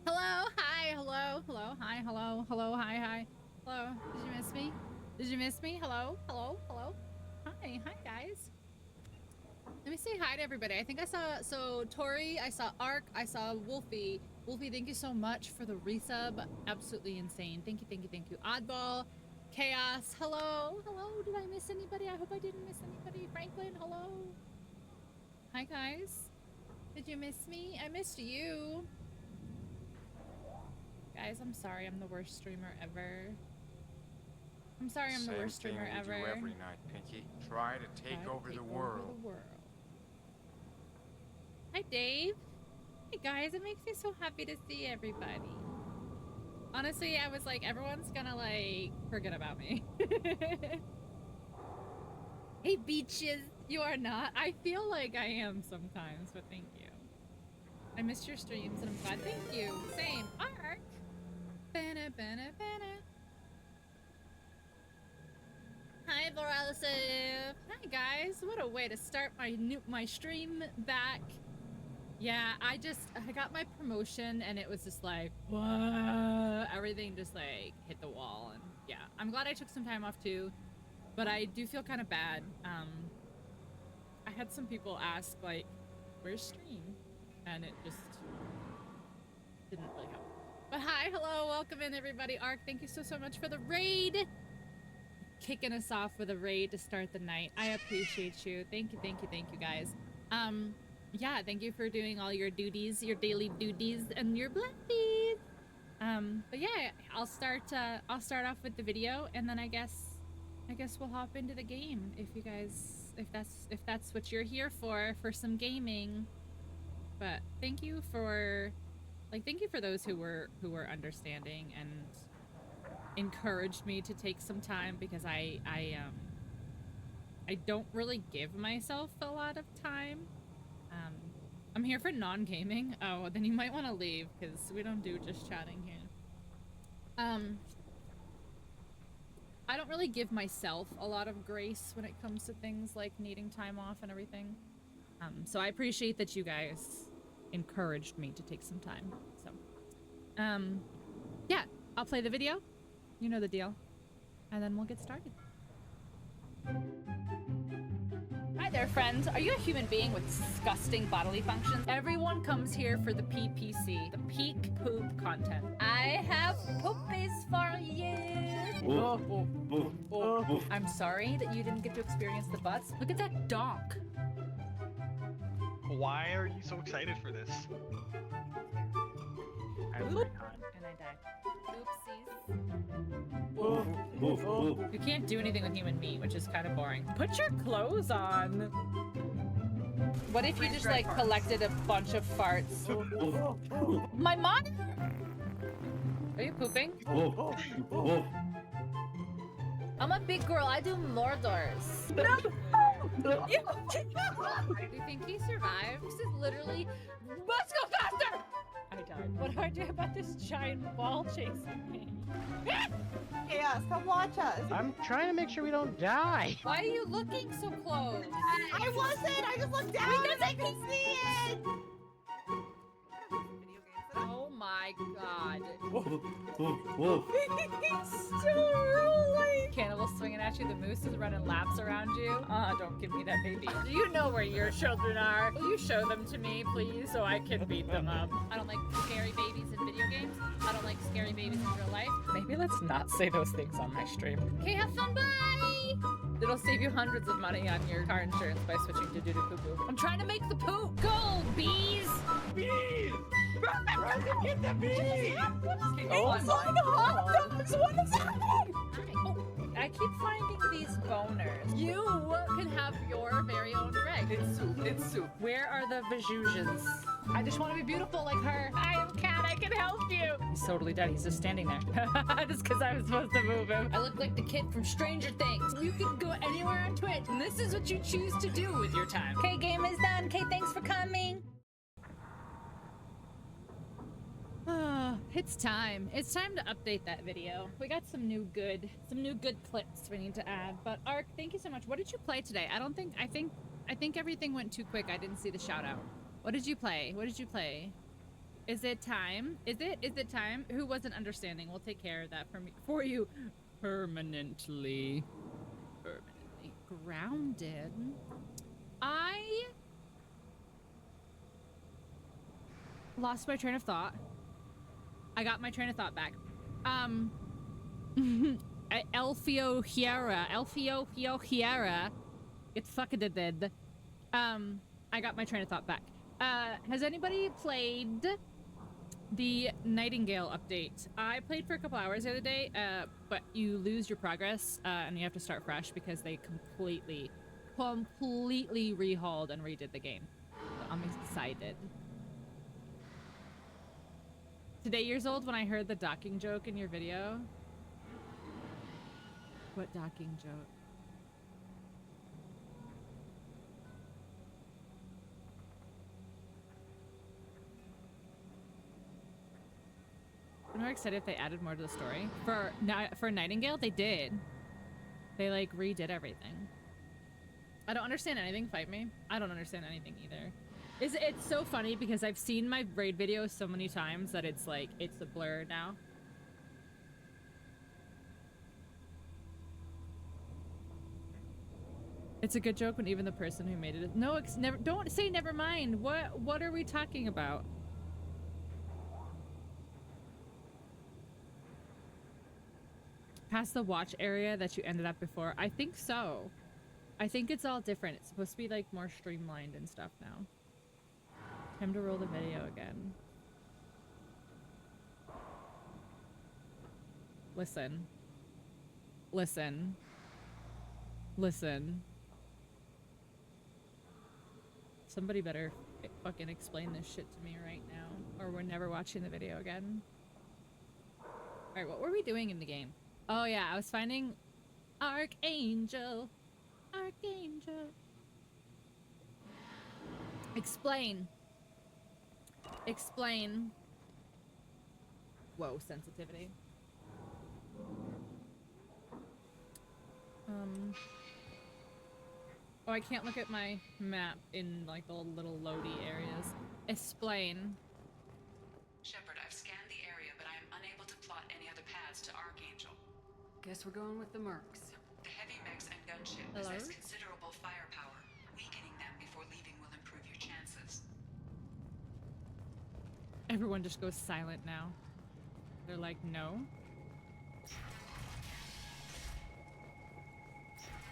Hello, hi, hello, hello, hi, hello, hello, hi, hi. Hello, did you miss me? Did you miss me? Hello, hello, hello. Hi, hi guys. Let me say hi to everybody. I think I saw, so Tori, I saw Ark, I saw Wolfie. Wolfie, thank you so much for the resub. Absolutely insane. Thank you, thank you, thank you. Oddball, Chaos, hello, hello. Did I miss anybody? I hope I didn't miss anybody. Franklin, hello. Hi guys. Did you miss me? I missed you. Guys, I'm sorry. I'm the worst streamer ever. I'm sorry I'm the worst streamer ever. Same thing we do every night, Pinky. Try to take over the world. Hi, Dave. Hey, guys. It makes me so happy to see everybody. Honestly, I was like, everyone's gonna, like, forget about me. Hey, Beaches. You are not. I feel like I am sometimes, but thank you. I missed your streams, and I'm glad. Thank you. Same. Ark. Banna, banna, banna. Hi, Boralisif. Hi, guys. What a way to start my stream back. Yeah, I got my promotion, and it was just like, whoa. Everything just, like, hit the wall, and yeah. I'm glad I took some time off, too, but I do feel kind of bad. I had some people ask, like, where's stream? And it just didn't really help. But hi, hello, welcome in everybody. Ark, thank you so much for the raid. Kicking us off with a raid to start the night. I appreciate you. Thank you, thank you, thank you guys. Yeah, thank you for doing all your duties, your daily duties, and your blessies. But yeah, I'll start off with the video, and then I guess we'll hop into the game if you guys, if that's what you're here for some gaming. But thank you for those who were understanding and encouraged me to take some time, because I don't really give myself a lot of time. I'm here for non-gaming. Oh, then you might want to leave, because we don't do just chatting here. I don't really give myself a lot of grace when it comes to things like needing time off and everything. So I appreciate that you guys encouraged me to take some time. So, yeah, I'll play the video. You know the deal. And then we'll get started. Hi there, friends. Are you a human being with disgusting bodily functions? Everyone comes here for the PPC, the peak poop content. I have poopies for you. I'm sorry that you didn't get to experience the butts. Look at that donk. Why are you so excited for this? Oop. And I died. Oopsies. You can't do anything with human meat, which is kind of boring. Put your clothes on. What if you just like collected a bunch of farts? My mom? Are you pooping? I'm a big girl. I do Mordors. No! Do you think he survived? This is literally... Let's go faster! I died. What do I do about this giant ball chasing me? Chaos, come watch us. I'm trying to make sure we don't die. Why are you looking so close? I wasn't. I just looked down because I could see it. Oh my god. He's still rolling. Cannibal swinging at you. The moose is running laps around you. Don't give me that baby. Do you know where your children are? Will you show them to me, please, so I can beat them up? I don't like scary babies in video games. I don't like scary babies in real life. Maybe let's not say those things on my stream. Okay, have fun. Bye. It'll save you hundreds of money on your car insurance by switching to doo-doo-poo-poo. I'm trying to make the poop. Go, bees! Bees! Run to get the bees! Oh my god! What is happening? Oh, I keep finding these boners. You can have your very own Greg. It's soup. It's soup. Where are the Vajuzhans? I just want to be beautiful like her. I am Cat. I can help you. He's totally dead. He's just standing there. Just because I was supposed to move him. I look like the kid from Stranger Things. You can go anywhere on Twitch, and this is what you choose to do with your time. Okay, game is done. Okay, thanks for coming. It's time. It's time to update that video. We got some new good clips we need to add. But Ark, thank you so much. What did you play today? I I think everything went too quick. I didn't see the shout out. What did you play? What did you play? Is it time? Is it time? Who wasn't understanding? We'll take care of that for you permanently. Permanently grounded. I lost my train of thought. I got my train of thought back. Elfio Hiera. Get fucking dead. I got my train of thought back. Has anybody played the Nightingale update? I played for a couple hours the other day, but you lose your progress, and you have to start fresh because they completely rehauled and redid the game. So I'm excited. Today years old when I heard the docking joke in your video. What docking joke? I'm more excited if they added more to the story. For Nightingale, they did. They like redid everything. I don't understand anything, fight me. I don't understand anything either. It's so funny because I've seen my raid videos so many times that it's like, it's a blur now. It's a good joke when even the person who made it... No, it's never... Don't say never mind. What are we talking about? Past the watch area that you ended up before? I think so. I think it's all different. It's supposed to be like more streamlined and stuff now. Time to roll the video again. Listen. Listen. Listen. Somebody better fucking explain this shit to me right now, or we're never watching the video again. Alright, what were we doing in the game? Oh yeah, I was finding Archangel. Archangel. Explain. Explain. Whoa, sensitivity. Oh, I can't look at my map in like the little loady areas. Explain. Shepard, I've scanned the area, but I am unable to plot any other paths to Archangel. Guess we're going with the mercs. The heavy mechs and gunship possess considerable firepower. Weakening them before leaving will improve your chances. Everyone just goes silent now. They're like, no.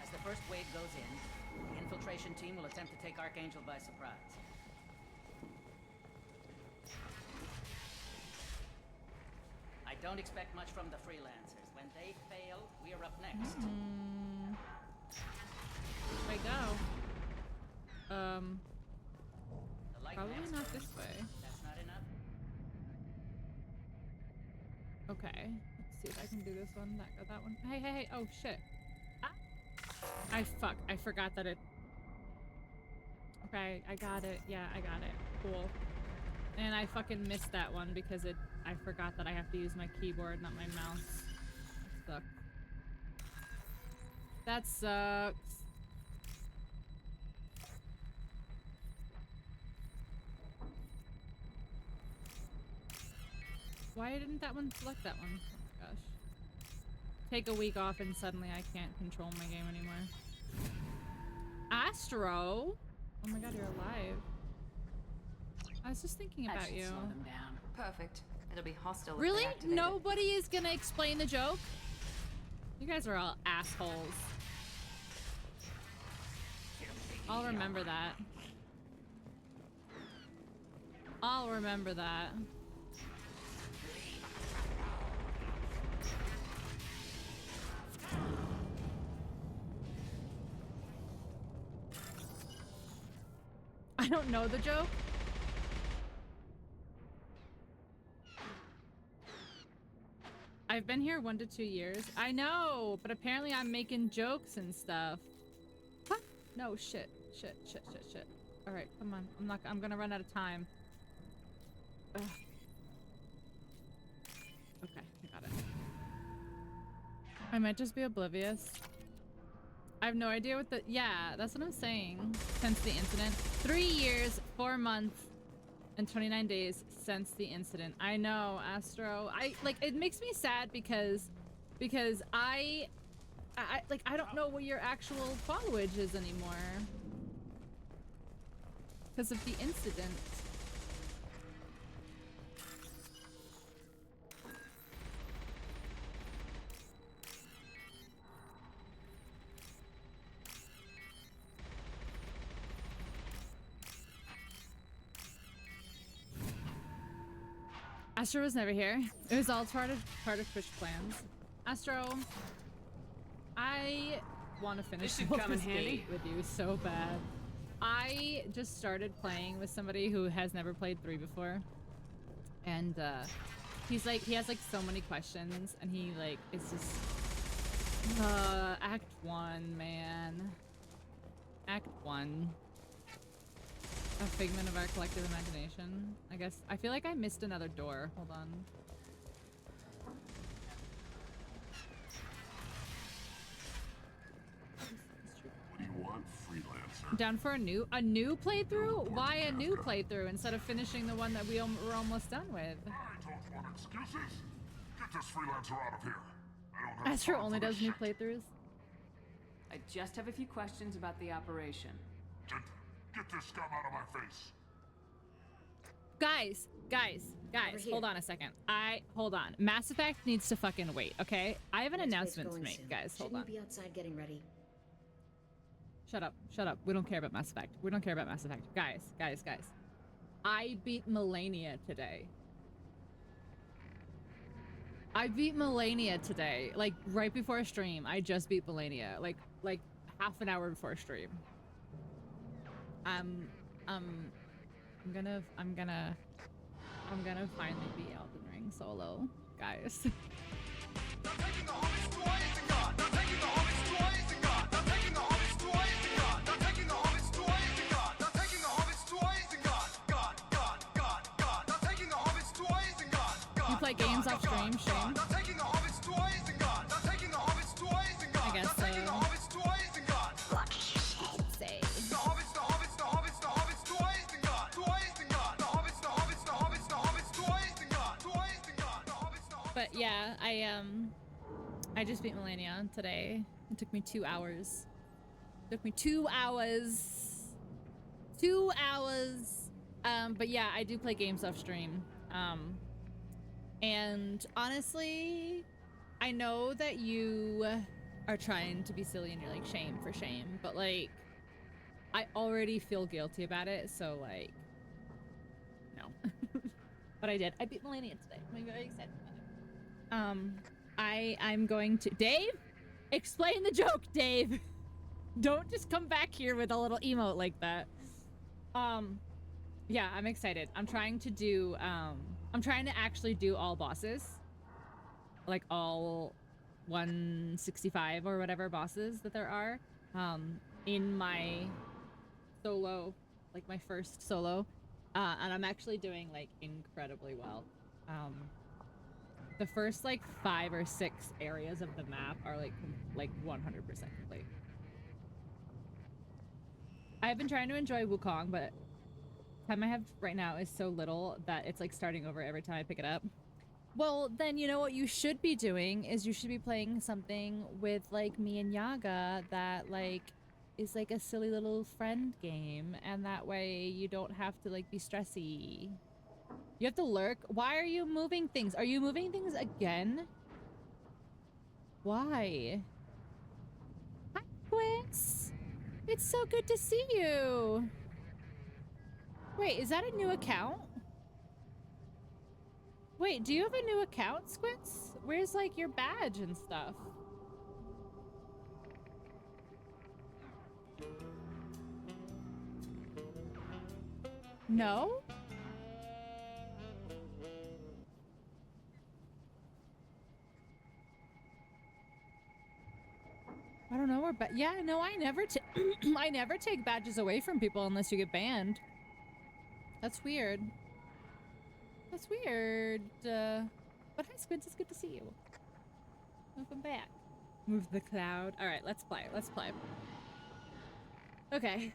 As the first wave goes in, the infiltration team will attempt to take Archangel by surprise. I don't expect much from the freelancers. When they fail, we're up next. Which way go? The light Probably maps not go. this way. That's not enough. Okay, let's see if I can do this one. That one. Hey, hey, hey! Oh shit! Ah. I forgot that it. Okay, I got it. Yeah, I got it. Cool. And I fucking missed that one because I forgot that I have to use my keyboard, not my mouse. That sucks. That sucks. Why didn't that one select that one? Oh my gosh. Take a week off and suddenly I can't control my game anymore. Astro? Oh my god, you're alive. I was just thinking That about should you. slow them down. Perfect. It'll be hostile. if Really? they activate it. Nobody is gonna explain the joke? You guys are all assholes. I'll remember that. I'll remember that. I don't know the joke. I've been here 1 to 2 years. I know, but apparently I'm making jokes and stuff. Huh? No, shit. Shit. All right, come on. I'm gonna run out of time. Ugh. Okay, I got it. I might just be oblivious. I have no idea what the... Yeah, that's what I'm saying. Since the incident. 3 years, 4 months, and 29 days since the incident. I know, Astro. It makes me sad because I don't know what your actual followage is anymore. Because of the incident. Astro was never here. It was all part of Twitch plans. Astro, I want to finish This should come in Baldur's handy. Gate with you so bad. I just started playing with somebody who has never played 3 before, and he has like so many questions, and he like it's just Act 1, man. Act 1. A figment of our collective imagination. I guess. I feel like I missed another door. Hold on. What do you want, freelancer? Down for a new playthrough? Why a new playthrough instead of finishing the one that we were almost done with? I don't want excuses. Get this freelancer out of here. I don't have Astro time only for this does new shit. playthroughs. I just have a few questions about the operation. Get this scum out of my face. Guys, hold on a second. Hold on. Mass Effect needs to fucking wait, okay? I have an announcement to make, guys. Hold on. Shouldn't you be outside getting ready? Shut up. We don't care about Mass Effect. We don't care about Mass Effect. Guys. I beat Melania today. Like, right before stream. I just beat Melania. Like half an hour before stream. I'm gonna finally be Elden Ring solo, guys. You play games off stream, Shane? I guess so. Say. But yeah, I just beat Melania today. It took me 2 hours. But yeah, I do play games off stream. And honestly, I know that you are trying to be silly and you're like, shame for shame, but like, I already feel guilty about it, so like, no. But I did. I beat Melania today. I'm very excited about it. I'm going to... Dave? Explain the joke, Dave! Don't just come back here with a little emote like that. Yeah, I'm excited. I'm trying to do, I'm trying to actually do all bosses. Like all 165 or whatever bosses that there are. In my solo, like my first solo. And I'm actually doing like incredibly well. The first like 5 or 6 areas of the map are like 100% complete. I've been trying to enjoy Wukong, but the time I have right now is so little that it's like starting over every time I pick it up. Well, then you know what you should be doing is you should be playing something with like me and Yaga that like is like a silly little friend game, and that way you don't have to like be stressy. You have to lurk. Why are you moving things? Are you moving things again? Why? Hi, Quince. It's so good to see you. Wait, is that a new account? Wait, do you have a new account, Squints? Where's like your badge and stuff? No? I don't know where, but yeah, no, I never I never take badges away from people unless you get banned. That's weird. That's weird. But hi, Squints, it's good to see you. Welcome back. Move the cloud. All right, let's play. Let's play. Okay.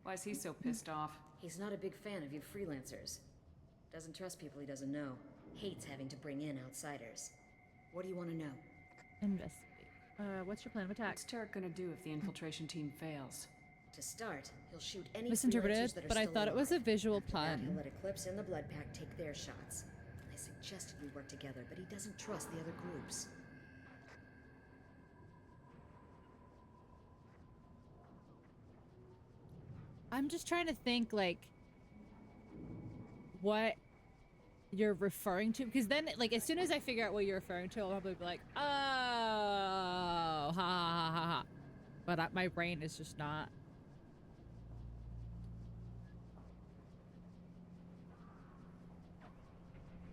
Why is he so pissed off? He's not a big fan of you freelancers. Doesn't trust people he doesn't know. Hates having to bring in outsiders. What do you want to know? Investigate. What's your plan of attack? What's Tarek gonna do if the infiltration team fails? To start, he'll shoot any Misinterpreted, freelancers that are but I still thought it was a alive. visual After that, he'll pun. let Eclipse and the Blood Pack take their shots. I suggested we work together, but he doesn't trust the other groups. I'm just trying to think, like, what you're referring to, because then, like, as soon as I figure out what you're referring to, I'll probably be like, oh, ha ha ha ha ha. But my brain is just not.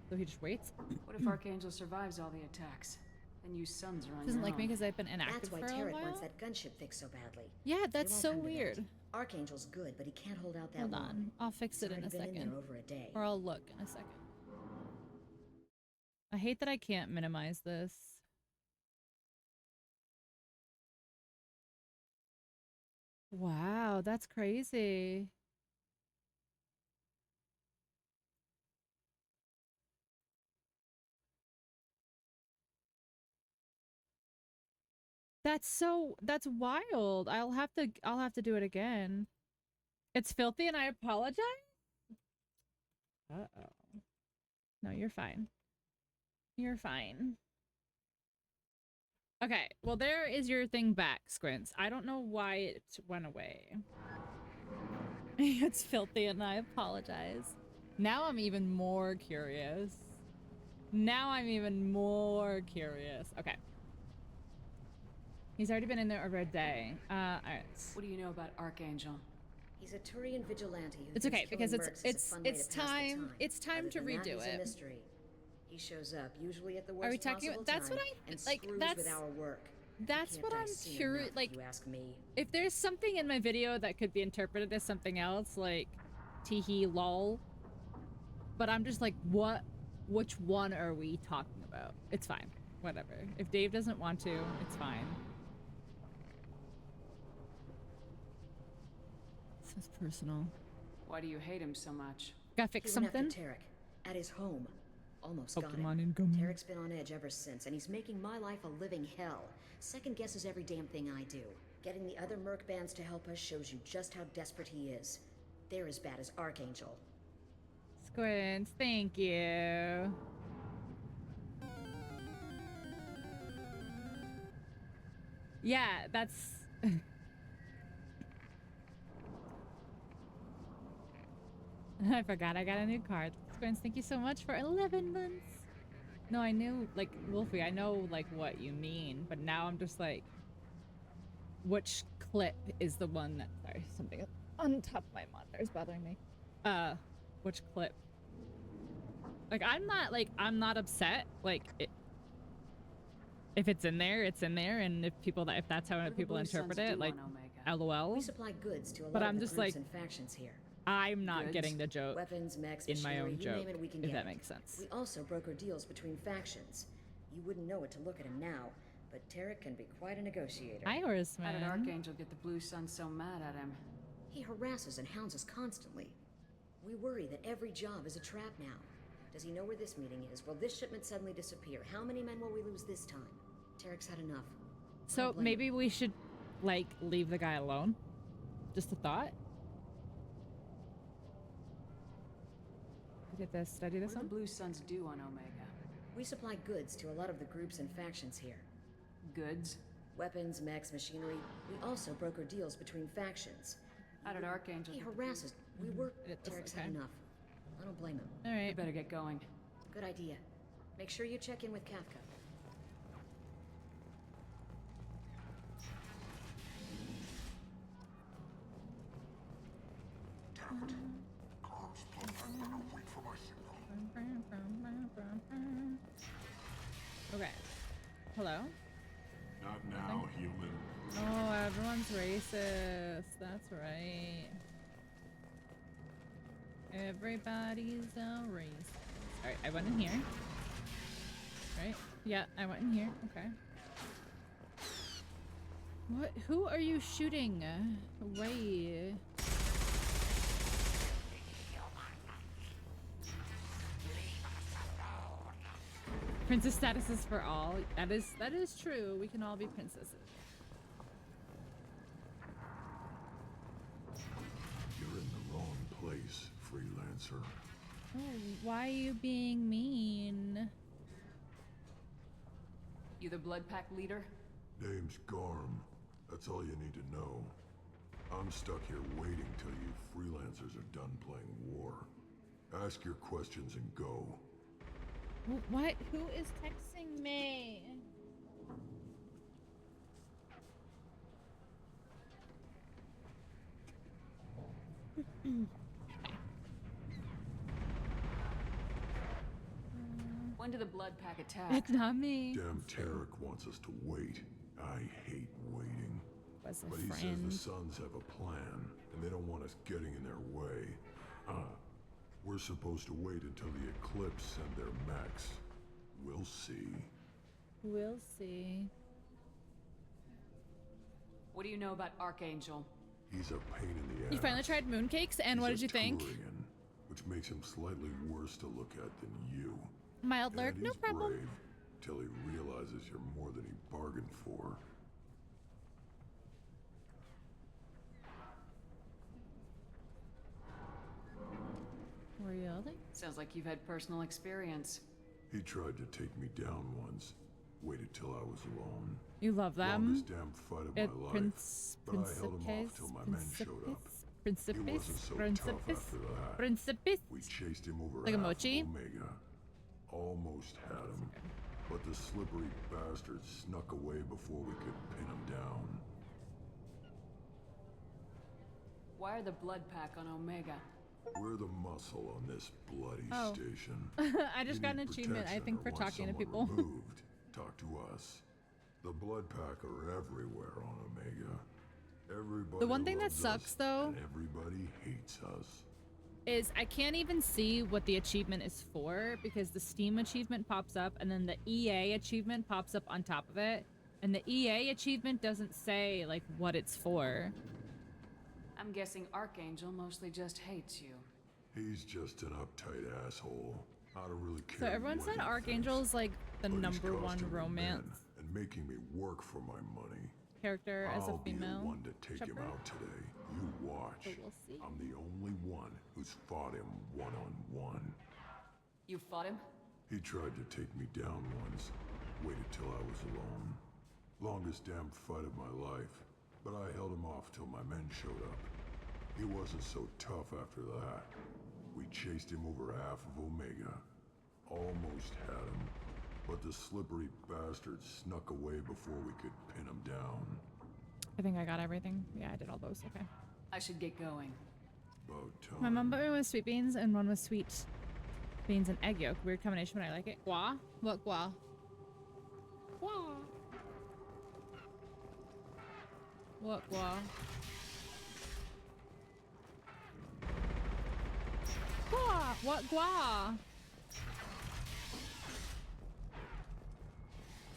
So he just waits. What if Archangel survives all the attacks? Then you sons are on Doesn't your like me own. because I've been inactive That's why for a Tarek while. wants that gunship fixed so badly. Yeah, It that's won't so come to that. weird. Archangel's good, but he can't hold out that Hold long. on, I'll fix it He's in a already been in second, there over a day. or I'll look in a second. I hate that I can't minimize this. Wow, that's crazy. That's wild. I'll have to do it again. It's filthy and I apologize. Uh-oh. No, you're fine. You're fine. Okay, well there is your thing back, Squints. I don't know why it went away. It's filthy and I apologize. Now I'm even more curious. Okay. He's already been in there over a day. Alright. What do you know about Archangel? He's a Turian vigilante who It's thinks okay, because killing mercs is a fun way to pass the time. it's time Other to than that, redo he's a it. mystery. He shows up usually at the worst Are we talking possible about that's time what I and like screws that's with our work. that's Can't what I'm dice him curious enough, like if you ask me. if there's something in my video that could be interpreted as something else, like teehee lol. But I'm just like, which one are we talking about? It's fine. Whatever. If Dave doesn't want to, it's fine. This is personal. Why do you hate him so much? Gotta fix He went something. after Tarek at his home. Almost got him. Pokemon incoming. Tarek's been on edge ever since, and he's making my life a living hell. Second guesses every damn thing I do. Getting the other merc bands to help us shows you just how desperate he is. They're as bad as Archangel. Squints, thank you. Yeah, that's... I forgot I got a new card. Squints, thank you so much for 11 months. No, I knew, like, Wolfie, I know, like, what you mean, but now I'm just like... Which clip is the one that... Sorry, something on top of my monitor is bothering me. Which clip? Like, I'm not upset. Like, if it's in there, it's in there, and if that's how people interpret it, like, LOL. We supply goods to a lot But of I'm the just groups like, and factions here. I'm not Goods, getting the joke Weapons, mechs, in my own machinery, you joke, name it, we can if get that it. makes sense. We also broker deals between factions. You wouldn't know it to look at him now, but Tarek can be quite a negotiator. Hi, How did Horseman. Archangel get the Blue Sun so mad at him? He harasses and hounds us constantly. We worry that every job is a trap now. Does he know where this meeting is? Will this shipment suddenly disappear? How many men will we lose this time? Tarek's had enough. So maybe we should, like, leave the guy alone? Just a thought? Did I do this What do the one? Blue Suns do on Omega? We supply goods to a lot of the groups and factions here. Goods? Weapons, mechs, machinery. We also broker deals between factions. How did Archangel He get the harasses. We work. It's Tarek's okay. had enough. I don't blame him. All We right. better get going. Good idea. Make sure you check in with Kafka. Damn it. Comms plugged. I'm gonna wait for my signal. Okay. Hello? Not now, human. Oh, everyone's racist. That's right. Everybody's a racist. Alright, I went in here. Right? Yeah, I went in here. Okay. What? Who are you shooting? Away. Princess status is for all. That is true. We can all be princesses. You're in the wrong place, freelancer. Oh, why are you being mean? You the blood pack leader? Name's Garm. That's all you need to know. I'm stuck here waiting till you freelancers are done playing war. Ask your questions and go. What? Who is texting me? When did the blood pack attack? It's not me. Damn Tarek wants us to wait. I hate waiting. Was a But he says friend. the Suns have a plan, and they don't want us getting in their way. We're supposed to wait until the Eclipse send their mechs. We'll see. We'll see. What do you know about Archangel? He's a pain in the ass. You finally tried mooncakes, and what did you think? Turian, which makes him slightly worse to look at than you. Mild lurk, And no he's problem. brave, till he realizes you're more than he bargained for. Really? Sounds like you've had personal experience. He tried to take me down once. Waited till I was alone. You love them. Longest damn fight of my life. But I held him off till my men showed up. He wasn't so tough after that. Principis. We chased him over Like a half mochi? of Omega. Almost had him. But the slippery bastard snuck away before we could pin him down. Why are the blood pack on Omega? We're the muscle on this bloody Oh. station. I just You got an need achievement, I protection think, or for want talking to someone people. Removed. Talk to us. The blood pack are everywhere on Omega. Everybody The one thing that loves sucks, us, though, and everybody hates us. is I can't even see what the achievement is for, because the Steam achievement pops up and then the EA achievement pops up on top of it, and the EA achievement doesn't say like what it's for. I'm guessing Archangel mostly just hates you. He's just an uptight asshole. I don't really care. So everyone what said he Archangel thinks, is like the but he's number one costing me romance men and making me work for my money. character as a I'll be female. the one to take him shepherd. out today. You watch. So we'll see. I'm the only one who's fought him one-on-one. You fought him? He tried to take me down once. Waited till I was alone. Longest damn fight of my life. But I held him off till my men showed up. He wasn't so tough after that. We chased him over half of Omega. Almost had him. But the slippery bastard snuck away before we could pin him down. I think I got everything. Yeah, I did all those. Okay. I should get going. About time. My mom bought me one with sweet beans and one with sweet beans and egg yolk. Weird combination, but I like it. Gua? What gua? Gua. What gua? Gua! What gua?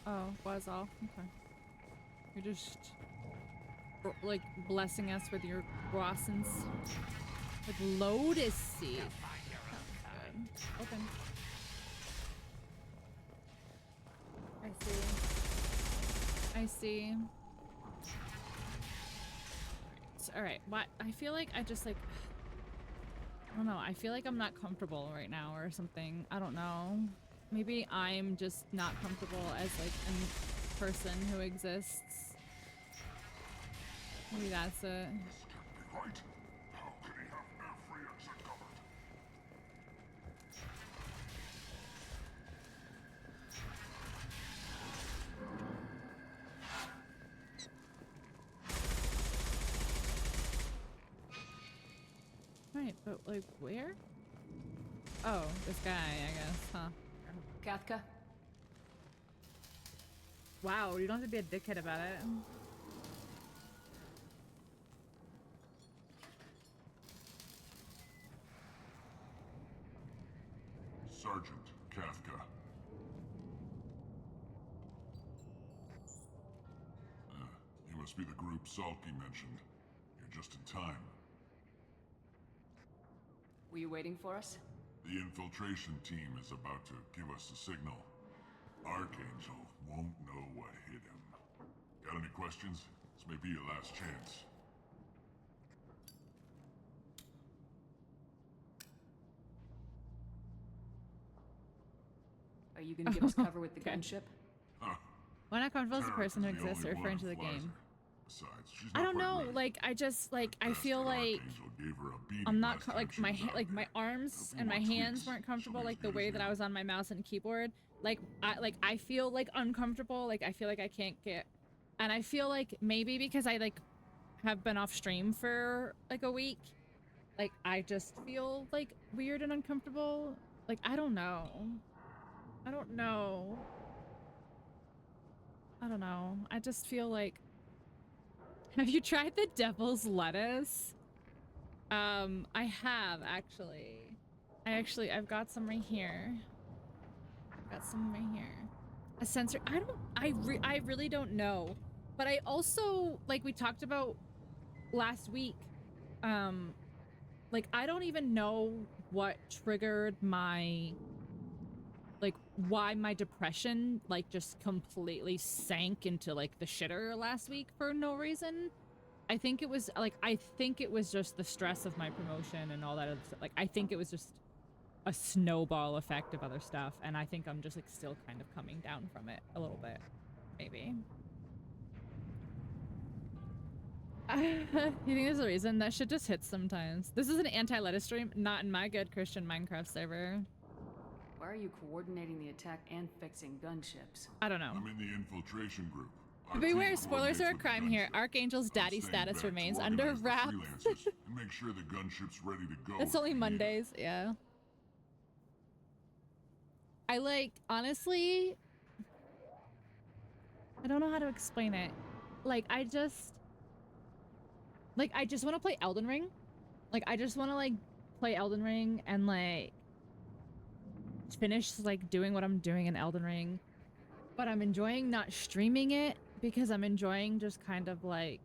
Oh, was all. Okay. You're just like blessing us with your grossins. With lotus seed. Good. Open. I see. I see. All right. What? I feel like I just like. I don't know. I feel like I'm not comfortable right now or something. I don't know. Maybe I'm just not comfortable as like a person who exists. Maybe that's it. This can't be right. How could he have every exit covered? Right, but like where? Oh, this guy, I guess, huh? Kathka? Wow, you don't have to be a dickhead about it. Sergeant Kathka. Must be the group Salky mentioned. You're just in time. Were you waiting for us? The infiltration team is about to give us a signal. Archangel won't know what hit him. Got any questions? This may be your last chance. Are you gonna give us cover with the gunship? Why not comfortable as a Tarek person who is the exists only referring one to the who flies game? her. Besides, she's I not don't quite know. ready. Like I just like I feel Bastard like Archangel gave her a beating I'm not last time like she my was out like my there. arms A few and my more hands tweaks, weren't comfortable she'll be like as the good way as that new. I was on my mouse and keyboard. I feel like uncomfortable. Like I feel like I can't get, and I feel like maybe because I like have been off stream for like a week, like I just feel like weird and uncomfortable. Like I don't know. I don't know. I don't know. I just feel like. Have you tried the devil's lettuce? I have actually. I've got some right here. I've got some right here. A sensor. I really don't know. But I also, like we talked about last week, like I don't even know what triggered my, like why my depression like just completely sank into like the shitter last week for no reason. I think it was just the stress of my promotion and all that other stuff. Like I think it was just a snowball effect of other stuff, and I think I'm just like still kind of coming down from it a little bit, maybe. You think there's a reason? That shit just hits sometimes. This is an anti-lettuce stream, not in my good Christian Minecraft server. Why are you coordinating the attack and fixing gunships? I don't know. I'm in the infiltration group. Our Beware, team spoilers coordinates are a with the crime here. gunship. Archangel's I'm daddy staying status back to remains under organize the wraps. freelancers and make sure the gunship's ready to go. It's if only we need it. Mondays, yeah. I like, honestly, I don't know how to explain it. Like, I just want to play Elden Ring. Like, I just want to, like, play Elden Ring and, like, finish, like, doing what I'm doing in Elden Ring. But I'm enjoying not streaming it because I'm enjoying just kind of, like,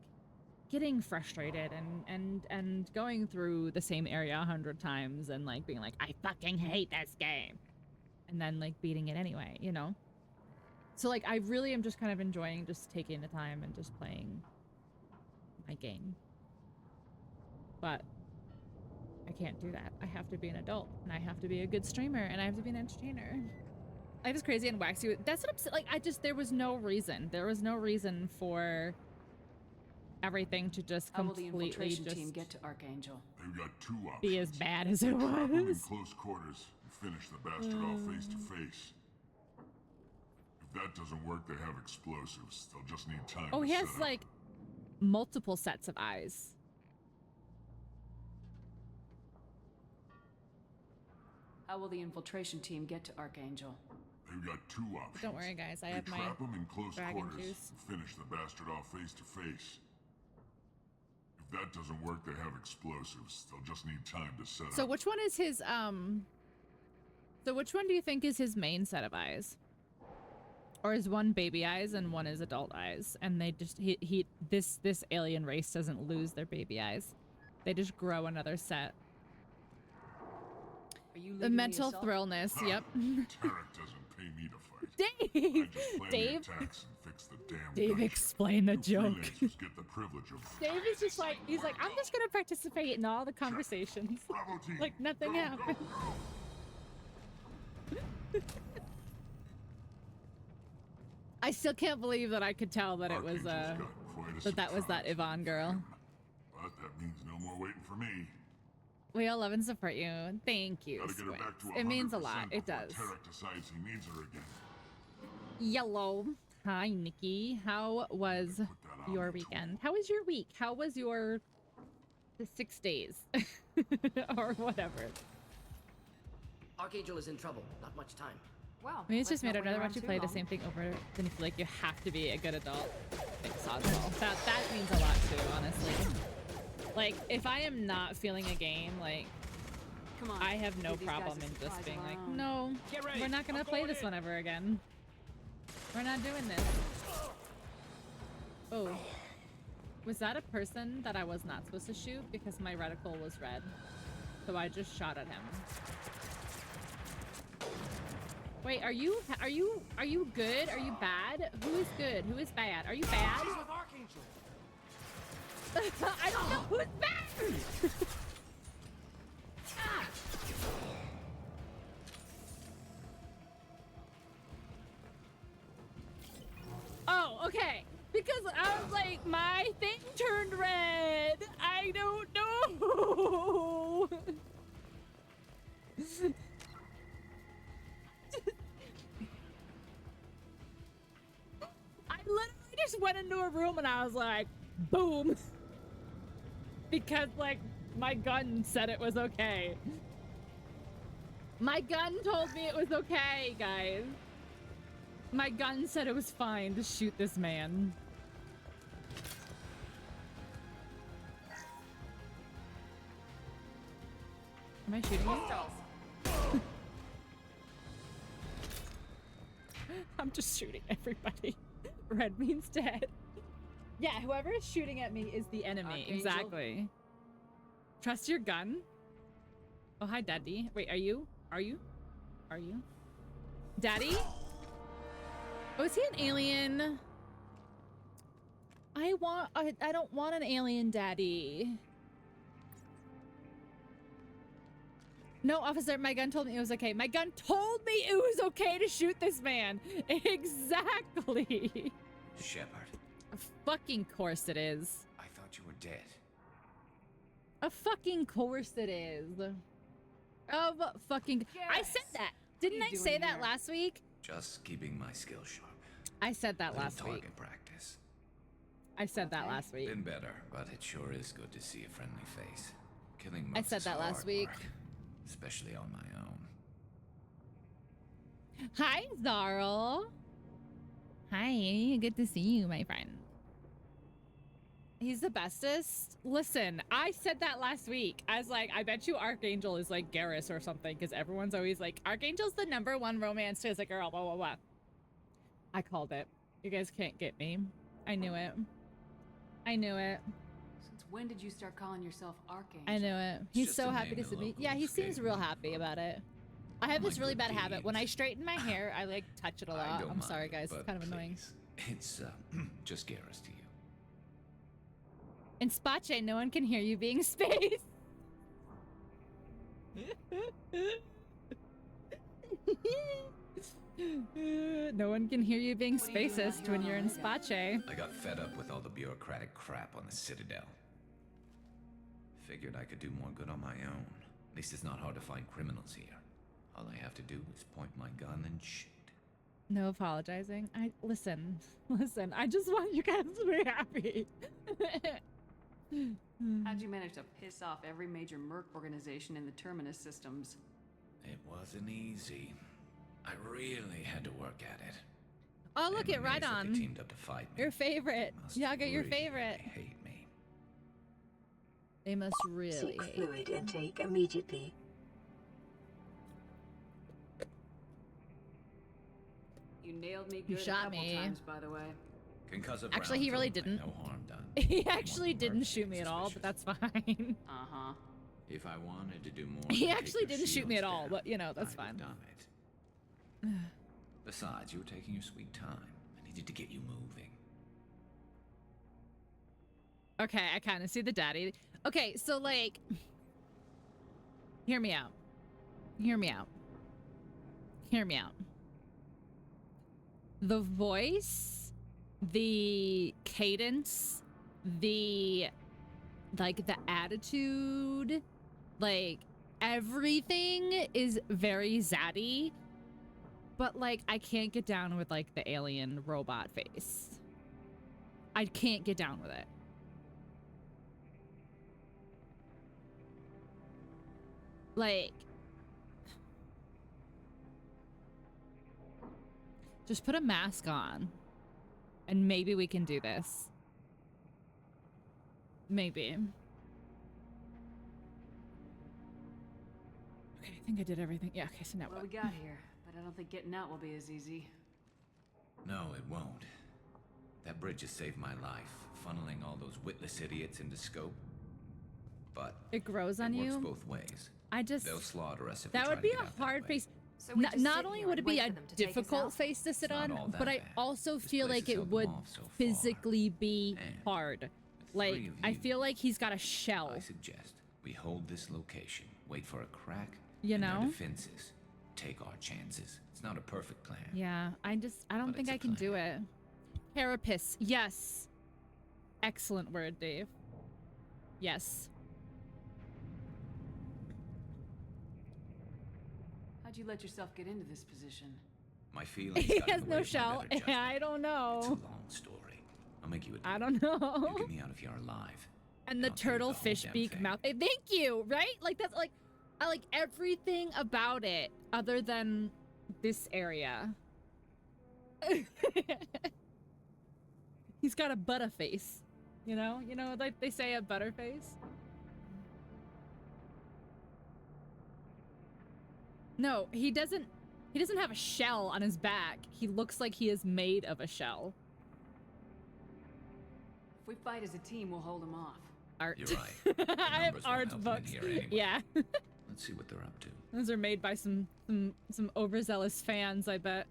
getting frustrated and going through the same area 100 times and, like, being like, I fucking hate this game. And then, like, beating it anyway, you know? So, like, I really am just kind of enjoying just taking the time and just playing my game. But I can't do that. I have to be an adult, and I have to be a good streamer, and I have to be an entertainer. Life is crazy and waxy. That's what I'm saying. Like, there was no reason. There was no reason for everything to just How will the completely infiltration just team get to Archangel? They've got two options. be as bad as it Trap 'em in was. close quarters and finish the bastard off face to face. If that doesn't work, they have explosives. They'll just need time. Oh, to he has, set up. like, multiple sets of eyes. How will the infiltration team get to Archangel? They've got two options. Don't worry, guys. I They have my trap 'em in close dragon quarters juice. and finish the bastard off face to face. If that doesn't work, they have explosives. They'll just need time to set So up. which one is his, so which one do you think is his main set of eyes? Or is one baby eyes and one is adult eyes? And they just, this alien race doesn't lose their baby eyes. They just grow another set. Are you The leading mental assault? thrillness, yep. Tarek doesn't pay me to fight. Dave! I just plan Dave? the attacks and fix the damn Dave, gunship. explain the You joke. freelancers get the privilege of Dave is just like, he's like, I'm just gonna participate in all the conversations. Bravo team. Like nothing Go, happened. go, go. I still can't believe that I could tell that it was, Archangel's got quite a that was that surprise Yvonne girl. But that means no more waiting for me. We all love and support you. Thank you, Gotta get her back Squints. to It means a 100% lot. It before does. Tarek decides he needs her again. Yellow. Hi, Nikki. How was Put that on your the weekend? How was your week? How was the 6 days? Or whatever. Archangel is in trouble. Not much time. Wow. I mean, it's just let's made. not I'd wait rather around watch you too play the long. same thing over than feel like you have to be a good adult. Thanks, Oddball. That means a lot too, honestly. Like, if I am not feeling a game, like, Come on. I have no give these guys problem a in just surprise being of our like, own. no, Get ready. we're not gonna I'm play going this in. one ever again. We're not doing this. Oh. Was that a person that I was not supposed to shoot because my reticle was red? So I just shot at him. Wait, are you good? Are you bad? Who is good? Who is bad? Are you bad? She's with Archangel. I don't know who's bad. Oh, okay. Because I was like, my thing turned red. I don't know. I literally just went into a room and I was like, boom. Because, like, my gun said it was okay. My gun told me it was okay, guys. My gun said it was fine to shoot this man. Am I shooting you? I'm just shooting everybody. Red means dead. Yeah, whoever is shooting at me is the enemy. Archangel. Exactly. Trust your gun. Oh, hi, Daddy. Wait, are you? Daddy? Oh, is he an alien? I don't want an alien daddy. No, officer, my gun told me it was okay. My gun told me it was okay to shoot this man. Exactly. Shepard, Of fucking course it is. I thought you were dead. Of fucking course it is. Of fucking... I said that. Didn't I say that last week? Just keeping my skills sharp. I said that Little last week. target practice. I said that last week. Been better, but it sure is good to see a friendly face. Killing I monks said is that last hard week. work, especially on my own. Hi, Zarl. Hi, good to see you, my friend. He's the bestest. Listen, I said that last week. I was like, I bet you Archangel is like Garrus or something, because everyone's always like, Archangel's the #1 romance to a girl, blah, blah, blah. I called it. You guys can't get me. I knew it. I knew it. Since when did you start calling yourself Archangel? I knew it. He's just so a happy name to the see me. locals Yeah, he seems gave real me. happy about it. I have My this really good bad habit. When I deeds. straighten my hair, I like touch it a I lot. don't I'm sorry, mind, guys. It's but kind of annoying. please, It's just Garrus to you. In Space, no one can hear you being spaced. No one can hear you being What are you doing out spacist here when on you're in Omega? Space. I got fed up with all the bureaucratic crap on the Citadel. Figured I could do more good on my own. At least it's not hard to find criminals here. All I have to do is point my gun and shoot. No apologizing. Listen. I just want you guys to be happy. How'd you manage to piss off every major merc organization in the Terminus systems? It wasn't easy. I really had to work at it. Oh, look it Enemies right that they on. teamed up to fight me. Your favorite. Must Yaga, your really favorite. hate me. They must really Seek hate. fluid intake immediately. You nailed me You good shot a couple me. times, by the way. Concussive Actually, he rounds really only, didn't. No harm done. He I'm actually more didn't worth shoot than me at all, but suspicious. that's fine. Uh-huh. If I wanted to do more, He than actually take your didn't shoot me at shields all, down, but, you know, that's I'd have fine. done it. Besides, you were taking your sweet time. I needed to get you moving. Okay, I kind of see the daddy. Okay, so like, hear me out. Hear me out. Hear me out. The voice, the cadence, the attitude, like everything is very zaddy, but like I can't get down with like the alien robot face. I can't get down with it. Like, just put a mask on and maybe we can do this. Maybe. Okay, I think I did everything. Yeah, okay, so now What do we got here? But I don't think getting out will be as easy. No, it won't. That bridge has saved my life, funneling all those witless idiots into scope. But it grows on it works you. both ways. They'll slaughter us if that we would try be to get out a that hard way. face. So we just Not sit only here would and it be wait a for them to take us difficult out? face to sit It's not on, all that but I bad. also This feel place like has it held them would off so far. physically be And hard. three Like, of I you, feel like he's got a shell. I suggest we hold this location, wait for a crack You in know? their defenses, take our chances. It's not a perfect plan. Yeah, I don't But think it's a I can do plan. it. Carapace, yes. Excellent word, Dave. Yes. How'd you let yourself get into this position? My feelings He got in has the way no of my shell. better judgment. I don't It's a know. long story. I'll make you a deal. I don't know. You get me out if you're alive. And the I'll tell you turtle whole fish damn beak thing. mouth. Thank you, right? Like that's like I like everything about it other than this area. He's got a butter face. You know, like they say a butter face. No, he doesn't have a shell on his back. He looks like he is made of a shell. If we fight as a team, we'll hold them off. Art. You're right. The I have numbers won't art help them in books. here anyway. Yeah. Let's see what they're up to. Those are made by some overzealous fans, I bet.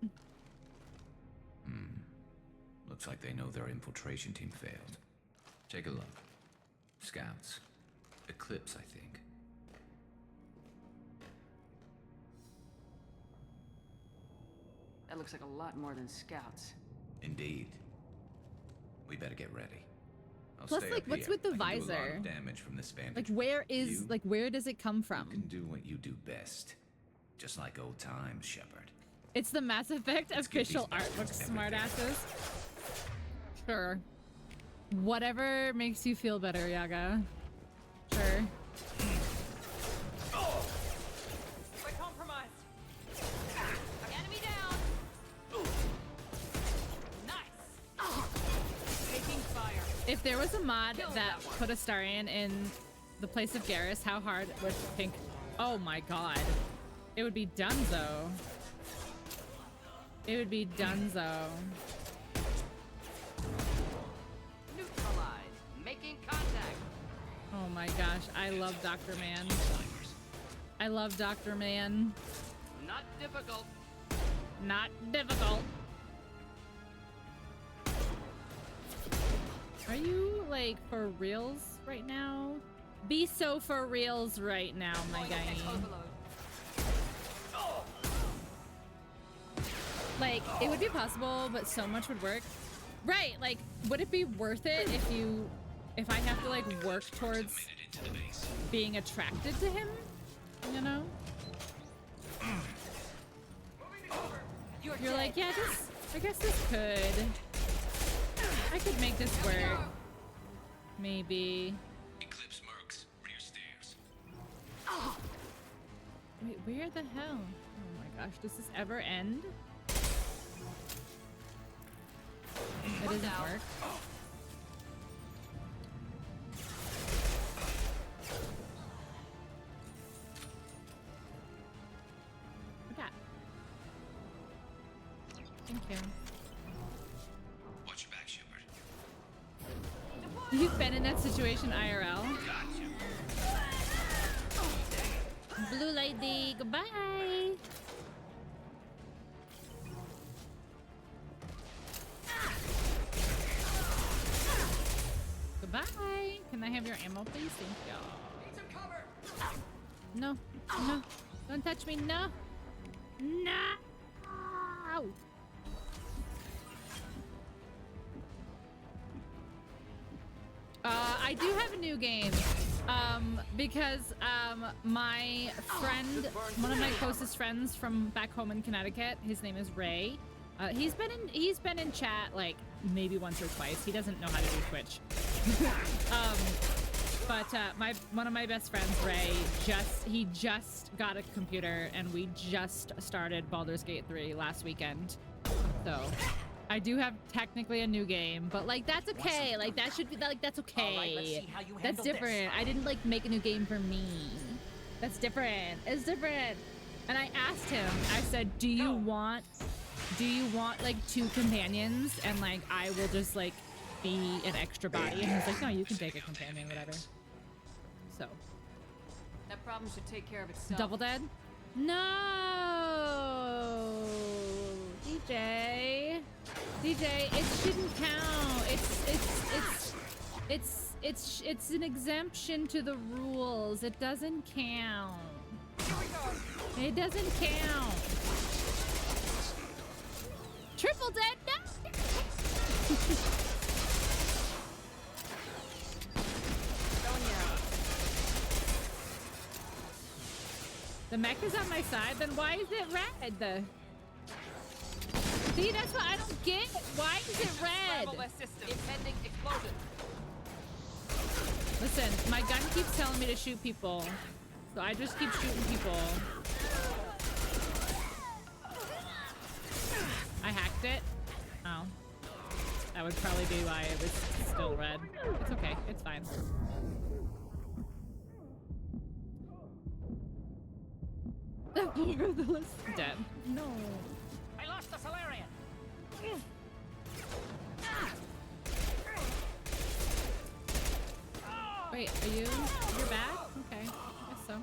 Looks like they know their infiltration team failed. Take a look. Scouts. Eclipse, I think. That looks like a lot more than scouts. Indeed. We better get ready. I'll Plus, stay like, up what's here. with the I can do a lot visor? of damage from this vantage. Like, where does it come You from? can do what you do best. Just like old times, Shepard. It's the Mass Effect Let's give official these art book, bastards everything. smartasses. Sure. Whatever makes you feel better, Yaga. Sure. We're compromised. Enemy down. Nice. Taking fire. If there was a mod Kill that that one. put a Starian in the place of Garrus, how hard would Pink... Oh my god. It would be Dunzo. It would be Dunzo. Neutralized. Making contact. Oh my gosh, I love Dr. Man. I love Dr. Man. Not difficult. Not difficult. Are you, like, for reals right now? Be so for reals right now, my guy. Like, it would be possible, but so much would work. Right, like, would it be worth it if I have to, like, work towards being attracted to him? You know? You're like, yeah, I guess this could. I could make this work. Maybe. Eclipse Mercs, rear stairs. Wait, where the hell? Oh my gosh, does this ever end? It doesn't work. Okay. Thank you. Watch your back, Shepard. You've been in that situation IRL. Blue lady, goodbye. Goodbye. Can I have your ammo, please? Thank you. No, no, don't touch me. No, no. I do have a new game, because my friend, one of my closest friends from back home in Connecticut, his name is Ray. He's been in chat like maybe once or twice. He doesn't know how to do Twitch. But one of my best friends, Ray, he just got a computer, and we just started Baldur's Gate 3 last weekend. So I do have technically a new game, but like that's okay. Like that should be like that's okay. All right, let's see how you That's handle this. different. I didn't like make a new game for me. That's different. It's different. And I asked him. I said, "Do you want do you want like 2 companions and like I will just like be an extra body? And he's like, no, you can take a companion, whatever. So. That problem should take care of itself. Double dead? No, DJ, it shouldn't count. It's an exemption to the rules. It doesn't count. It doesn't count. Triple dead? No. The mech is on my side, then why is it red? See, that's what I don't get. Why is it red? Impending explosion. Listen, my gun keeps telling me to shoot people, so I just keep shooting people. I hacked it. Oh. That would probably be why it was still red. It's okay, it's fine. Dead. No. I lost the Solarian. Wait, are you? You're back? Okay, guess so.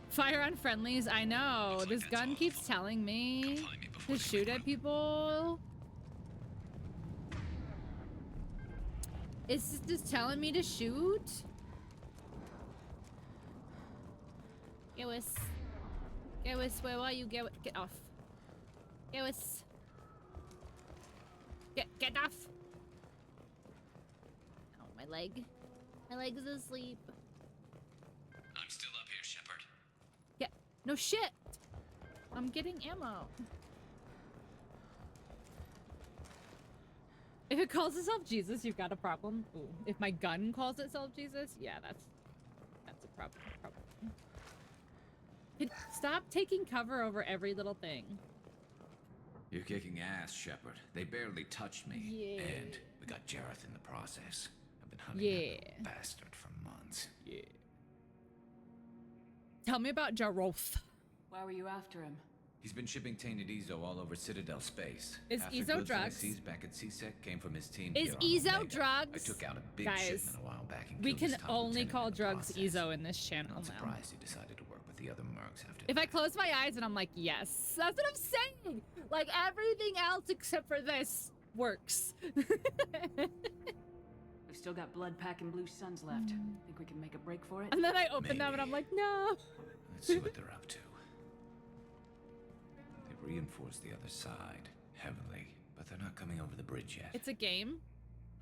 Fire on friendlies. I know. This gun keeps telling me to shoot at people. It's just telling me to shoot. Gowis, where are you? Get off. Gowis. Get off. Oh, my leg. My leg is asleep. I'm still up here, Shepard. Yeah. No shit. I'm getting ammo. If it calls itself Jesus, you've got a problem. Ooh. If my gun calls itself Jesus, yeah, that's a problem. Stop taking cover over every little thing. You're kicking ass, Shepard. They barely touched me. Yeah. And we got Jareth in the process. I've been hunting that bastard for months. Yeah. Tell me about Jareth. Why were you after him? He's been shipping tainted Ezo all over Citadel space. Is Half the Ezo goods that I drugs? seized back at CSEC came from his team Is here on Ezo Omega. drugs? I took out a big Guys, shipment a while back and we killed can his top only lieutenant call in the drugs process. Ezo in this channel Not now. surprised he decided to work with the other mercs after If that. I close my eyes and I'm like, yes, that's what I'm saying. Like everything else except for this works. We've still got blood pack and blue suns left. Think we can make a break for it? And then I open them and I'm like, no. Let's see what they're up to. They've reinforced the other side heavily, but they're not coming over the bridge yet. It's a game.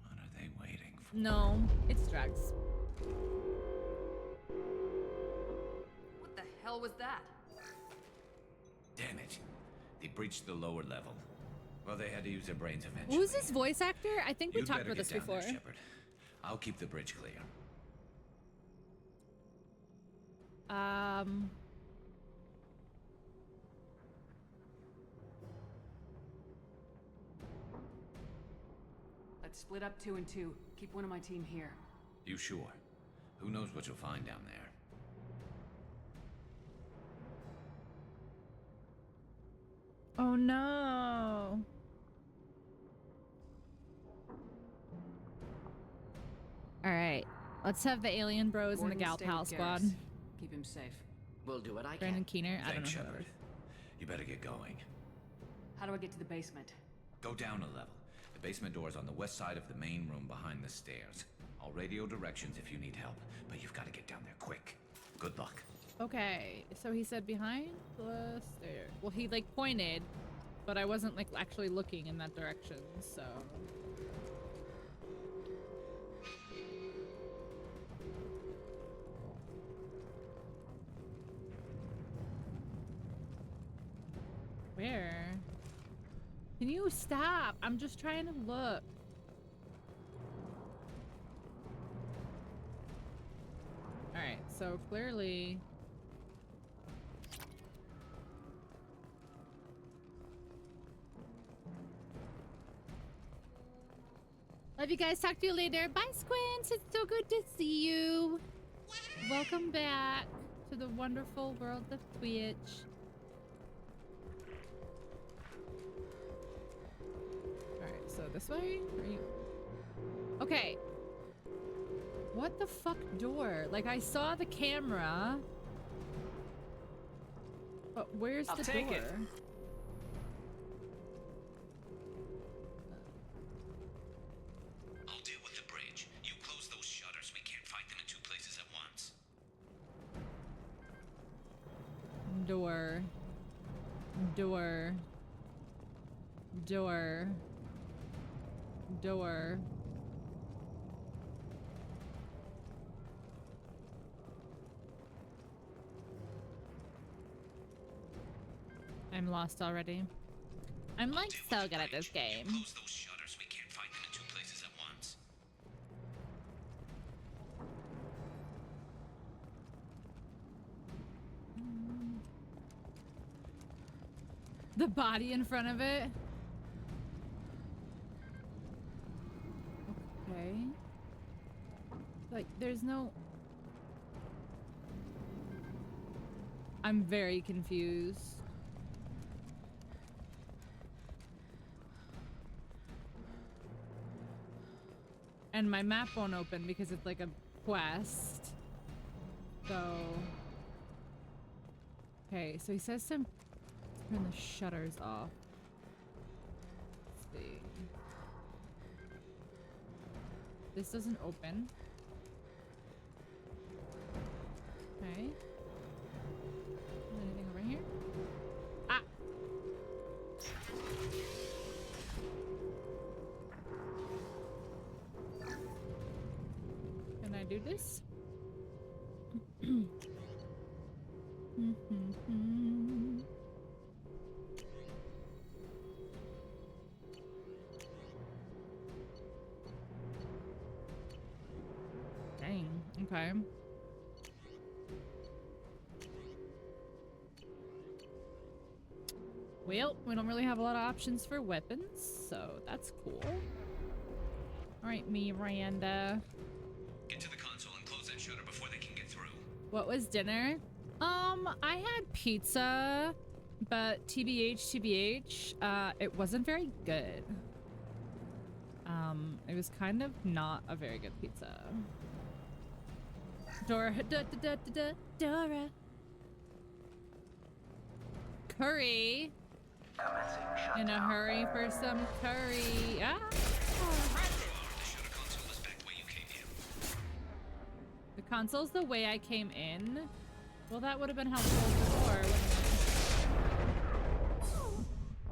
What are they waiting for? No, it's drugs. What the hell was that? Damn it. They breached the lower level. Well, they had to use their brains eventually. Who's this voice actor? I think we You'd talked better about this get down before. there, Shepard. I'll keep the bridge clear. Let's split up 2 and 2. Keep one of my team here. You sure? Who knows what you'll find down there? Oh no. All right, let's have the alien bros and the Gordon, gal stay pal with squad. Garrus. Keep him safe. We'll do what I can. Brandon Keener, I don't know Thanks, who that Shepard. is. You better get going. How do I get to the basement? Go down a level. The basement door is on the west side of the main room behind the stairs. I'll radio directions if you need help, but you've got to get down there quick. Good luck. Okay, so he said behind the stairs. Well, he like pointed, but I wasn't like actually looking in that direction, so. Where? Can you stop? I'm just trying to look. Alright, so clearly... Love you guys. Talk to you later. Bye, Squint. It's so good to see you. Welcome back to the wonderful world of Twitch. this way? Are you... Okay. What the fuck door? Like, I saw the camera. But where's the door? I'll deal with the bridge. You close those shutters. We can't fight them in 2 places at once. Door. Door. Door. Door. I'm lost already. I'm like so good at this game. Close those shutters. We can't fight them in 2 places at once. The body in front of it. Okay. Like, there's no... I'm very confused. And my map won't open because it's like a quest. So... Okay, so he says to turn the shutters off. Let's see. This doesn't open. Okay. Anything over here? Ah! Can I do this? Dang, okay. Well, we don't really have a lot of options for weapons, so that's cool. Alright, Miranda. Get to the console and close that shutter before they can get through. What was dinner? I had pizza, but TBH, it wasn't very good. It was kind of not a very good pizza. Dora, Dora. Curry. In a hurry for some curry. Ah. The console's the way I came in. Well, that would have been helpful before, wouldn't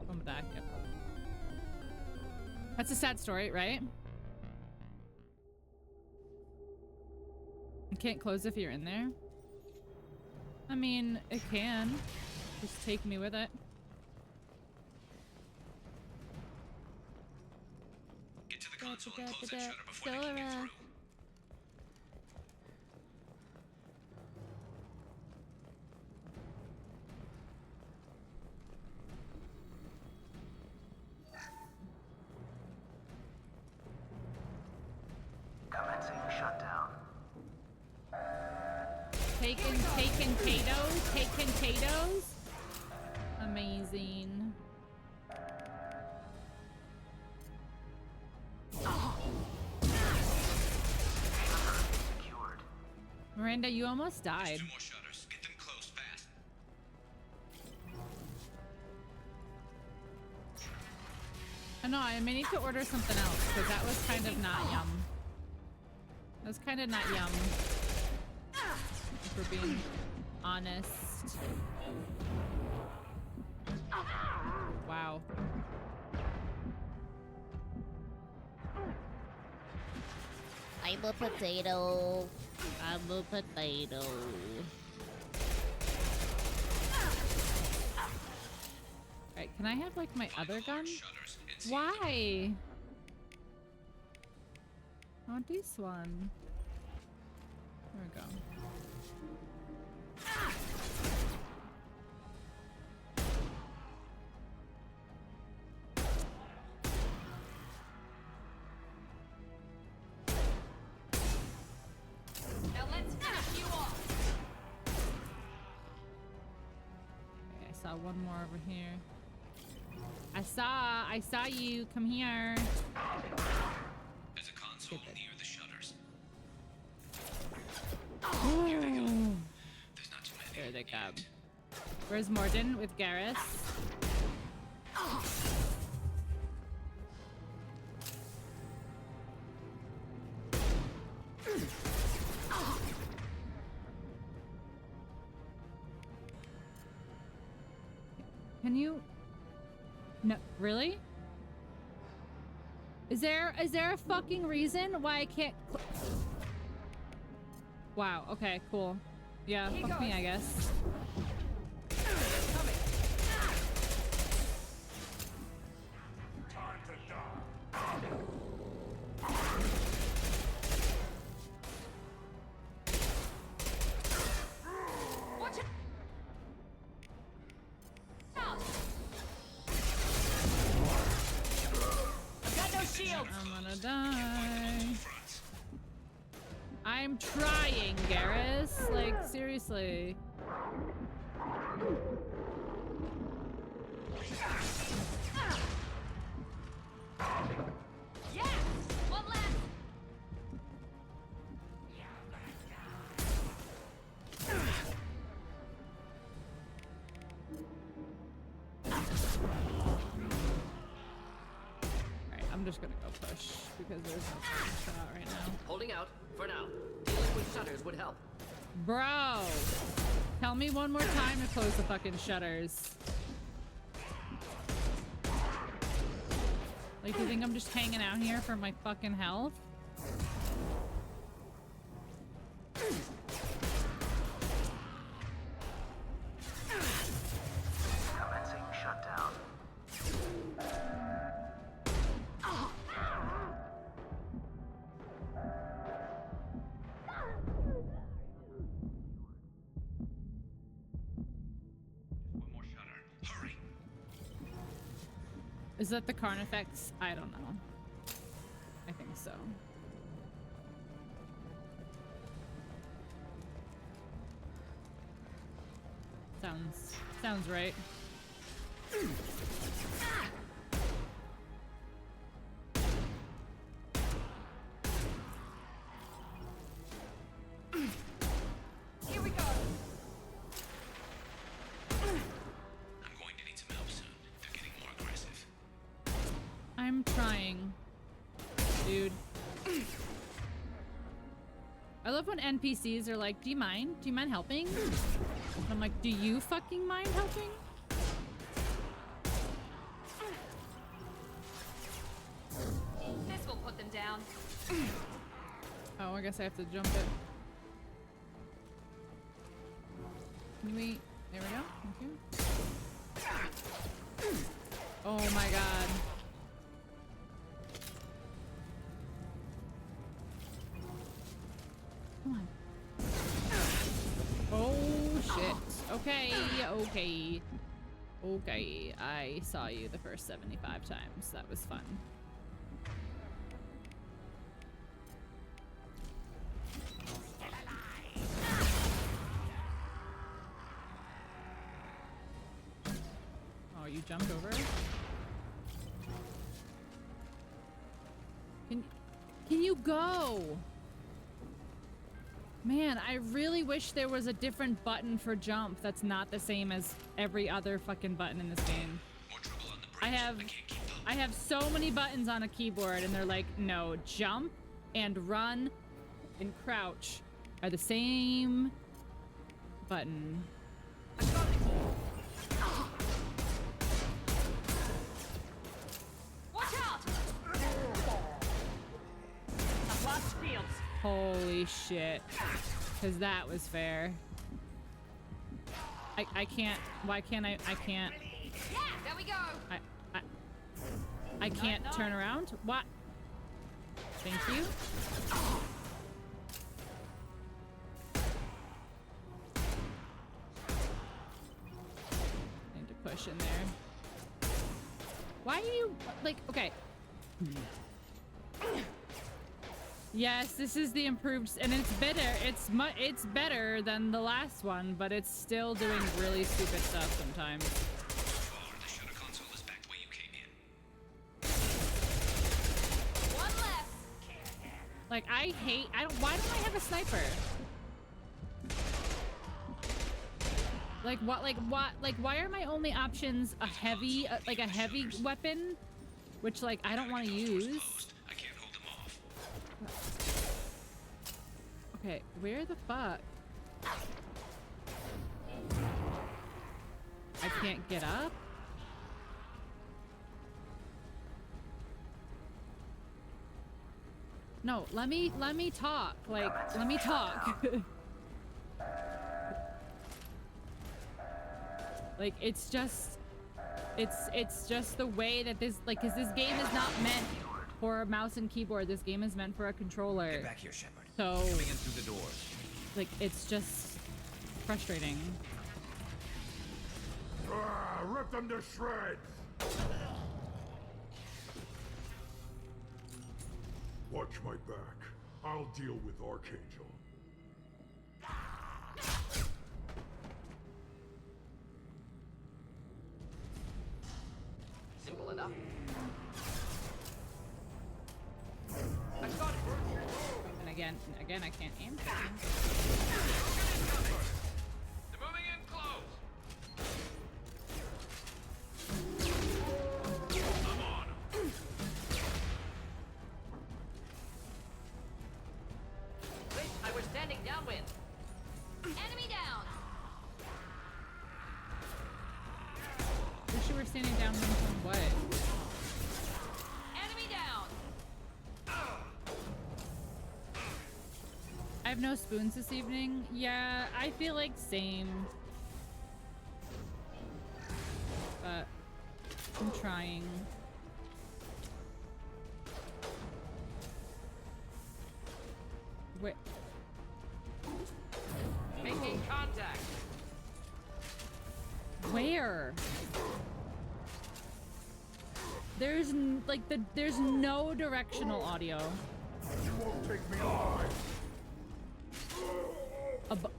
it? Come back. Yep. That's a sad story, right? You can't close if you're in there. I mean, it can. Just take me with it. Get to the console and close that shutter before they can get through. Taken potatoes. Amazing. Miranda, you almost died. 2 more shutters. Get them closed fast. Oh no, I may need to order something else because that was kind of not yum. That was kind of not yum. If we're being honest. Wow. I'm a potato. I'm a potato. Alright, can I have like my other gun? Why? I want this one. There we go. Now let's finish you off. Okay, I saw one more over here. I saw you. Come here. There's a console near the shutters. Here they go. There's not too many. There they come. Where's Morden with Garrus? Can you? No, really? Is there a fucking reason why I can't? Wow. Okay. Cool. Yeah. Fuck me, I guess. I'm gonna die. I'm trying, Garrus. Like, seriously. Yes! One left! I'm just gonna go push because there's no fucking shot right now. Holding out for now. Dealing with shutters would help. Bro, tell me one more time to close the fucking shutters. Like, do you think I'm just hanging out here for my fucking health? Commencing shutdown. Is that the Carnifex? I don't know. I think so. Sounds right. Here we go. I'm going to need some help soon. They're getting more aggressive. I'm trying, dude. I love when NPCs are like, do you mind? Do you mind helping? And I'm like, do you fucking mind helping? This will put them down. Oh, I guess I have to jump it. Can we? There we go. Thank you. Oh my god. Come on. Oh shit. Okay, okay. Okay, I saw you the first 75 times. That was fun. Oh, you jumped over? Can you go? Man, I really wish there was a different button for jump that's not the same as every other fucking button in this game. I have so many buttons on a keyboard and they're like, no, jump and run and crouch are the same button. Watch out! I've lost fields. Holy shit. Because that was fair. I can't. Why can't I? I can't. Yeah, there we go. I can't turn around? What? Thank you. Need to push in there. Why are you like, okay. Yes, this is the improved, and it's better. It's better than the last one, but it's still doing really stupid stuff sometimes. The shutter console is back where you came Like, I don't, why don't I have a sniper? Like, why are my only options a heavy, like a heavy weapon? Which, like, I don't want to use. I can't hold them off. Okay, where the fuck? I can't get up? No, let me talk. Like, let me talk. Like, it's just the way that this, like, because this game is not meant for a mouse and keyboard. This game is meant for a controller. Get back here, Shepard. So, coming in through the doors. like, it's just frustrating. Rip them to shreds! Watch my back. I'll deal with Archangel. Simple enough. I got it. And again, I can't aim. They're moving in close. I'm on 'em. Wait, I was standing downwind. Enemy down. Wish you were standing down from what? Enemy down. I have no spoons this evening. Yeah, I feel like same. But I'm trying. Wait. Making contact. Where? There's there's no directional audio. You won't take me alive.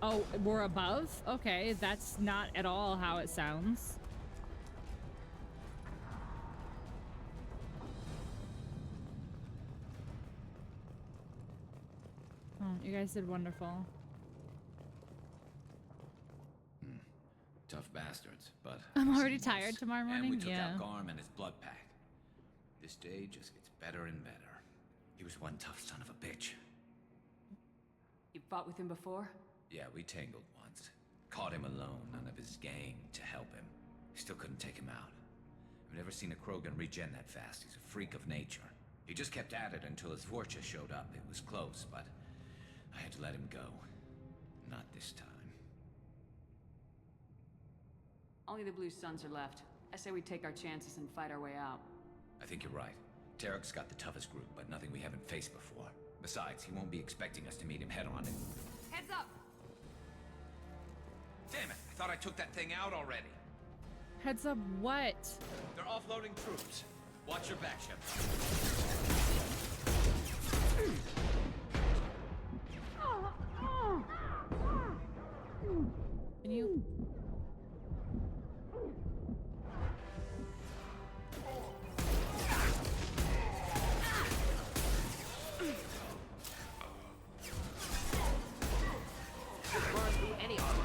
Oh, we're above? Okay, that's not at all how it sounds. Oh, you guys did wonderful. Tough bastards, but I'm already tired tomorrow And we morning. took Yeah. out Garm and his blood pack. This day just gets better and better. He was one tough son of a bitch. You fought with him before? Yeah, we tangled once. Caught him alone, none of his gang to help him. Still couldn't take him out. I've never seen a Krogan regen that fast. He's a freak of nature. He just kept at it until his Vorcha showed up. It was close, but I had to let him go. Not this time. Only the Blue Suns are left. I say we take our chances and fight our way out. I think you're right. Tarek's got the toughest group, but nothing we haven't faced before. Besides, he won't be expecting us to meet him head-on. Heads up! Damn it! I thought I took that thing out already. Heads up what? They're offloading troops. Watch your back, Shepard. Can you... Burn through any armor.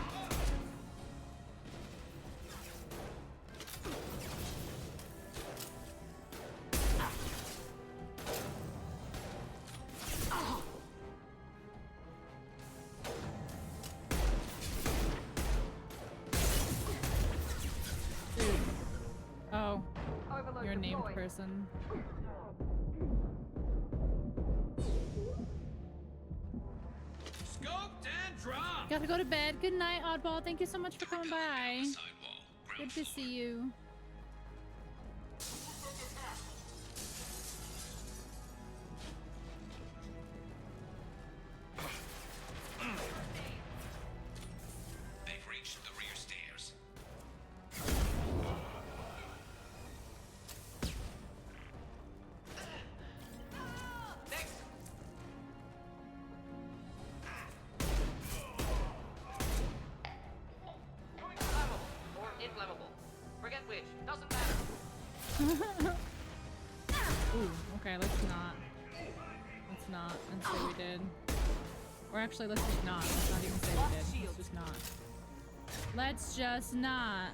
Oh, Overload you're a named deployed. person. Scoped and dropped! Gotta go to bed. Good night, Oddball. Thank you so much for coming by. Good to see you. They've reached the rear stairs. Next. Flammable or inflammable. Forget which. Doesn't matter. Ooh, okay, let's not let's not and say we did. Or actually, let's just not. Let's not even say we did. Let's just not. Let's just not.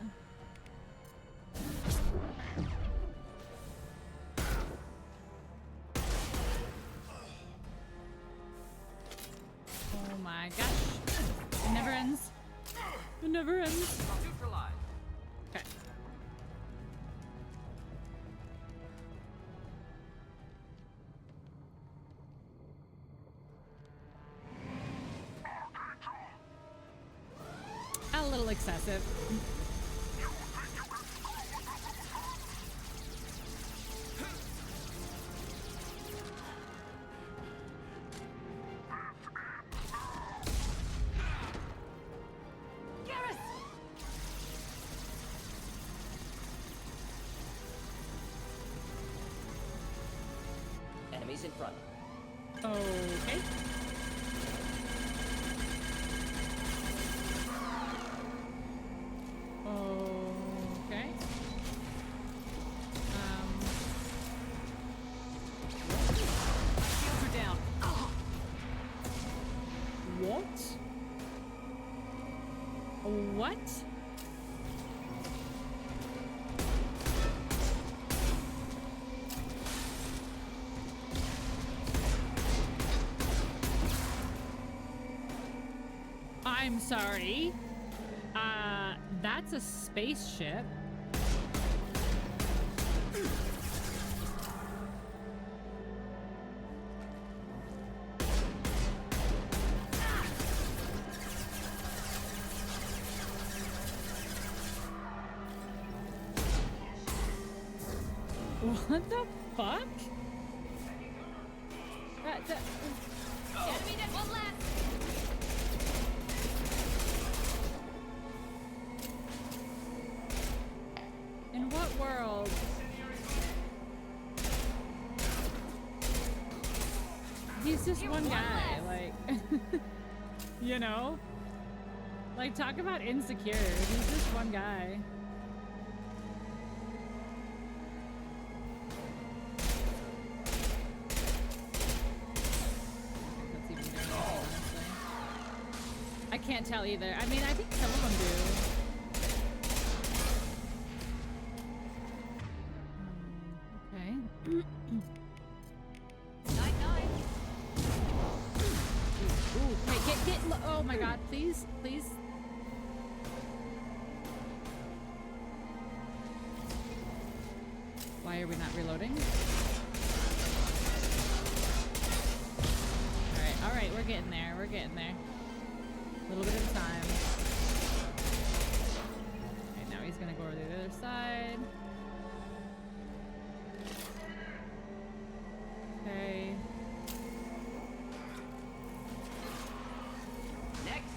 Oh my gosh. It never ends. It never ends. Neutralize. Okay. A little excessive. Enemies in front. Okay. Okay. Shields are down. What? What? I'm sorry. That's a spaceship. What the fuck? Enemy that one last. In what world? He's just one guy, like, you know? Like, talk about insecure. He's just one guy. That's even doing anything, honestly. I can't tell either. I mean, I think some of them do. Okay. Ooh, okay, get oh my god, please, please. Why are we not reloading? Alright, we're getting there, we're getting there. A little bit of time. Okay, now he's gonna go over to the other side. Okay. Next.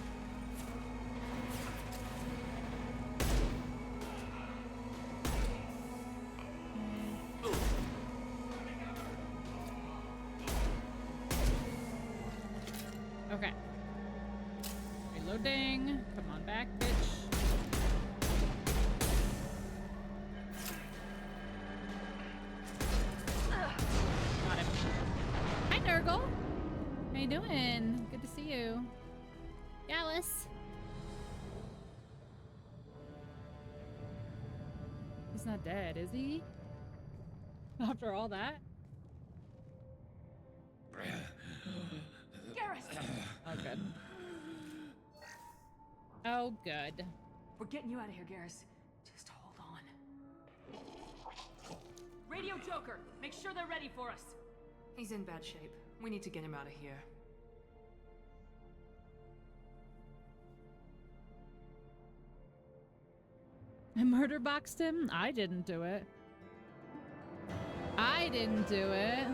Okay. Reloading. Come on back, bitch. Got him. Hi, Nurgle. How you doing? Good to see you. Gallus. He's not dead, is he? After all that? Oh, good. Oh, good. We're getting you out of here, Garrus. Just hold on. Radio Joker, make sure they're ready for us. He's in bad shape. We need to get him out of here. I murder boxed him? I didn't do it. I didn't do it.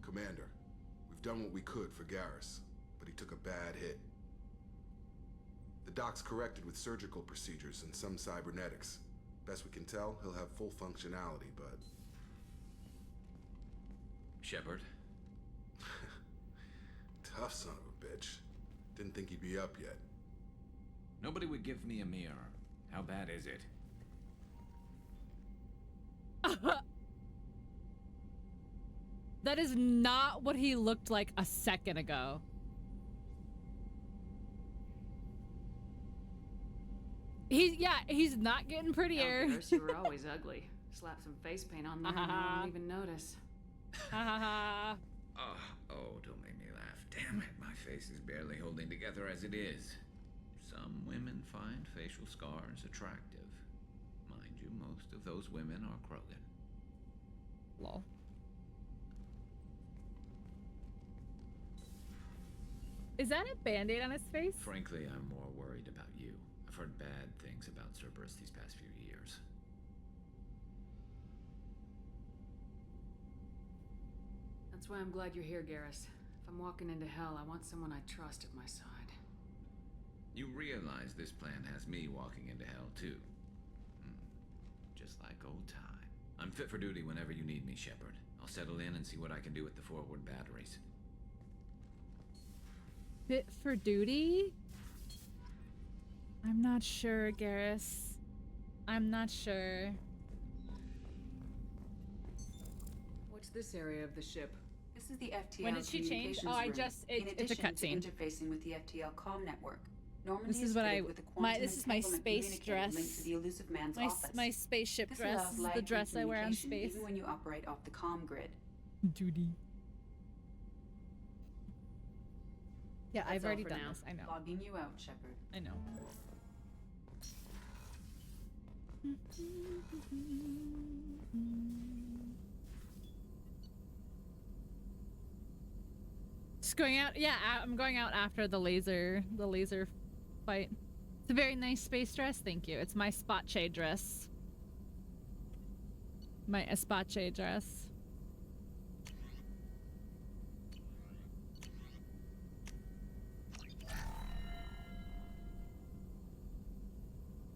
Commander, we've done what we could for Garrus, but he took a bad hit. The doc's corrected with surgical procedures and some cybernetics. Best we can tell, he'll have full functionality, but... Shepard? Tough son of a bitch. Didn't think he'd be up yet. Nobody would give me a mirror. How bad is it? That is not what he looked like a second ago. He's not getting prettier. Garrus, you were always ugly. Slap some face paint on there and no one will even notice. Oh, don't make me laugh. Damn it, my face is barely holding together as it is. Some women find facial scars attractive. Mind you, most of those women are Krogan. Lol. Is that a band-aid on his face? Frankly, I'm more worried about you. I've heard bad things about Cerberus these past few years. That's why I'm glad you're here, Garrus. If I'm walking into hell, I want someone I trust at my side. You realize this plan has me walking into hell, too. Just like old time. I'm fit for duty whenever you need me, Shepard. I'll settle in and see what I can do with the forward batteries. Fit for duty? I'm not sure, Garrus. I'm not sure. What's this area of the ship? This is the FTL When did she change? Oh, I just it's a cutscene. Interfacing with the FTL comm network. Normandy This is what I this is my entanglement space dress. linked to the elusive man's office. My spaceship This dress. allows This is live the dress I wear on communication space. even when you operate off the comm grid. Duty. Yeah, That's I've all already for done now. this. I know. Logging you out, Shepard. I know. Just going out. Yeah, I'm going out after the laser fight. It's a very nice space dress. Thank you. It's my Space dress. My Espace dress.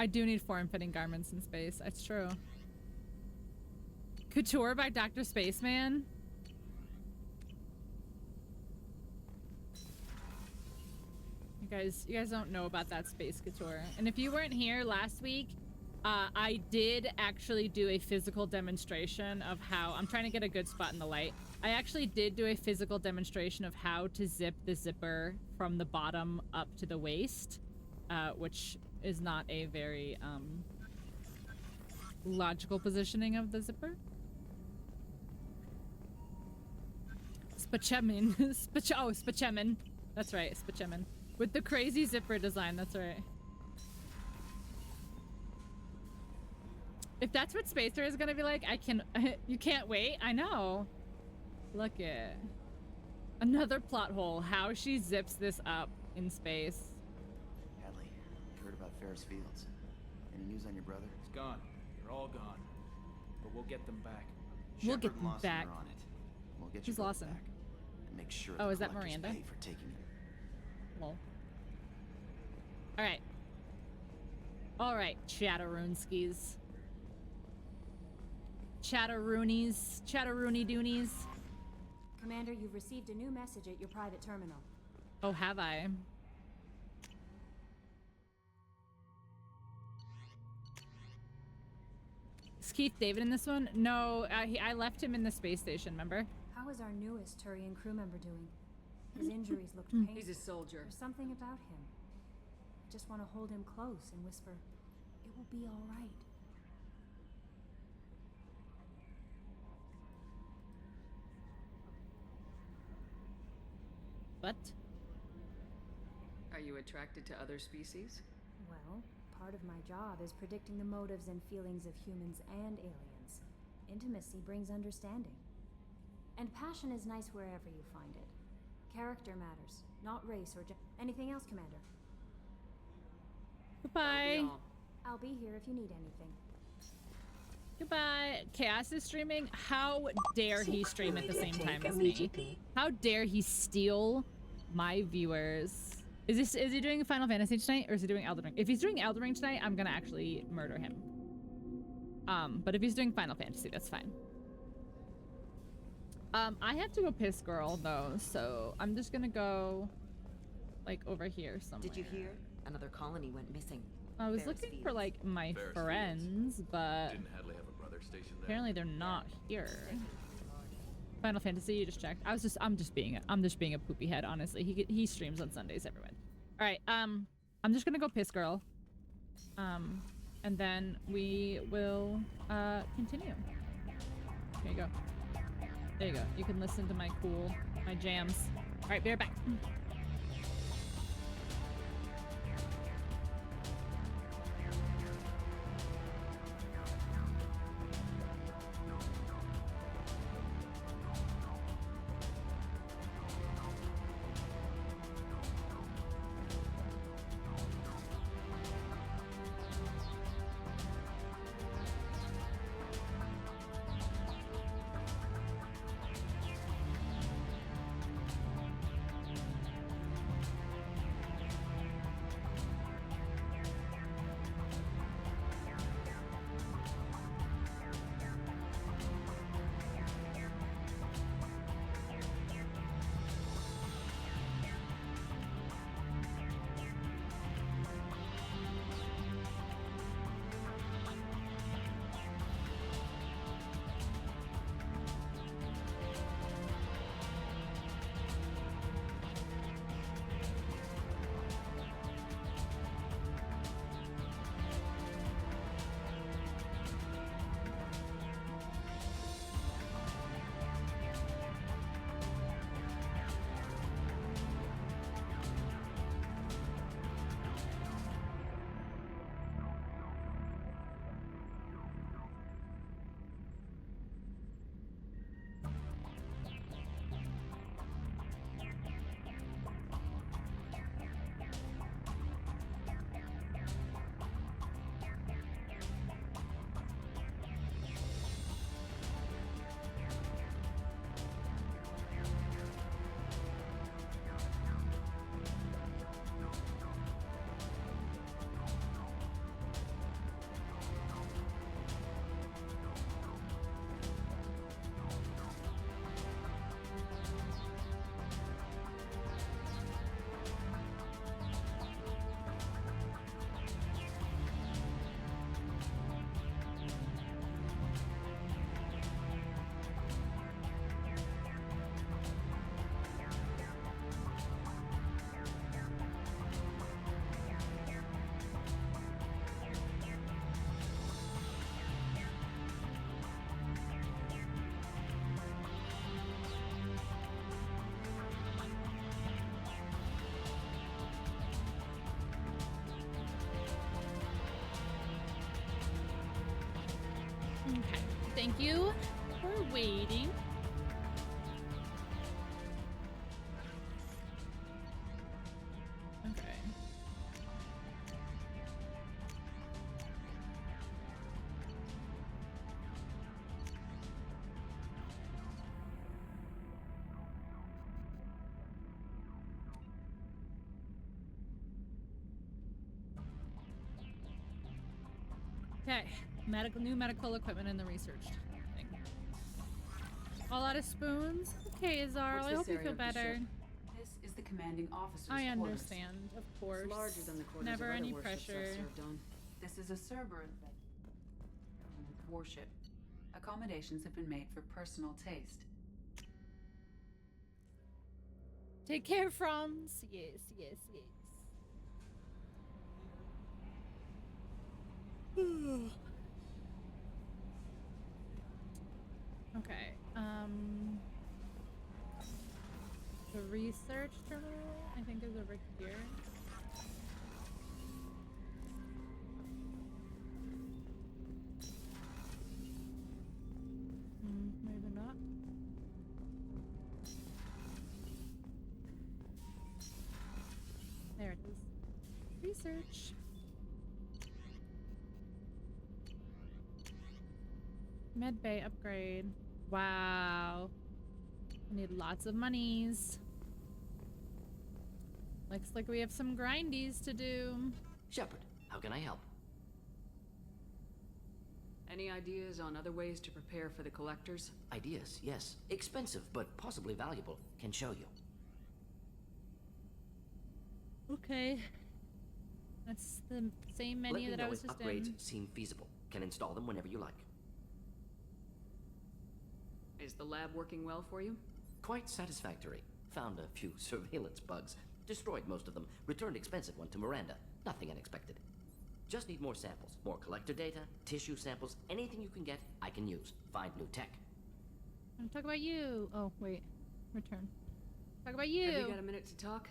I do need form-fitting garments in space. It's true. Couture by Dr. Spaceman. You guys don't know about that space couture. And if you weren't here last week, I did actually do a physical demonstration of how I'm trying to get a good spot in the light. I actually did do a physical demonstration of how to zip the zipper from the bottom up to the waist, which is not a very logical positioning of the zipper. Spachemin. Spachemin. That's right, Spachemin. With the crazy zipper design, that's right. If that's what Spacer is gonna be like, you can't wait. I know. Look at another plot hole. How she zips this up in space. Hadley, you heard about Ferris Fields? Any news on your brother? He's gone. They're all gone. But we'll get them back. We'll get Shepard them and Lawson back. are on it. We'll get Who's your brother Lawson? back. And make sure Oh, the is that collectors Miranda? pay for taking him. Lol. Alright. Alright, Chatteroonskis. Chatteroonies. Chatteroony doonies. Commander, you've received a new message at your private terminal. Oh, have I? Is Keith David in this one? No, I left him in the space station, remember? How is our newest Turian crew member doing? His injuries looked painful. He's a soldier. There's something about him. I just want to hold him close and whisper, "It will be all right." What? Are you attracted to other species? Well, part of my job is predicting the motives and feelings of humans and aliens. Intimacy brings understanding. And passion is nice wherever you find it. Character matters, not race or anything else, Commander. Goodbye. I'll be here if you need anything. Goodbye. Chaos is streaming. How dare he stream at the same time as me? How dare he steal my viewers? Is he doing Final Fantasy tonight, or is he doing Elden Ring? If he's doing Elden Ring tonight, I'm gonna actually murder him. But if he's doing Final Fantasy, that's fine. I have to go piss girl though, so I'm just gonna go like over here somewhere. Did you hear? Another colony went missing. I was Ferris looking for Fields. like my Ferris friends, but Didn't Hadley have a brother stationed there? apparently they're not here. Final Fantasy, you just checked. I'm just being a poopy head, honestly. He streams on Sundays, everyone. All right, I'm just gonna go piss girl. And then we will continue. There you go. There you go. You can listen to my jams. All right, be right back. Okay, thank you for waiting. Okay. Okay, new medical equipment in the research thing. All out of spoons? Okay, Azarl, I hope you feel better. This is the commanding officer's I quarters. understand, of course. It's larger than the quarters Never of other any warships I've pressure. served on. This is a Cerberus warship. Accommodations have been made for personal taste. Take care, Franz. Yes, yes, yes. Okay, the research terminal, I think, is over here. Maybe not. There it is. Research. Med bay upgrade. Wow. I need lots of monies. Looks like we have some grindies to do. Shepard, how can I help? Any ideas on other ways to prepare for the collectors? Ideas, yes. Expensive, but possibly valuable. Can show you. Okay. That's the same menu that I was just in. Let me know if upgrades seem feasible. Can install them whenever you like. Is the lab working well for you? Quite satisfactory. Found a few surveillance bugs. Destroyed most of them. Returned expensive one to Miranda. Nothing unexpected. Just need more samples. More collector data, tissue samples, anything you can get, I can use. Find new tech. I'm gonna talk about you. Oh, wait. Return. Talk about you. Have you got a minute to talk?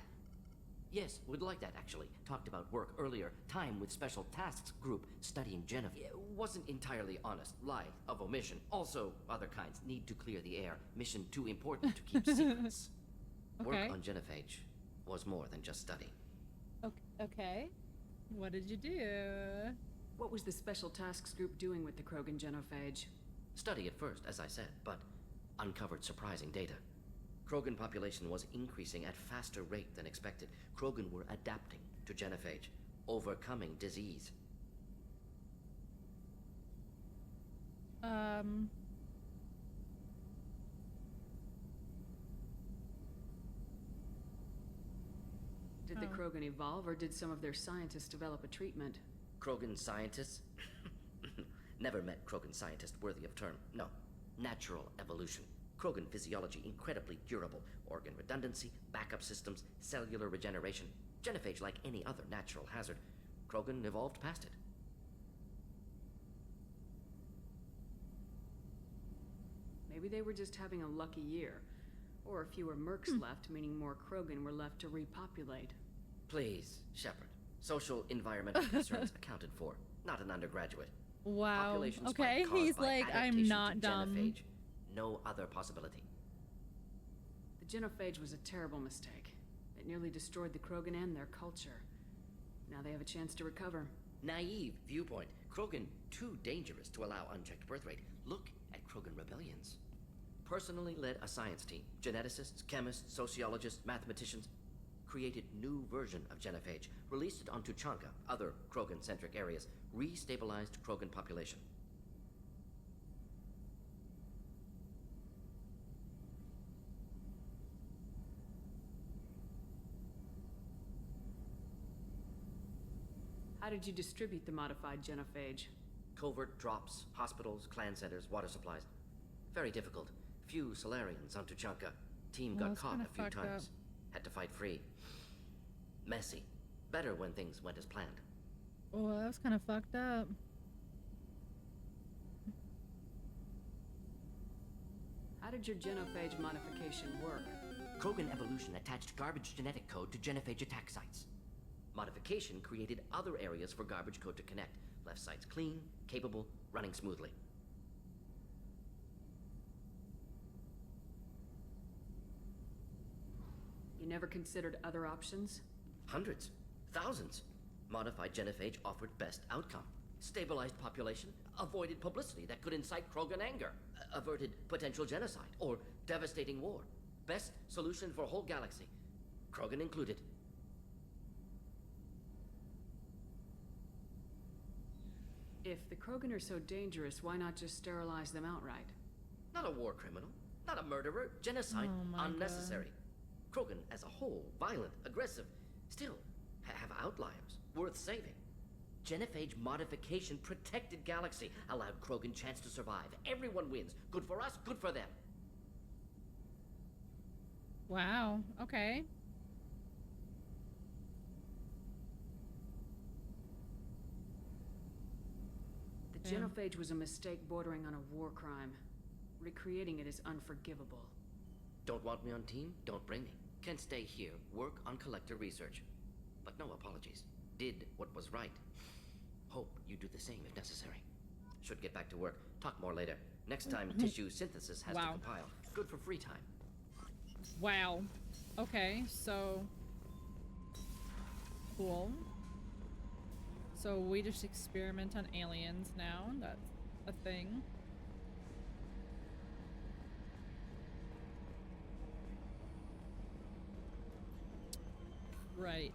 Yes, would like that actually. Talked about work earlier. Time with Special Tasks Group studying Genevieve. Wasn't entirely honest. Lied of omission. Also, other kinds. Need to clear the air. Mission too important to keep secrets. Okay. Work on Genophage was more than just study. Okay. What did you do? What was the Special Tasks Group doing with the Krogan genophage? Study at first, as I said, but uncovered surprising data. Krogan population was increasing at faster rate than expected. Krogan were adapting to genophage, overcoming disease. Did the Krogan evolve, or did some of their scientists develop a treatment? Krogan scientists? Never met Krogan scientist worthy of term. No. Natural evolution. Krogan physiology incredibly durable. Organ redundancy, backup systems, cellular regeneration. Genophage like any other natural hazard. Krogan evolved past it. Maybe they were just having a lucky year. Or fewer mercs left, meaning more Krogan were left to repopulate. Please, Shepard. Social environmental concerns accounted for. Not an undergraduate. Wow. Population Okay, spike caused he's by like, I'm adaptation not to dumb. genophage. No other possibility. The genophage was a terrible mistake. It nearly destroyed the Krogan and their culture. Now they have a chance to recover. Naive viewpoint. Krogan too dangerous to allow unchecked birth rate. Look at Krogan rebellions. Personally led a science team. Geneticists, chemists, sociologists, mathematicians. Created new version of genophage. Released it onto Chanka, other Krogan-centric areas. Restabilized Krogan population. How did you distribute the modified genophage? Covert drops, hospitals, clan centers, water supplies. Very difficult. Few Solarians onto Chanka. Team got caught a few times. Had to fight free. Messy. Better when things went as planned. Oh, that was kind of fucked up. How did your genophage modification work? Krogan evolution attached garbage genetic code to genophage attack sites. Modification created other areas for garbage code to connect. Left sites clean, capable, running smoothly. You never considered other options? Hundreds. Thousands. Modified genophage offered best outcome. Stabilized population, avoided publicity that could incite Krogan anger, averted potential genocide, or devastating war. Best solution for whole galaxy. Krogan included. If the Krogan are so dangerous, why not just sterilize them outright? Not a war criminal. Not a murderer. Genocide. Unnecessary. Krogan as a whole, violent, aggressive. Still, have outliers. Worth saving. Genophage modification protected galaxy. Allowed Krogan chance to survive. Everyone wins. Good for us, good for them. Wow. Okay. The genophage was a mistake bordering on a war crime. Recreating it is unforgivable. Don't want me on team? Don't bring me. Can stay here, work on collector research. But no apologies. Did what was right. Hope you do the same if necessary. Should get back to work. Talk more later. Next time, tissue synthesis has to compile. Good for free time. Wow. Okay, so... Cool. So we just experiment on aliens now. That's a thing. Right.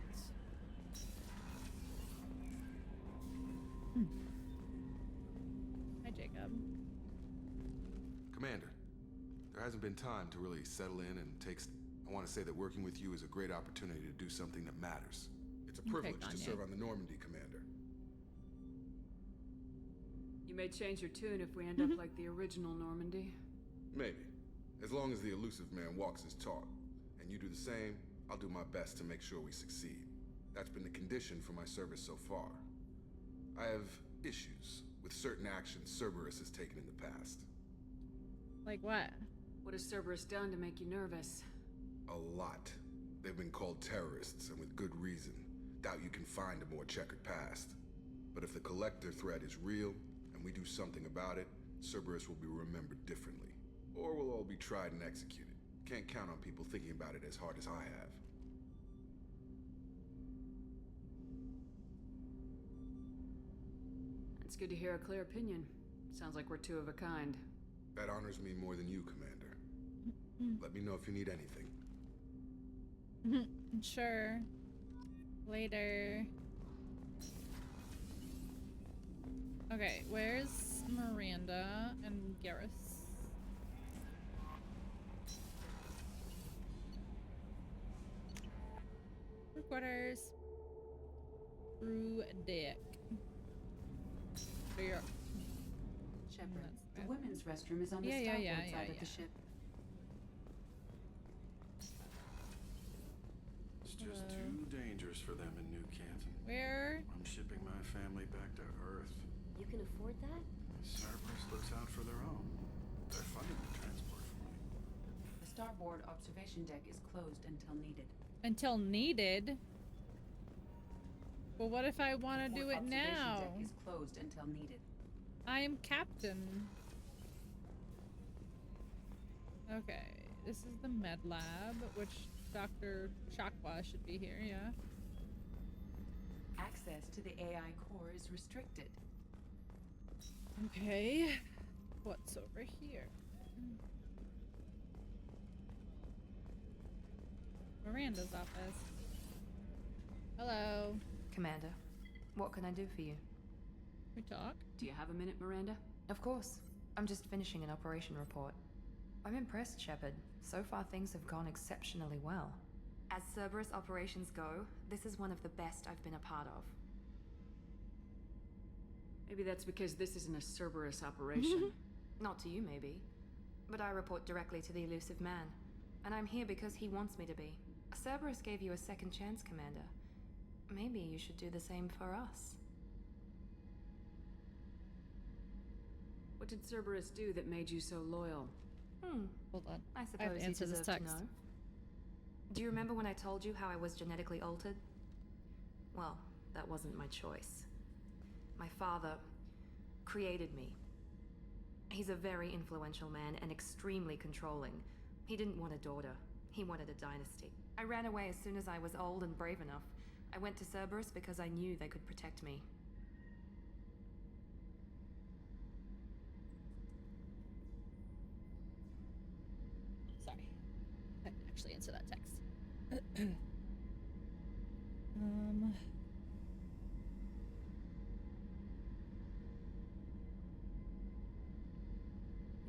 Hi, Jake. There hasn't been time to really settle in and I want to say that working with you is a great opportunity to do something that matters. It's a privilege to serve on the Normandy, Commander. You may change your tune if we end up like the original Normandy. Maybe. As long as the elusive man walks his talk, and you do the same, I'll do my best to make sure we succeed. That's been the condition for my service so far. I have issues with certain actions Cerberus has taken in the past. Like what? What has Cerberus done to make you nervous? A lot. They've been called terrorists, and with good reason. Doubt you can find a more checkered past. But if the Collector threat is real, and we do something about it, Cerberus will be remembered differently. Or we'll all be tried and executed. Can't count on people thinking about it as hard as I have. It's good to hear a clear opinion. Sounds like we're two of a kind. That honors me more than you, Commander. Let me know if you need anything. Sure. Later. Okay, where's Miranda and Garrus? Quarters. Through deck. There. Shepard, the women's restroom is on the starboard side of the ship. It's just too dangerous for them in New Canton. Where? I'm shipping my family back to Earth. You can afford that? Cerberus looks out for their own. They're funding the transport for me. The starboard observation deck is closed until needed. Until needed? Well, what if I want to do it now? Deck is closed until needed. I am captain. Okay, this is the med lab, which Dr. Shakwa should be here, yeah. Access to the AI core is restricted. Okay, what's over here? Miranda's office. Hello. Commander, what can I do for you? We talk? Do you have a minute, Miranda? Of course. I'm just finishing an operation report. I'm impressed, Shepard. So far, things have gone exceptionally well. As Cerberus operations go, this is one of the best I've been a part of. Maybe that's because this isn't a Cerberus operation. Not to you, maybe. But I report directly to the elusive man. And I'm here because he wants me to be. Cerberus gave you a second chance, Commander. Maybe you should do the same for us. What did Cerberus do that made you so loyal? Hold on. I suppose you deserve to know. Do you remember when I told you how I was genetically altered? Well, that wasn't my choice. My father created me. He's a very influential man and extremely controlling. He didn't want a daughter. He wanted a dynasty. I ran away as soon as I was old and brave enough. I went to Cerberus because I knew they could protect me. Sorry. I didn't actually answer that text.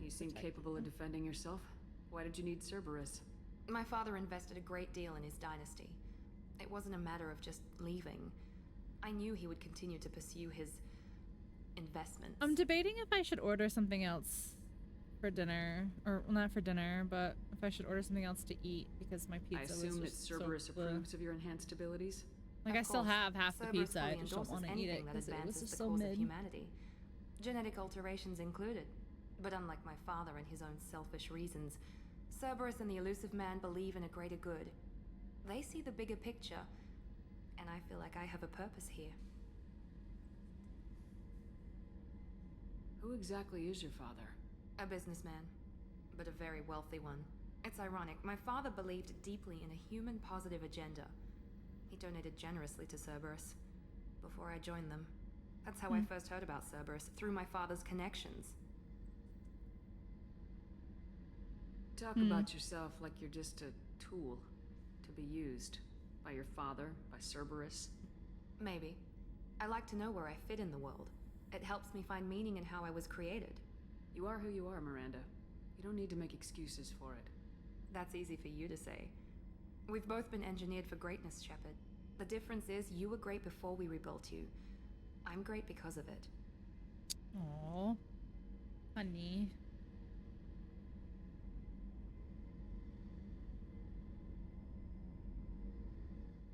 You seem capable of defending yourself. Why did you need Cerberus? My father invested a great deal in his dynasty. It wasn't a matter of just leaving. I knew he would continue to pursue his investments. I'm debating if I should order something else for dinner. Or, well, not for dinner, but if I should order something else to eat because my pizza was just I assume that Cerberus approves of your enhanced abilities? Like, I still have half the Cerberus pizza, I fully just don't want to eat it anything that because it was advances just the so cause of mid. humanity. Genetic alterations included. But unlike my father and his own selfish reasons, Cerberus and the elusive man believe in a greater good. They see the bigger picture, and I feel like I have a purpose here. Who exactly is your father? A businessman, but a very wealthy one. It's ironic, my father believed deeply in a human positive agenda. He donated generously to Cerberus before I joined them. That's how I first heard about Cerberus, through my father's connections. Talk about yourself like you're just a tool to be used by your father, by Cerberus. Maybe. I like to know where I fit in the world. It helps me find meaning in how I was created. You are who you are, Miranda. You don't need to make excuses for it. That's easy for you to say. We've both been engineered for greatness, Shepard. The difference is you were great before we rebuilt you. I'm great because of it. Aww. Honey.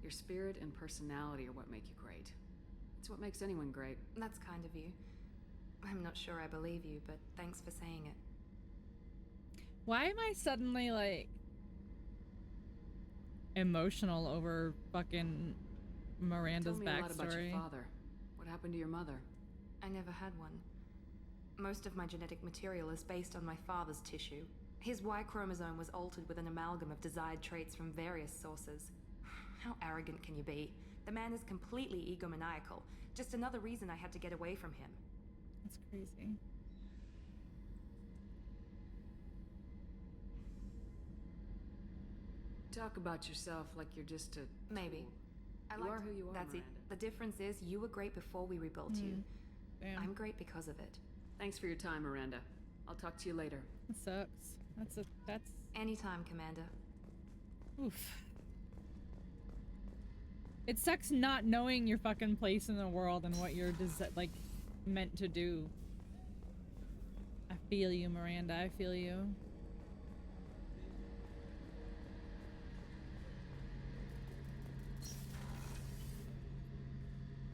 Your spirit and personality are what make you great. It's what makes anyone great. That's kind of you. I'm not sure I believe you, but thanks for saying it. Why am I suddenly, like, emotional over fucking Miranda's Tell me a lot about backstory? your father. What happened to your mother? I never had one. Most of my genetic material is based on my father's tissue. His Y chromosome was altered with an amalgam of desired traits from various sources. How arrogant can you be? The man is completely egomaniacal. Just another reason I had to get away from him. That's crazy. Talk about yourself like you're just a... Maybe. You are who you are, That's it. Miranda. The difference is you were great before we rebuilt you. Damn. I'm great because of it. Thanks for your time, Miranda. I'll talk to you later. That sucks. That's... Anytime, Commander. Oof. It sucks not knowing your fucking place in the world and what you're like meant to do. I feel you, Miranda. I feel you.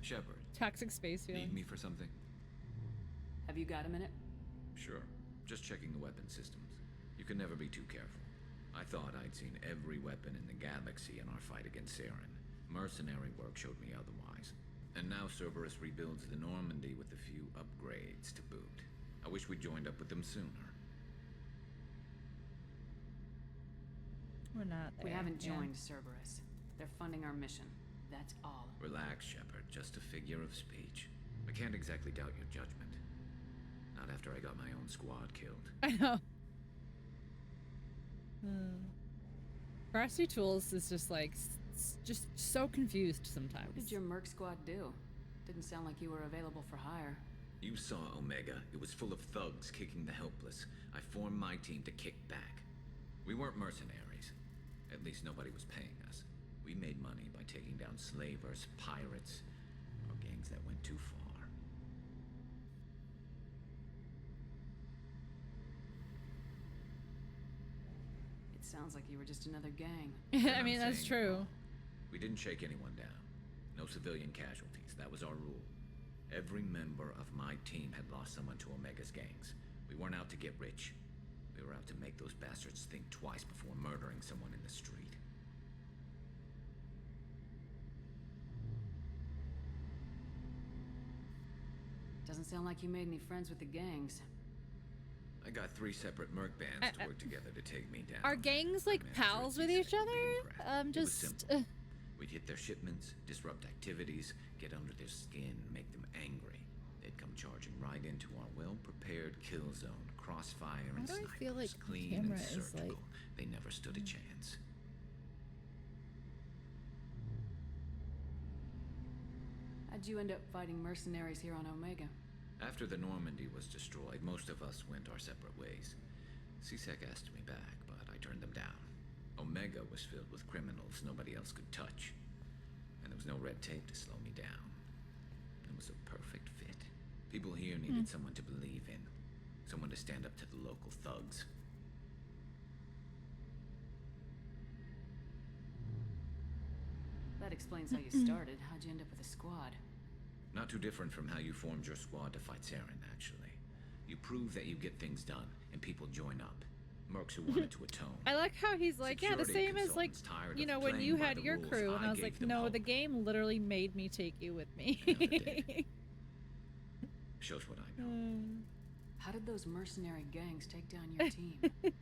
Shepard. Toxic space feeling. Need me for something? Have you got a minute? Sure. Just checking the weapon systems. You can never be too careful. I thought I'd seen every weapon in the galaxy in our fight against Saren. Mercenary work showed me otherwise. And now Cerberus rebuilds the Normandy with a few upgrades to boot. I wish we'd joined up with them sooner. We're not there. We haven't joined Cerberus. They're funding our mission. That's all. Relax, Shepard. Just a figure of speech. I can't exactly doubt your judgment. Not after I got my own squad killed. I know. Frosty Tools is just like, just so confused sometimes. What did your merc squad do? Didn't sound like you were available for hire. You saw Omega. It was full of thugs kicking the helpless. I formed my team to kick back. We weren't mercenaries. At least nobody was paying us. We made money by taking down slavers, pirates, or gangs that went too far. It sounds like you were just another gang. I mean, that's true. We didn't shake anyone down. No civilian casualties. That was our rule. Every member of my team had lost someone to Omega's gangs. We weren't out to get rich. We were out to make those bastards think twice before murdering someone in the street. Doesn't sound like you made any friends with the gangs. I got 3 separate merc bands to work together to take me down. Are gangs like pals with each other? Just... We'd hit their shipments, disrupt activities, get under their skin, make them angry. They'd come charging right into our well-prepared kill zone, crossfire and Why do snipers, I feel like the clean camera and is surgical. like... They never stood a chance. How'd you end up fighting mercenaries here on Omega? After the Normandy was destroyed, most of us went our separate ways. C-Sec asked me back, but I turned them down. Omega was filled with criminals nobody else could touch. And there was no red tape to slow me down. It was a perfect fit. People here needed someone to believe in. Someone to stand up to the local thugs. That explains how you started. How'd you end up with a squad? Not too different from how you formed your squad to fight Saren, actually. You prove that you get things done, and people join up. Mercs who wanted to atone. I like how he's like, yeah, the Security same as like, consultants you tired know, of when playing you by had the your rules crew, and I was gave like, them no, hope. the game literally made me take you with me. Shows what I know. How did those mercenary gangs take down your team? It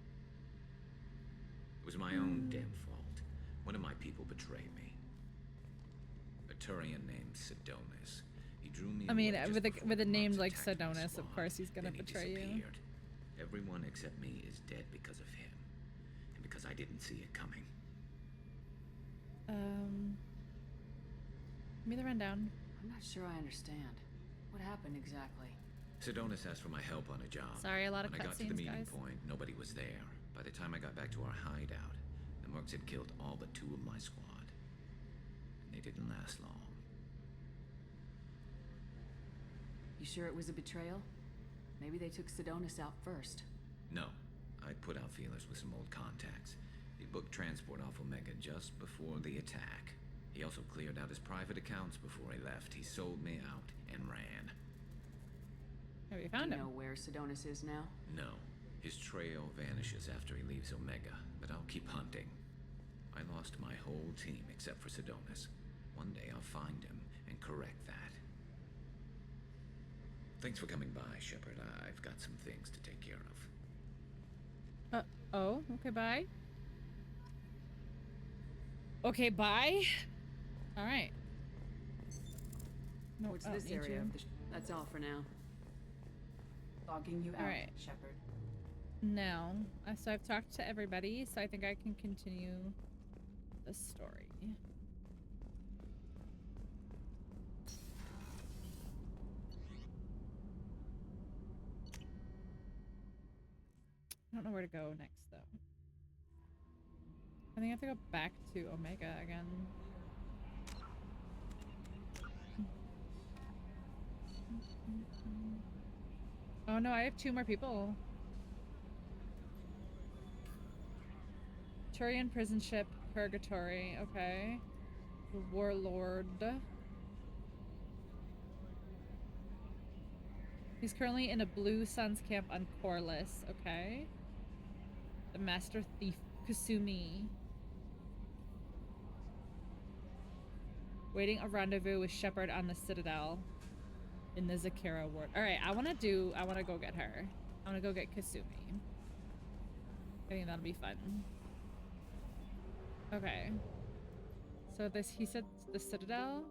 was my own damn fault. One of my people betrayed me. A Turian named Sidonis. He drew me I mean, away just with a name Mercs like attacked my Sidonis, of squad. course he's gonna Then he betray you. disappeared. Everyone except me is dead because of him. And because I didn't see it coming. Give me the rundown. I'm not sure I understand. What happened exactly? Sedonis asked for my help on a job. Sorry, a lot of When I got to the cutscenes, meeting guys. point, nobody was there. By the time I got back to our hideout, the mercs had killed all but 2 of my squad. And they didn't last long. You sure it was a betrayal? Maybe they took Sedonis out first. No. I put out feelers with some old contacts. He booked transport off Omega just before the attack. He also cleared out his private accounts before he left. He sold me out and ran. Have you found Do you him? know where Sedonis is now? No. His trail vanishes after he leaves Omega, but I'll keep hunting. I lost my whole team except for Sedonis. One day I'll find him and correct that. Thanks for coming by, Shepard. I've got some things to take care of. Oh, okay, bye. Okay, bye. All right. No, What's I don't this need area you. of the That's all for now. Logging you out, Alright. Shepard. No. So I've talked to everybody, so I think I can continue the story. I don't know where to go next, though. I think I have to go back to Omega again. Oh no, I have 2 more people. Turian prison ship, Purgatory, okay. Warlord. He's currently in a Blue Suns camp on Corliss, okay. The Master Thief, Kasumi. Waiting a rendezvous with Shepard on the Citadel. In the Zakira ward. Alright, I wanna go get her. I wanna go get Kasumi. I think that'll be fun. Okay. So he said the Citadel?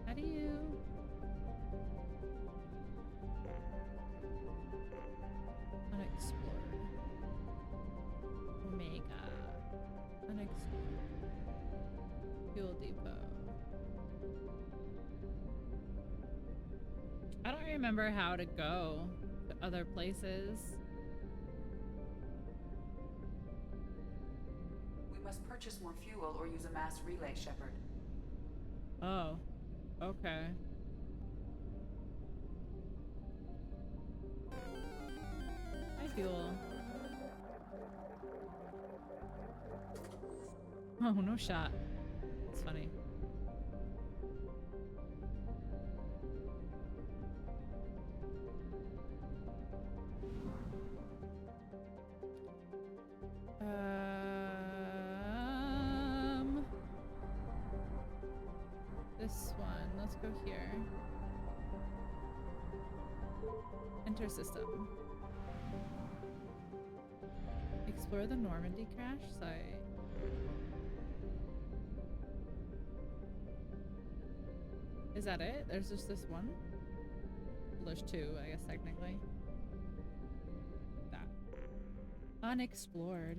How do you... Unexplored. Omega. Unexplored. Fuel depot. I don't remember how to go to other places. We must purchase more fuel or use a mass relay, Shepard. Oh. Okay. Hi, fuel. Oh, no shot. That's funny. This one. Let's go here. Enter system. Explore the Normandy crash site. Is that it? There's just this one? Well, there's 2, I guess, technically. That. Unexplored.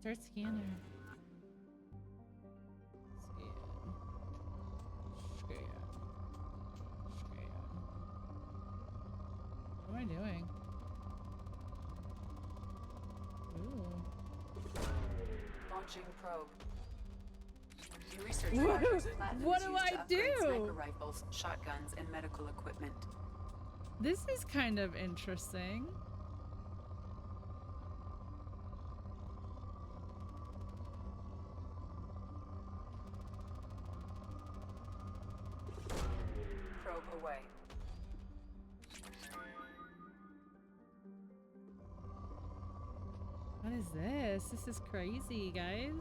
Start scanning. What am I doing? Ooh. Launching probe. New research What- projects platinum what is do used I to upgrade do? Sniper rifles, shotguns, and medical equipment. This is kind of interesting. Probe away. What is this? This is crazy, guys.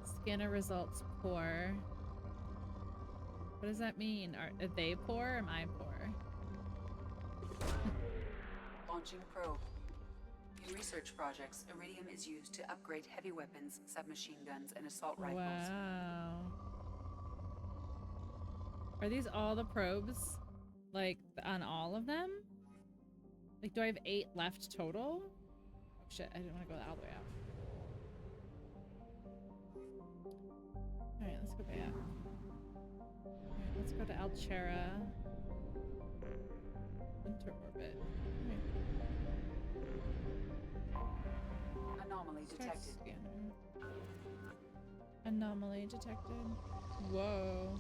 Scanner results poor. What does that mean? Are they poor or am I poor? Launching probe. In research projects, iridium is used to upgrade heavy weapons, submachine guns, and assault rifles. Wow. Are these all the probes? Like, on all of them? Like, do I have 8 left total? Oh shit, I didn't want to go all the way out. Alright, let's go back. Alright, let's go to Altera. Enter orbit. Anomaly detected. Anomaly detected. Whoa.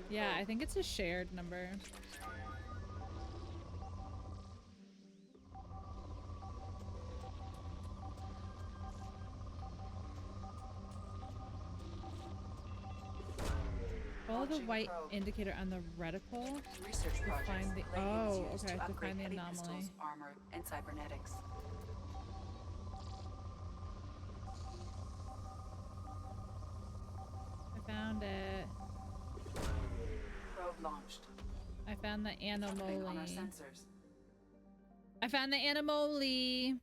Yeah, I think it's a shared number. Follow the white indicator on the reticle to find the. Oh, okay. To find the anomaly. Armor, and cybernetics. I found it. Probe launched. I found the anomaly. On our sensors. I found the anomaly.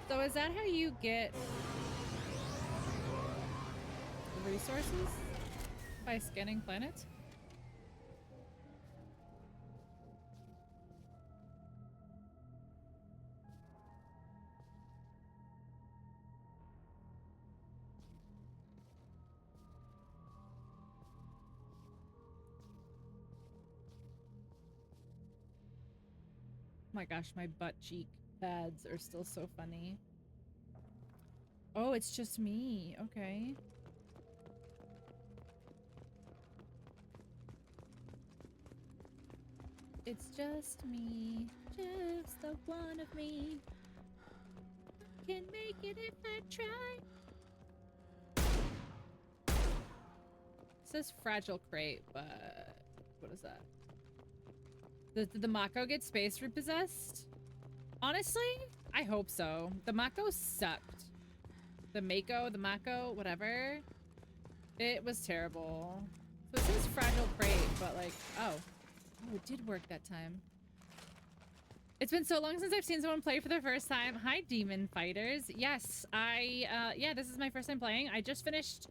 So is that how you get resources? By scanning planets? My gosh, my butt cheek pads are still so funny. Oh, it's just me. Okay. It's just me. Just the one of me. Can make it if I try. It says fragile crate, but what is that? Did the Mako get space repossessed? Honestly, I hope so. The Mako sucked. The Mako, whatever. It was terrible. So it says fragile crate, but like, oh, it did work that time. It's been so long since I've seen someone play for the first time. Hi, Demon Fighters. Yes, yeah, this is my first time playing. I just finished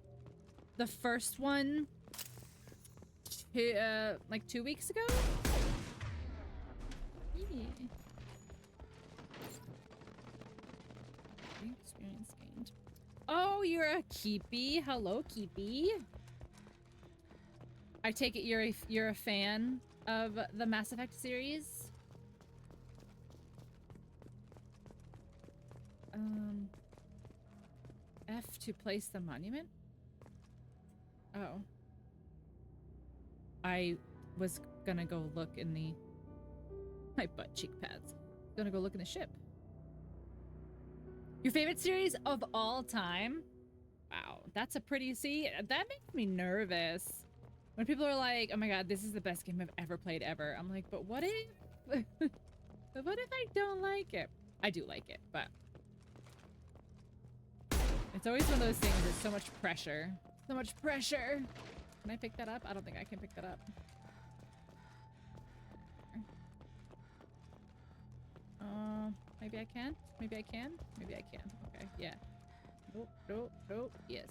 the first one, like 2 weeks ago. Yeah. Experience gained. Oh, you're a Keepy. Hello, Keepy. I take it you're a fan of the Mass Effect series. F to place the monument? Oh. I was gonna go look in the... My butt cheek pads. Gonna go look in the ship. Your favorite series of all time? Wow, that's a pretty... See, that makes me nervous. When people are like, oh my god, this is the best game I've ever played ever. I'm like, but what if... but what if I don't like it? I do like it, but... It's always one of those things, there's so much pressure. So much pressure! Can I pick that up? I don't think I can pick that up. Maybe I can? Maybe I can? Maybe I can. Okay, yeah. Nope, nope, nope, yes.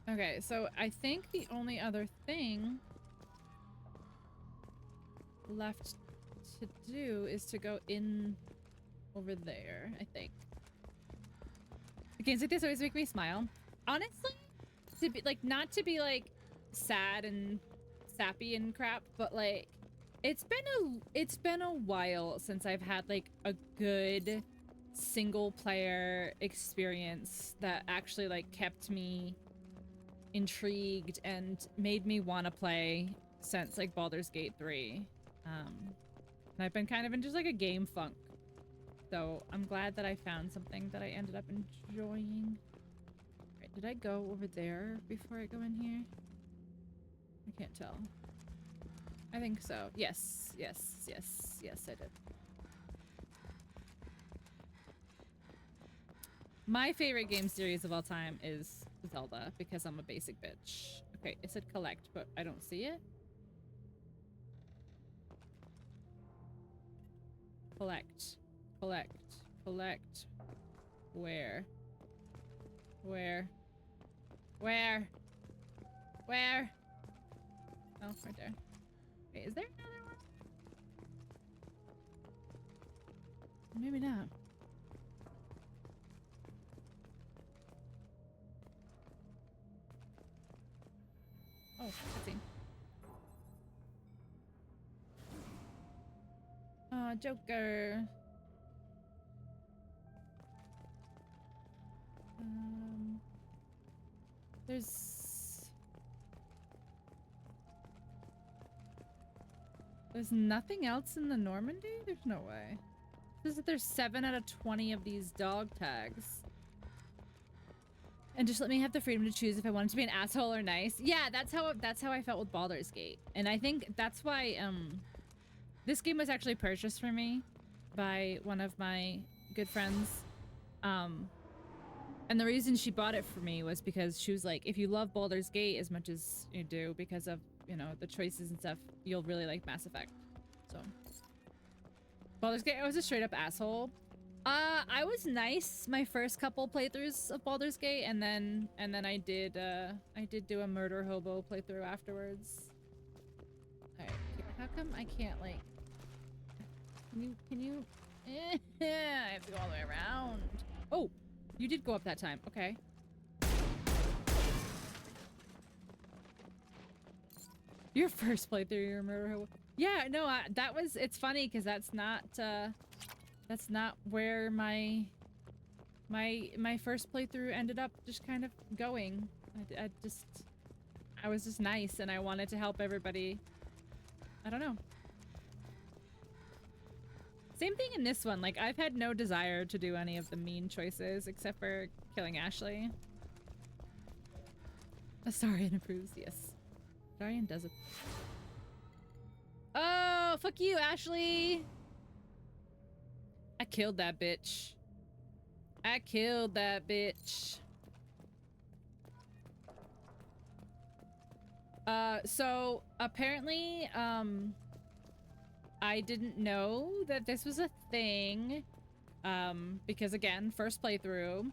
Okay, so I think the only other thing left to do is to go in over there, I think. Games like this always make me smile. Honestly, to be like, not to be like sad and sappy and crap, but like it's been a while since I've had like a good single player experience that actually like kept me intrigued and made me want to play since like Baldur's Gate 3. And I've been kind of in just like a game funk So I'm glad that I found something that I ended up enjoying. Right, did I go over there before I go in here? I can't tell. I think so. Yes, yes, yes, yes, I did. My favorite game series of all time is Zelda because I'm a basic bitch. Okay, it said collect, but I don't see it. Collect. Collect. Collect. Where? Where? Where? Where? Oh, right there. Wait, is there another one? Maybe not. Oh, let's see. Oh, Joker. There's nothing else in the Normandy? There's no way. It says that there's 7 out of 20 of these dog tags. And just let me have the freedom to choose if I wanted to be an asshole or nice. Yeah, that's how I felt with Baldur's Gate. And I think that's why this game was actually purchased for me by one of my good friends. And the reason she bought it for me was because she was like, if you love Baldur's Gate as much as you do because of, you know, the choices and stuff, you'll really like Mass Effect. So Baldur's Gate, I was a straight up asshole. I was nice my first couple playthroughs of Baldur's Gate, and then I did do a murder hobo playthrough afterwards. Alright, how come I can't like can you I have to go all the way around. Oh, you did go up that time. Okay. Your first playthrough, your murder hobo. Yeah, no, that was, it's funny because that's not where my first playthrough ended up just kind of going. I was just nice and I wanted to help everybody. I don't know. Same thing in this one. Like, I've had no desire to do any of the mean choices except for killing Ashley. Astarion approves, yes. Astarion does it. Oh, fuck you, Ashley! I killed that bitch. I killed that bitch. So apparently, I didn't know that this was a thing. Because again, first playthrough.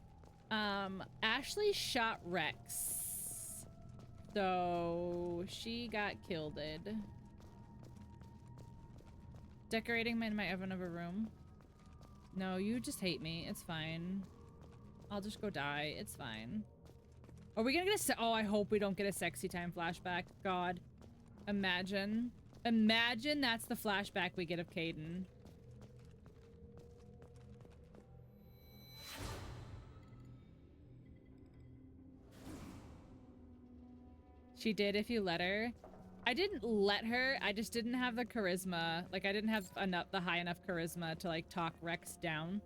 Ashley shot Rex. So she got killed. Decorating in my oven of a room. No, you just hate me. It's fine. I'll just go die. It's fine. Are we gonna get a oh, I hope we don't get a sexy time flashback. God. Imagine. Imagine that's the flashback we get of Caden. She did if you let her. I didn't let her. I just didn't have the charisma. Like, I didn't have the high enough charisma to, like, talk Rex down.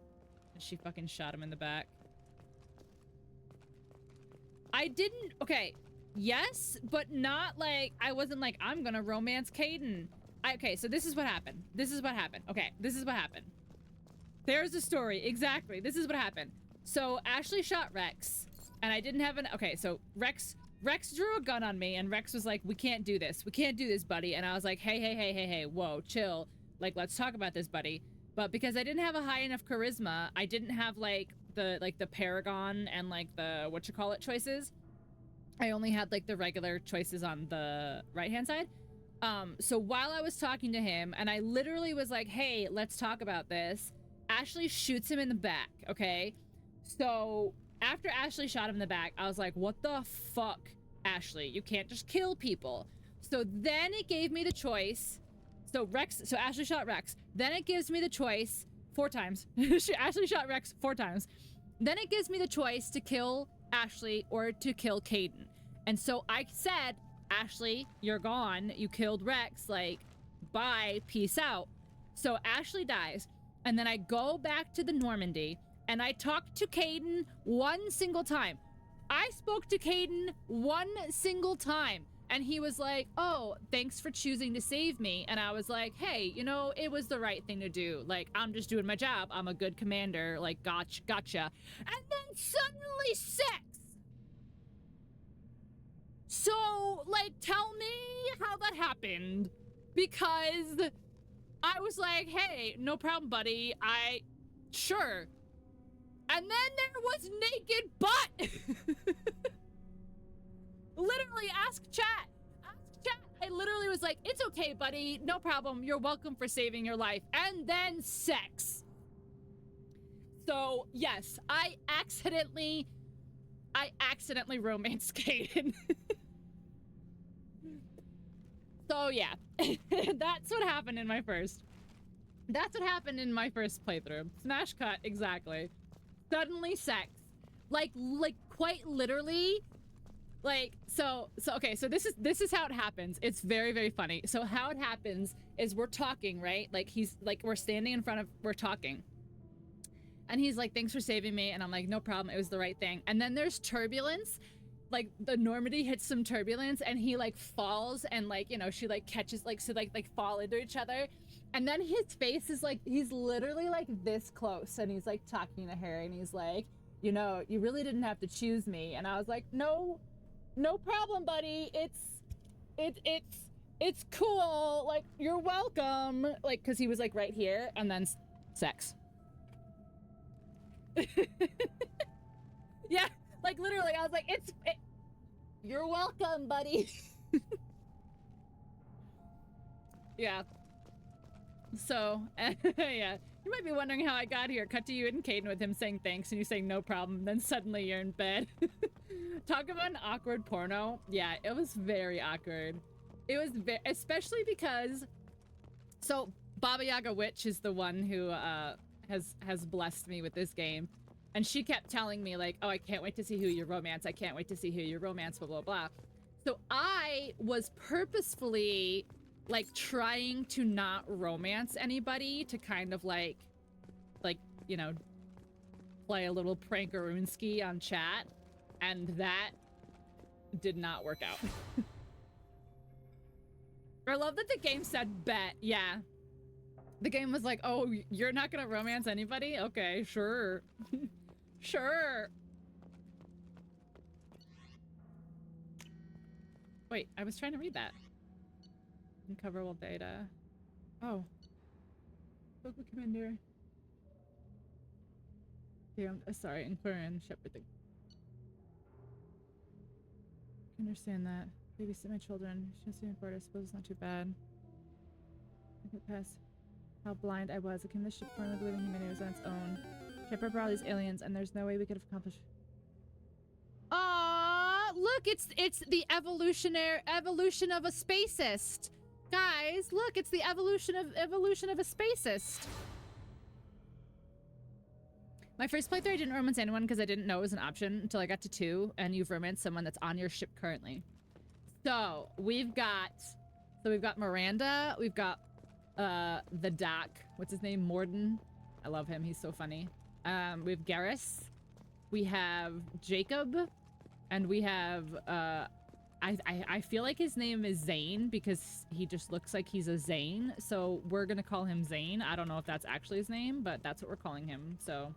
And she fucking shot him in the back. I didn't... Okay. Yes, but not, like... I wasn't like, I'm gonna romance Caden. Okay, so this is what happened. This is what happened. Okay, this is what happened. There's the story. Exactly. This is what happened. So, Ashley shot Rex. And I didn't have an... Okay, so, Rex drew a gun on me, and Rex was like, we can't do this. We can't do this, buddy. And I was like, hey, whoa, chill. Like, let's talk about this, buddy. But because I didn't have a high enough charisma, I didn't have, like, the Paragon and, like, the whatchamacallit choices. I only had, like, the regular choices on the right-hand side. So while I was talking to him, and I literally was like, hey, let's talk about this, Ashley shoots him in the back, okay? So... After Ashley shot him in the back, I was like, what the fuck, Ashley? You can't just kill people. So then it gave me the choice. So Ashley shot Rex. Then it gives me the choice 4 times. Ashley shot Rex 4 times. Then it gives me the choice to kill Ashley or to kill Caden. And so I said, Ashley, you're gone. You killed Rex. Like, bye, peace out. So Ashley dies. And then I go back to the Normandy and I talked to Caden one single time. I spoke to Caden one single time. And he was like, oh, thanks for choosing to save me. And I was like, hey, you know, it was the right thing to do. Like, I'm just doing my job. I'm a good commander. Like, gotcha. And then suddenly sex. So, like, tell me how that happened. Because I was like, hey, no problem, buddy. Sure. And then there was naked butt. Literally, ask chat. I literally was like, it's okay, buddy. No problem. You're welcome for saving your life. And then sex. So, yes, I accidentally romanced Caden. So, yeah. That's what happened in my first playthrough. Smash cut, exactly. Suddenly sex. Like quite literally. Like, so okay, so this is how it happens. It's very, very funny. So how it happens is we're talking, right? Like, we're standing in front of, we're talking. And he's like, thanks for saving me. And I'm like, no problem, it was the right thing. And then there's turbulence. Like, the Normandy hits some turbulence and he, like, falls and, like, you know, she, like, catches, like, so, like fall into each other. And then his face is, like, he's literally, like, this close. And he's, like, talking to her and he's like, you know, you really didn't have to choose me. And I was like, no problem, buddy. It's cool. Like, you're welcome. Like, cause he was like right here and then sex. Yeah, like literally I was like, you're welcome, buddy. Yeah. So, yeah. You might be wondering how I got here. Cut to you and Caden with him saying thanks and you saying no problem. Then suddenly you're in bed. Talk about an awkward porno. Yeah, it was very awkward. It was especially because, so Baba Yaga Witch is the one who has blessed me with this game. And she kept telling me like, oh, I can't wait to see who you romance. I can't wait to see who you romance, blah, blah, blah. So I was purposefully like trying to not romance anybody to kind of like, you know, play a little prankaroonski on chat. And that did not work out. I love that the game said bet. Yeah. The game was like, oh, you're not gonna romance anybody? Okay, sure. Sure. Wait, I was trying to read that. Uncoverable data. Oh. Local commander. Yeah, I'm sorry, Inquiring Shepherd. I understand that. Babysit my children. Shouldn't see me bored. I suppose it's not too bad. I could pass how blind I was. I came to the ship finally believing humanity was on its own. Shepard brought all these aliens, and there's no way we could have accomplished. Aww, look, it's the evolution of a spacist. Guys, look, it's the evolution of a spacist. My first playthrough, I didn't romance anyone because I didn't know it was an option until I got to 2, and you've romanced someone that's on your ship currently. So we've got Miranda, we've got the doc, what's his name, Morden. I love him, he's so funny. We have Garrus, we have Jacob, and we have I feel like his name is Zane because he just looks like he's a Zane, so we're gonna call him Zane. I don't know if that's actually his name, but that's what we're calling him. So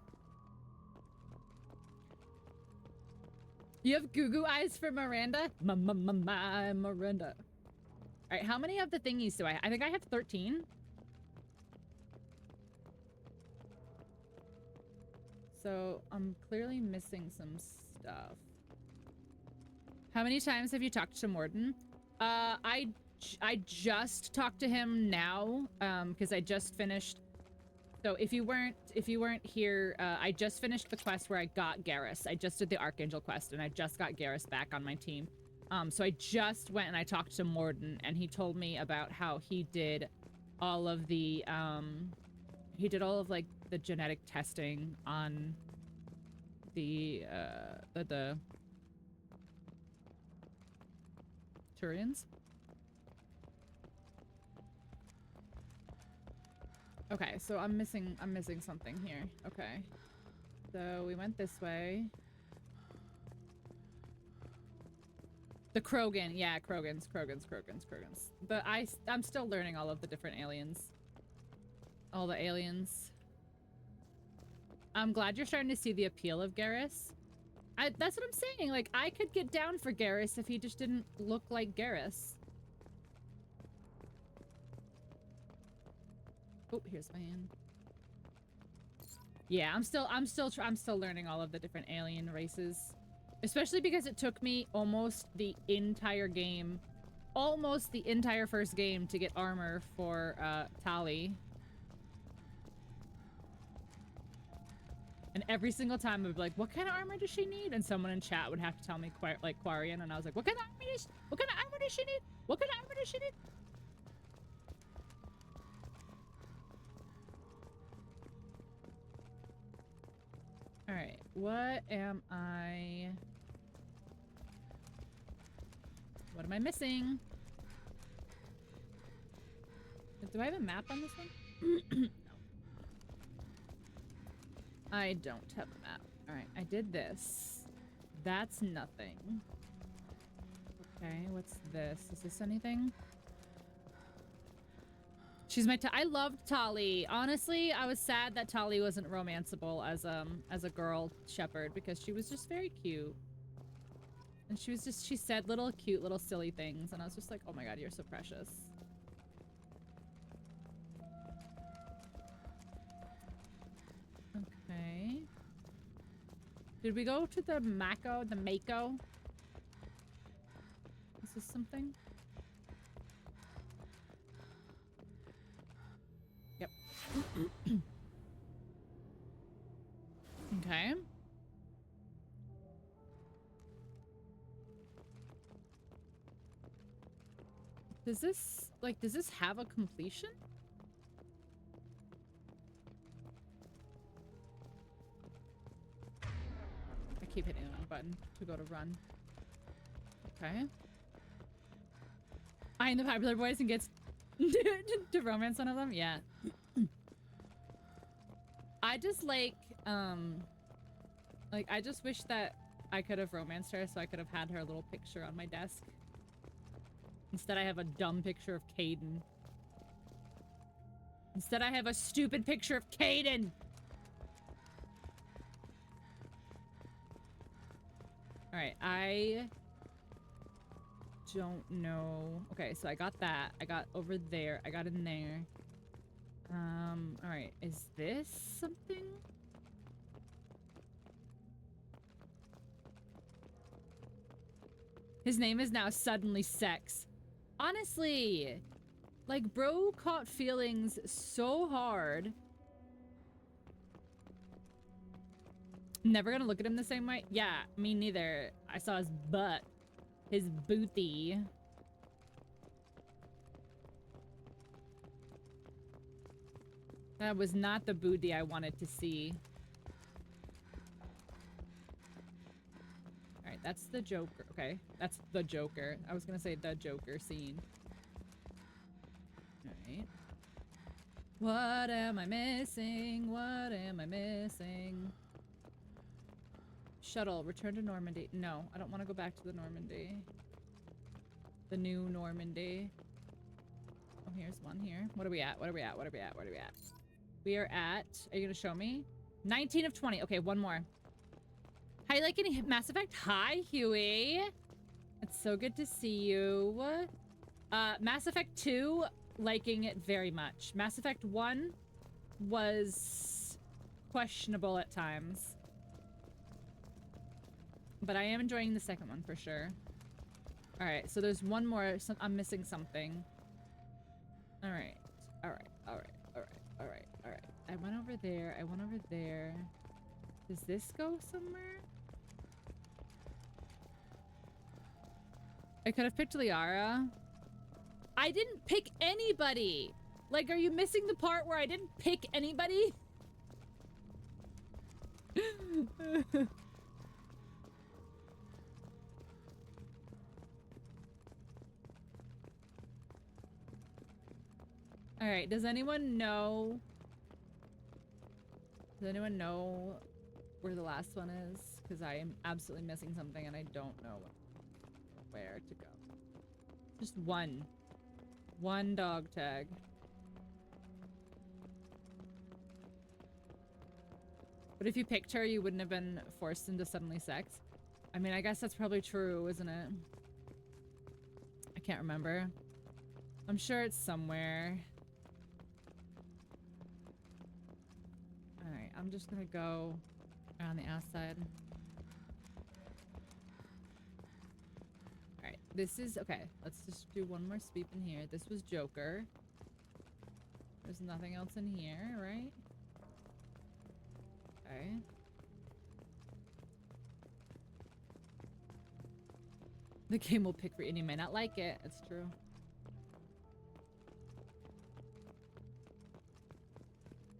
you have goo-goo eyes for Miranda? My Miranda. All right, how many of the thingies do I have? I think I have 13. So I'm clearly missing some stuff. How many times have you talked to Morden? I just talked to him now, because I just finished. So if you weren't here, I just finished the quest where I got Garrus. I just did the Archangel quest, and I just got Garrus back on my team. So I just went and I talked to Morden, and he told me about how he did all of the, like, the genetic testing on the Turians. Okay, so I'm missing something here. Okay. So we went this way. The Krogan. Yeah, Krogans. But I'm still learning all of the different aliens. All the aliens. I'm glad you're starting to see the appeal of Garrus. That's what I'm saying. Like, I could get down for Garrus if he just didn't look like Garrus. Oh, here's my hand. Yeah, I'm still learning all of the different alien races. Especially because it took me almost the entire game, almost the entire first game to get armor for Tali. And every single time I'd be like, what kind of armor does she need? And someone in chat would have to tell me like Quarian, and I was like, what kind of armor does she need? What kind of armor does she need? All right, what am I missing? Do I have a map on this one? No. I don't have a map. All right, I did this. That's nothing. Okay, what's this? Is this anything? She's my I loved Tali. Honestly, I was sad that Tali wasn't romanceable as a girl shepherd because she was just very cute. And she said little cute little silly things and I was just like, "Oh my god, you're so precious." Okay. Did we go to the Mako? Is this something? Yep. Okay. Does this have a completion? I keep hitting the wrong button to go to run. Okay. I am the popular voice and gets to romance one of them? Yeah. I just like I just wish that I could have romanced her so I could have had her little picture on my desk. Instead I have a dumb picture of Caden. Instead I have a stupid picture of Caden! Alright, I don't know. Okay, so I got that. I got over there. I got in there. Alright, is this something? His name is now suddenly Sex. Honestly, like, bro caught feelings so hard. Never gonna look at him the same way? Yeah, me neither. I saw his butt. His booty. That was not the booty I wanted to see. Alright, that's the Joker. Okay, that's the Joker. I was gonna say the Joker scene. Alright. What am I missing? What am I missing? Shuttle, return to Normandy. No, I don't want to go back to the Normandy. The new Normandy. Oh, here's one here. What are we at? What are we at? What are we at? What are we at? We are at... Are you going to show me? 19 of 20. Okay, one more. How you liking Mass Effect? Hi, Huey. It's so good to see you. Mass Effect 2, liking it very much. Mass Effect 1 was questionable at times. But I am enjoying the second one for sure. Alright, so there's one more. I'm missing something. Alright. Alright. Alright. Alright. Alright. Alright. I went over there. I went over there. Does this go somewhere? I could have picked Liara. I didn't pick anybody! Like, are you missing the part where I didn't pick anybody? Alright, does anyone know Does anyone know where the last one is? Because I am absolutely missing something and I don't know where to go. Just one. One dog tag. But if you picked her, you wouldn't have been forced into suddenly sex. I mean, I guess that's probably true, isn't it? I can't remember. I'm sure it's somewhere. Alright, I'm just gonna go around the outside. Alright, this is... Okay, let's just do one more sweep in here. This was Joker. There's nothing else in here, right? Okay. The game will pick for you and you may not like it. It's true.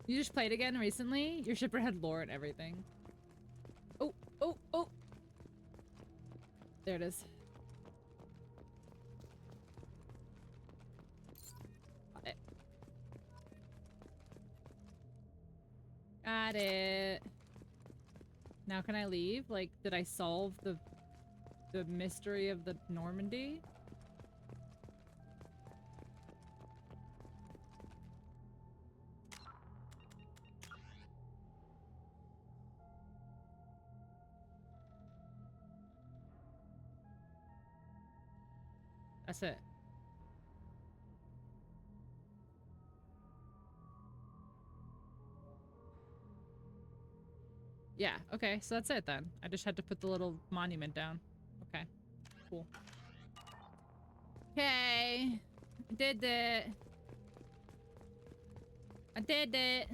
You just played again recently? Your shipper had lore and everything. Oh, oh, oh! There it is. Got it. Got it. Now can I leave? Like, did I solve the mystery of the Normandy? That's it. Yeah, okay, so that's it then. I just had to put the little monument down. Okay, cool. Okay, I did it. I did it.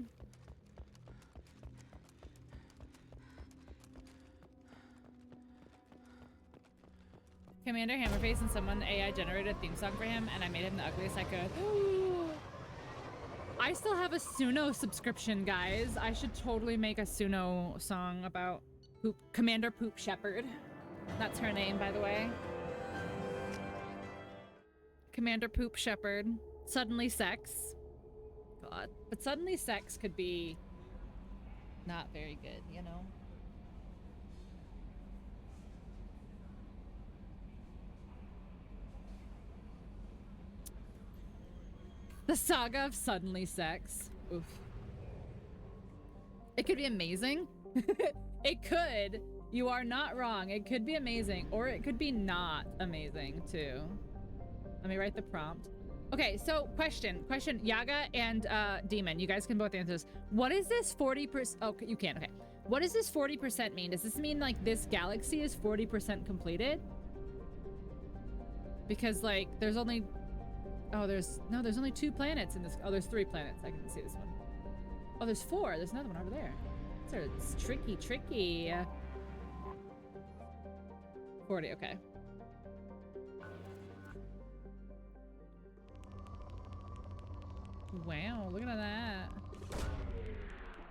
Commander Hammerface and someone AI generated a theme song for him, and I made him the ugliest I could. Ooh. I still have a Suno subscription, guys. I should totally make a Suno song about Commander Poop Shepherd. That's her name, by the way. Commander Poop Shepherd. Suddenly sex. God. But suddenly sex could be not very good, you know? The saga of suddenly sex. Oof. It could be amazing. It could. You are not wrong. It could be amazing. Or it could be not amazing, too. Let me write the prompt. Okay, so question. Yaga and Demon, you guys can both answer this. What is this 40%? Oh, you can. Okay. What does this 40% mean? Does this mean, like, this galaxy is 40% completed? Because, like, there's only... Oh, there's only 2 planets in this. Oh, there's 3 planets. I can see this one. Oh, there's 4. There's another one over there. It's tricky. 40, okay. Wow, look at that.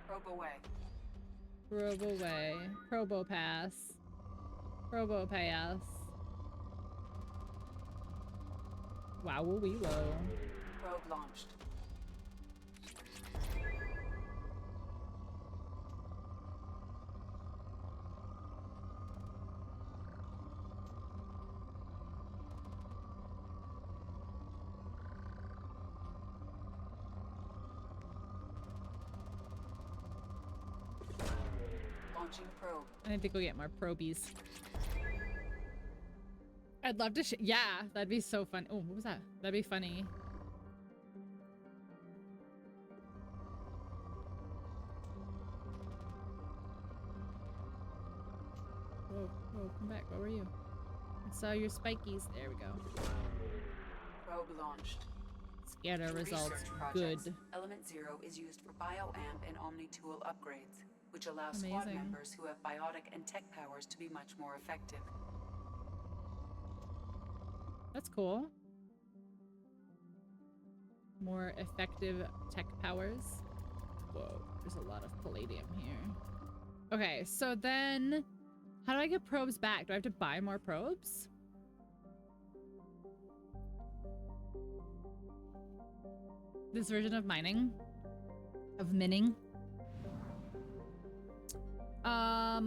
Probe away. Probe away. Probo pass. Probo pass. Wow, we low. Probe launched. Launching probe. I need to go get more probies. I'd love to yeah, that'd be so fun. Oh, what was that? That'd be funny. Whoa, come back. Where were you? I saw your spikies. There we go. Probe launched. Scatter results. Projects, Good. Element 0 is used for bioamp and omni-tool upgrades, which allows Amazing. squad members who have biotic and tech powers to be much more effective. That's cool. More effective tech powers. Whoa, there's a lot of palladium here. Okay, so then how do I get probes back? Do I have to buy more probes? This version of mining? Of minning? Buy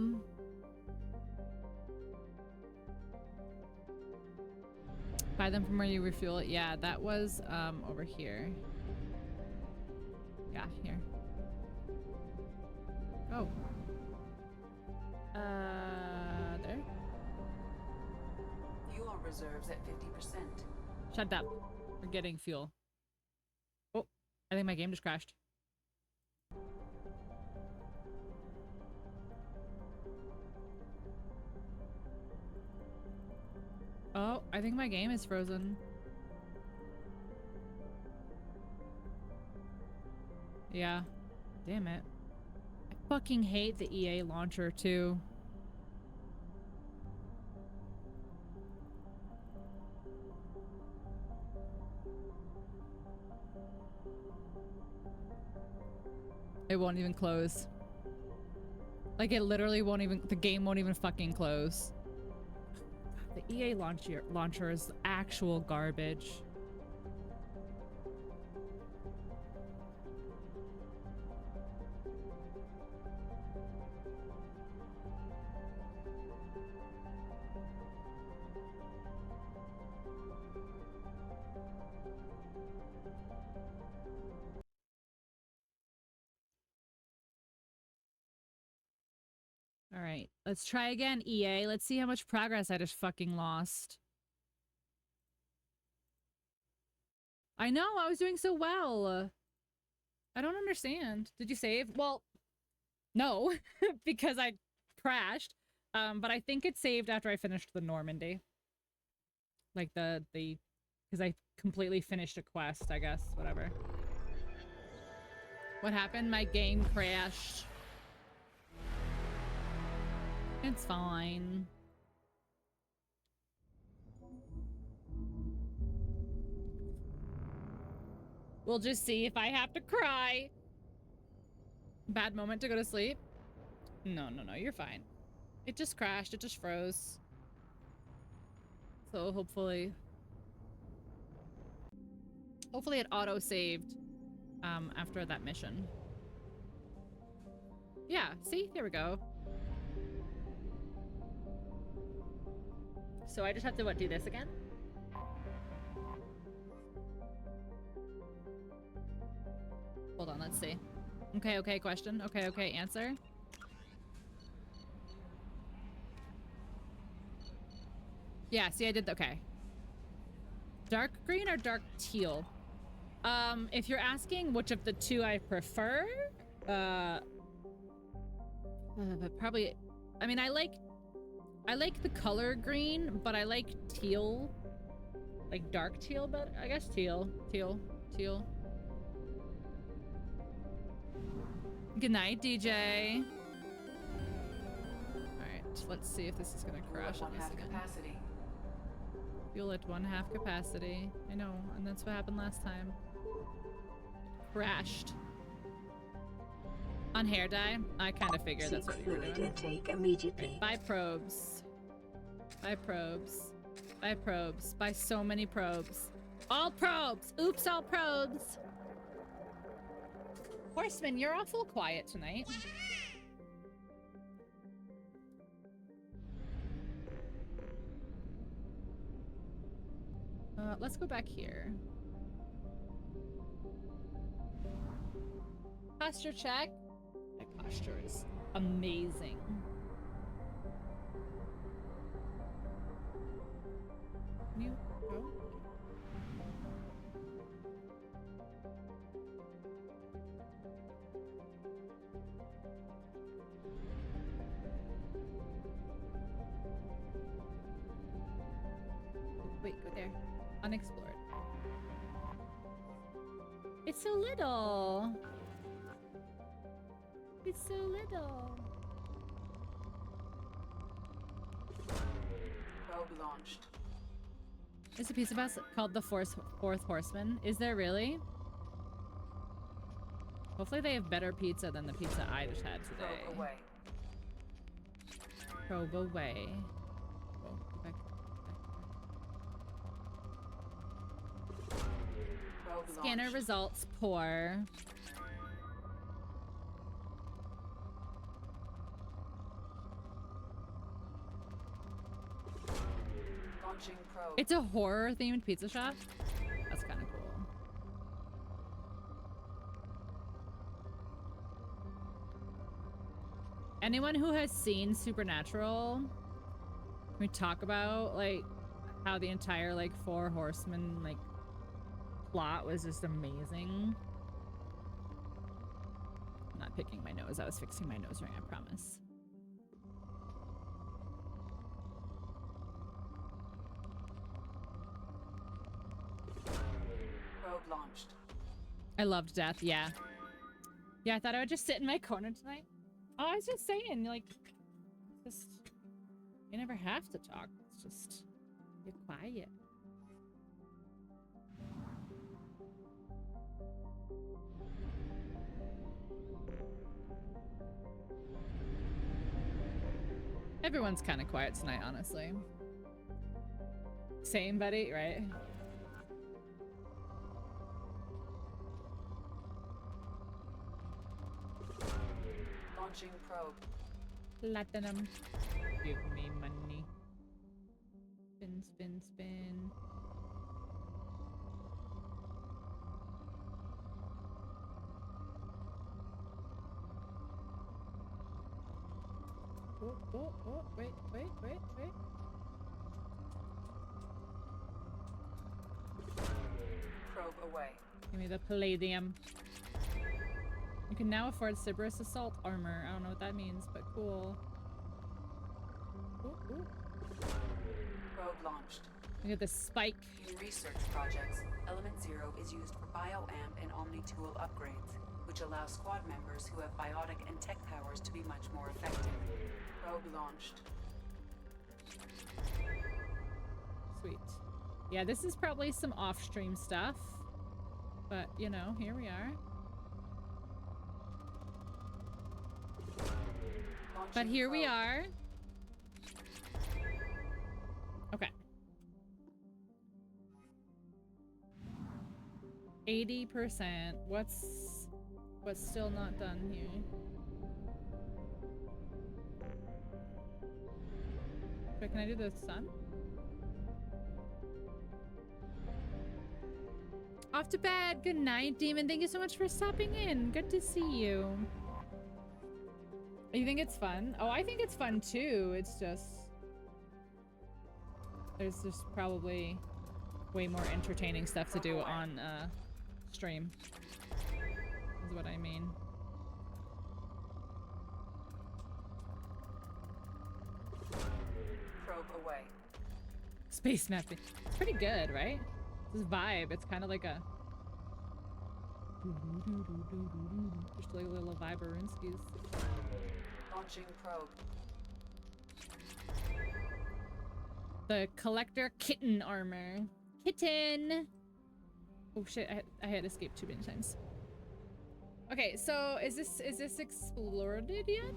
them from where you refuel it. Yeah, that was over here. Yeah, here. Oh. There. Fuel reserves at 50%. Shut up. We're getting fuel. Oh, I think my game just crashed. Oh, I think my game is frozen. Yeah. Damn it. I fucking hate the EA launcher too. It won't even close. Like it literally won't even, the game won't even fucking close. The EA launcher is actual garbage. All right, let's try again, EA. Let's see how much progress I just fucking lost. I know, I was doing so well. I don't understand. Did you save? Well, no, because I crashed. But I think it saved after I finished the Normandy. Like because I completely finished a quest, I guess, whatever. What happened? My game crashed. It's fine. We'll just see if I have to cry. Bad moment to go to sleep? No, you're fine. It just crashed. It just froze. So hopefully it auto-saved after that mission. Yeah, see? There we go. So I just have to, what, do this again? Hold on, let's see. Okay, question. Okay, answer. Yeah, see, I did, okay. Dark green or dark teal? If you're asking which of the two I prefer, probably, I mean, I like the color green, but I like teal. Like dark teal, but I guess teal. Good night, DJ. Alright, let's see if this is gonna crash on this again. Capacity. Fuel at 1/2 capacity. I know, and that's what happened last time. Crashed. On hair dye? I kind of figured that's what you were doing. Intake immediately. Buy probes. Buy probes. Buy probes. Buy so many probes. All probes! Oops, all probes! Horseman, you're awful quiet tonight. Let's go back here. Posture check. My posture is amazing. Can you go? Wait, go there. Unexplored. It's so little. It's so little. Probe launched. There's a pizza bus called the Fourth Horseman. Is there really? Hopefully they have better pizza than the pizza I just had today. Probe away. Probe away. Oh, go back. Scanner launched. results poor. Launching probe. It's a horror-themed pizza shop? That's kind of cool. Anyone who has seen Supernatural, we talk about, like, how the entire, like, Four Horsemen, like, plot was just amazing. I'm not picking my nose. I was fixing my nose ring, I promise. Probe launched. I loved death, yeah. Yeah, I thought I would just sit in my corner tonight. Oh, I was just saying, like, just, you never have to talk. It's just, be quiet. Everyone's kind of quiet tonight, honestly. Same, buddy, right? Launching probe. Platinum. Give me money. Spin, spin, spin. Oh, wait. Probe away. Give me the palladium. You can now afford Cerberus assault armor. I don't know what that means, but cool. Ooh. Probe launched. Look at the spike. In research projects, Element Zero is used for bioamp and omni-tool upgrades, which allow squad members who have biotic and tech powers to be much more effective. Probe launched. Sweet. Yeah, this is probably some off-stream stuff. But, you know, here we are. But here we are. Okay. 80%. What's still not done here? Wait, can I do the sun? Off to bed. Good night, Demon. Thank you so much for stopping in. Good to see you. You think it's fun? Oh, I think it's fun too. It's just... there's just probably way more entertaining stuff to do on stream. Is what I mean. Probe away. Space mapping. It's pretty good, right? This vibe. It's kind of like a... just like a little vibe-a-rinskis. Launching probe. The collector kitten armor. Kitten! Oh shit, I had escaped too many times. Okay, so is this explored yet?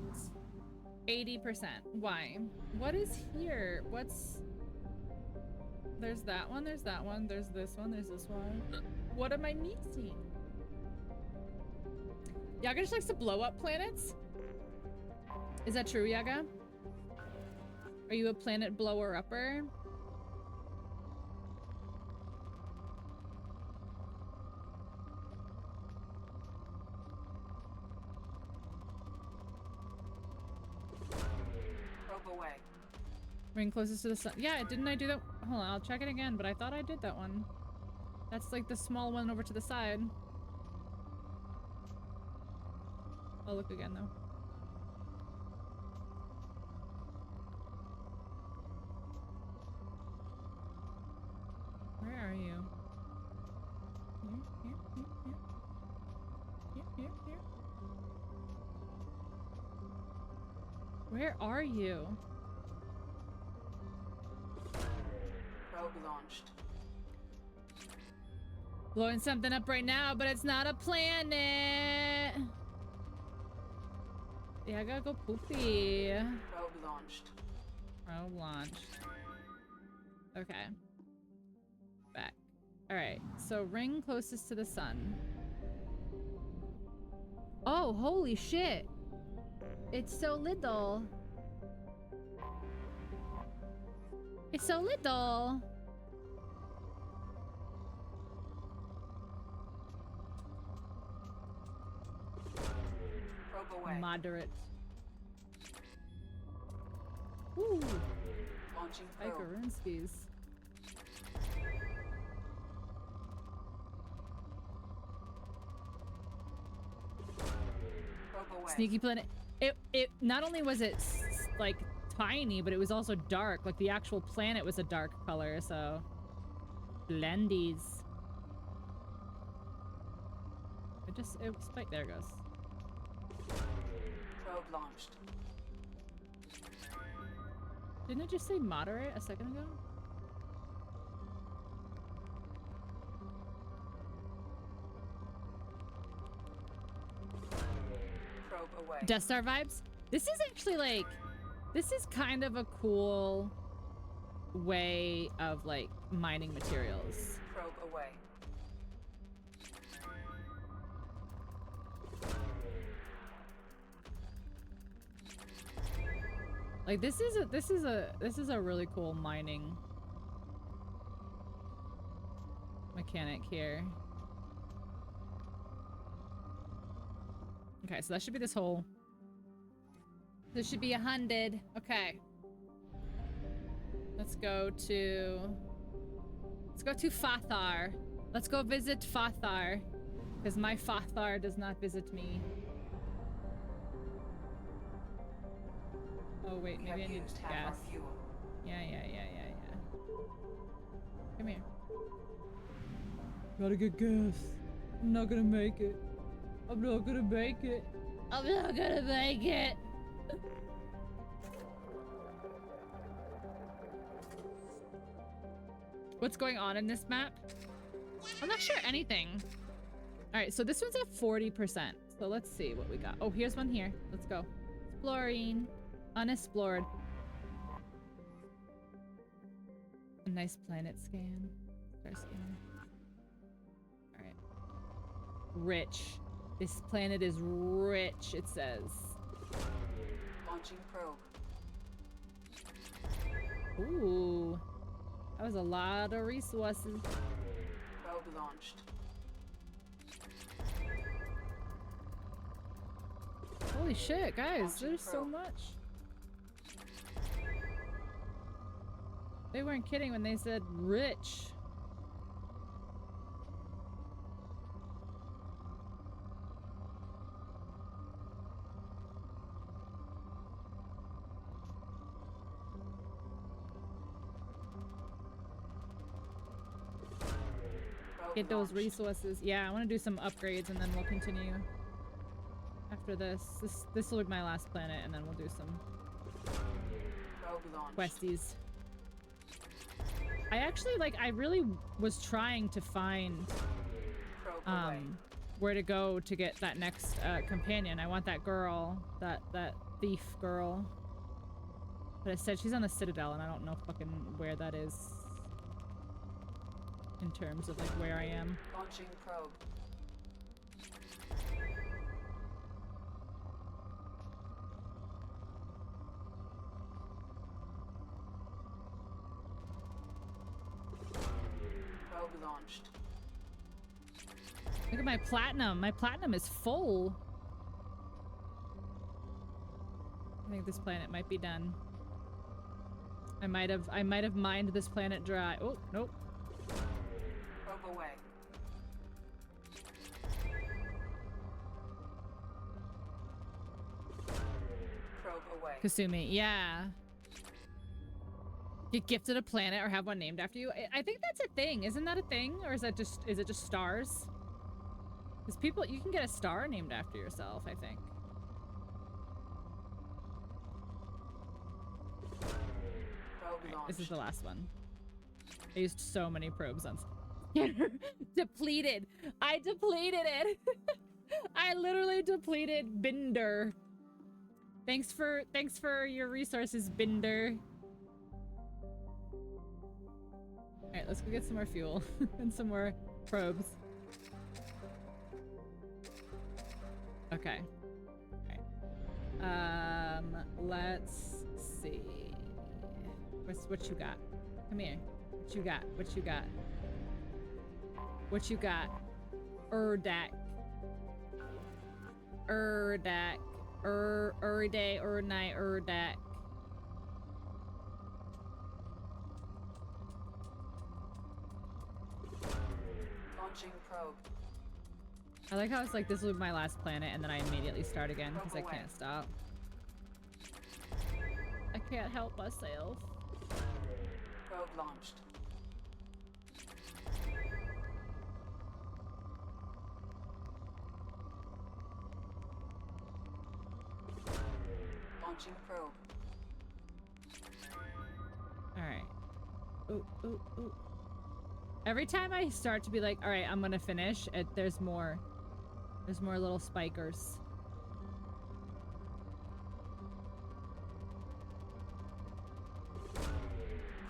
80%. Why? What is here? What's... there's that one, there's that one, there's this one, there's this one. What am I missing? Yaga just likes to blow up planets? Is that true, Yaga? Are you a planet blower-upper? Probe away. Ring closest to the sun. Yeah, didn't I do that? Hold on, I'll check it again, but I thought I did that one. That's like the small one over to the side. I'll look again, though. Where are you? Here. Where are you? Probe launched. Blowing something up right now, but it's not a planet. Yeah, I gotta go poopy. Probe launched. Probe launched. Okay. Back. Alright, so ring closest to the sun. Oh, holy shit. It's so little. It's so little. Probe away. Moderate. Ooh. Launching probe. Icarunskis. Probe away. Sneaky planet. It not only was it like tiny, but it was also dark. Like the actual planet was a dark color, so blendies. It spiked. There it goes. Probe launched. Didn't it just say moderate a second ago? Probe away. Death Star vibes? This is actually like, this is kind of a cool way of like mining materials. Probe away. Like this is a really cool mining mechanic here. Okay, so that should be this hole. This should be 100. Okay. Let's go to Fathar. Let's go visit Fathar. Because my Fathar does not visit me. Oh wait, maybe I need gas. Yeah. Come here. Gotta get gas. I'm not gonna make it. I'm not gonna make it. I'm not gonna make it. What's going on in this map? I'm not sure anything. All right, so this one's at 40%. So let's see what we got. Oh, here's one here. Let's go. Exploring. Unexplored. A nice planet scan. Star scan. All right. Rich. This planet is rich, it says. Launching probe. Ooh. That was a lot of resources. Probe launched. Holy shit, guys. Launching There's so probe. much. They weren't kidding when they said rich. Get those resources. Yeah, I want to do some upgrades and then we'll continue after this. This will be my last planet and then we'll do some questies. I actually I really was trying to find where to go to get that next companion. I want that girl, that thief girl. But it said she's on the Citadel and I don't know fucking where that is in terms of where I am. Launching probe. Probe launched. Look at my platinum. My platinum is full. I think this planet might be done. I might have mined this planet dry. Oh, nope. Probe away. Probe away. Kasumi, yeah. Get gifted a planet or have one named after you. I think that's a thing. Isn't that a thing? Or is it just stars? Because people, you can get a star named after yourself, I think. Right, this is the last one. I used so many probes on depleted. I depleted it. I literally depleted Binder. Thanks for your resources, Binder. Alright, let's go get some more fuel and some more probes. Okay. Alright. Let's see. What you got? Come here. What you got? What you got? What you got? Erdak. Erdak. Erday, Ernai, Erdak. Launching probe. I like how it's like this will be my last planet and then I immediately start again because I can't stop. I can't help myself. Probe launched. Launching probe. Alright. Ooh, ooh, ooh. Every time I start to be like, alright, I'm gonna finish, there's more. There's more little spikers.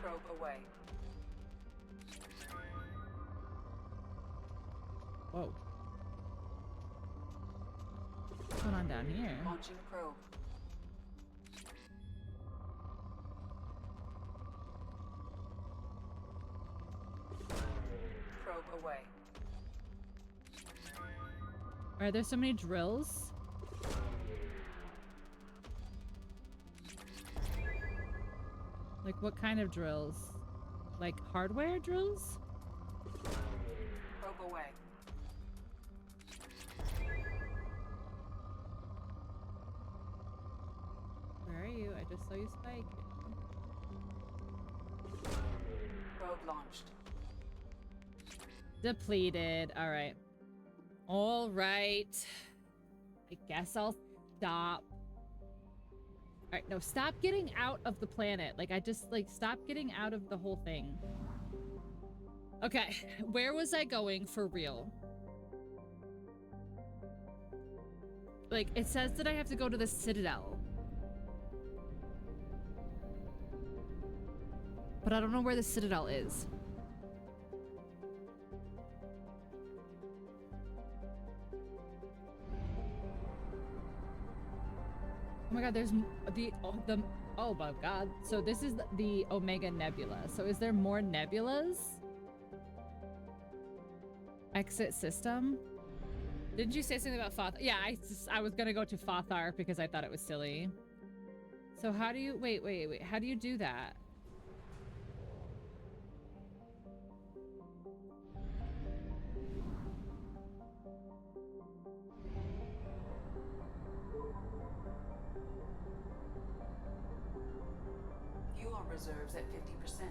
Probe away. Whoa. What's going on down here? Launching probe. Probe away. Are there so many drills? Like what kind of drills? Like hardware drills? Probe away. Where are you? I just saw you spike. Probe launched. Depleted. All right. All right. I guess I'll stop. All right, no, stop getting out of the planet. Like, I just, like, stop getting out of the whole thing. Okay, where was I going for real? Like, it says that I have to go to the Citadel. But I don't know where the Citadel is. Oh my god, there's oh my god. So this is the Omega Nebula. So is there more nebulas? Exit system? Didn't you say something about Fothar? Yeah, I was gonna go to Fothar because I thought it was silly. So how do you, wait. How do you do that? Fuel reserves at 50%.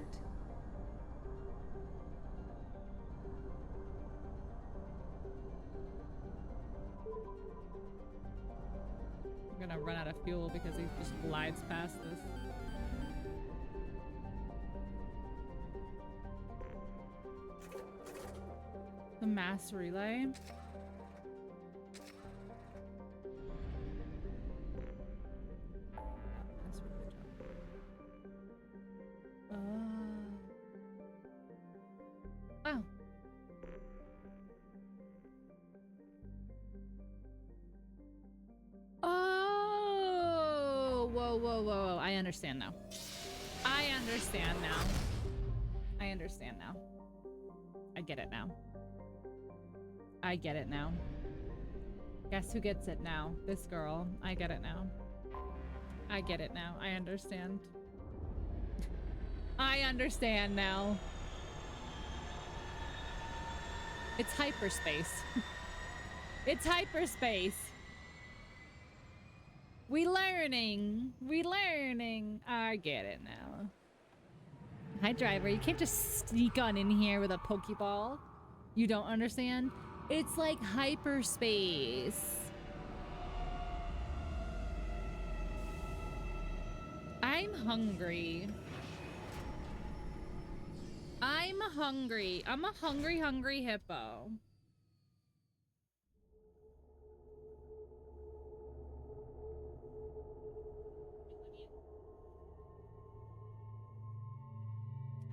I'm gonna run out of fuel because he just glides past this. The mass relay. Oh. Oh, whoa. I understand now. I understand now. I get it now. I get it now. Guess who gets it now? This girl. I get it now. I get it now. I understand. I understand now. It's hyperspace. It's hyperspace. We learning. I get it now. Hi, driver. You can't just sneak on in here with a Pokeball. You don't understand? It's like hyperspace. I'm hungry. I'm a hungry hippo.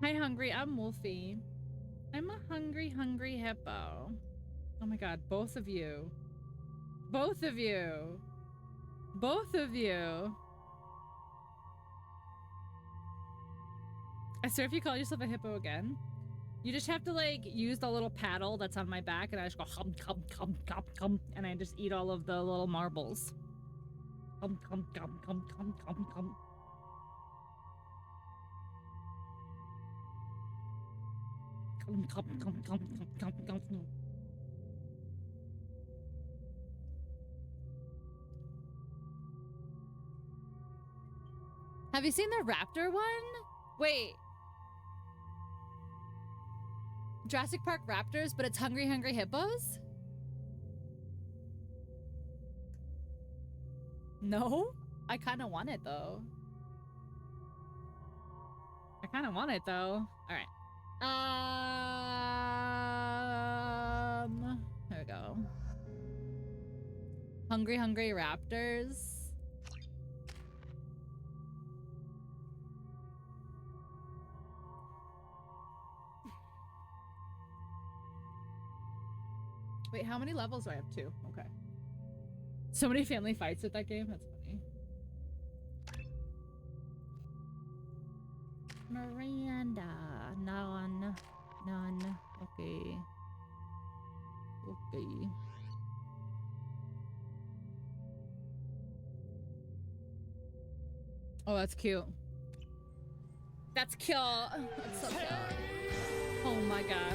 Hi, hungry. I'm Wolfie. I'm a hungry hippo. Oh my god, both of you. Both of you. I swear if you call yourself a hippo again, you just have to like use the little paddle that's on my back and I just go hum, hum, hum, hum, hum, and I just eat all of the little marbles. Hum, hum, hum, hum, hum, hum, hum. Hum, hum, hum, hum, hum, hum, hum. Have you seen the raptor one? Wait. Jurassic Park raptors, but it's Hungry Hungry Hippos? No? I kind of want it though. I kind of want it though. All right. There we go. Hungry Hungry Raptors. Wait, how many levels do I have? 2. Okay. So many family fights with that game. That's funny. Miranda. None. None. Okay. Okay. Oh, that's cute. That's cute. That's so cute. Oh my god.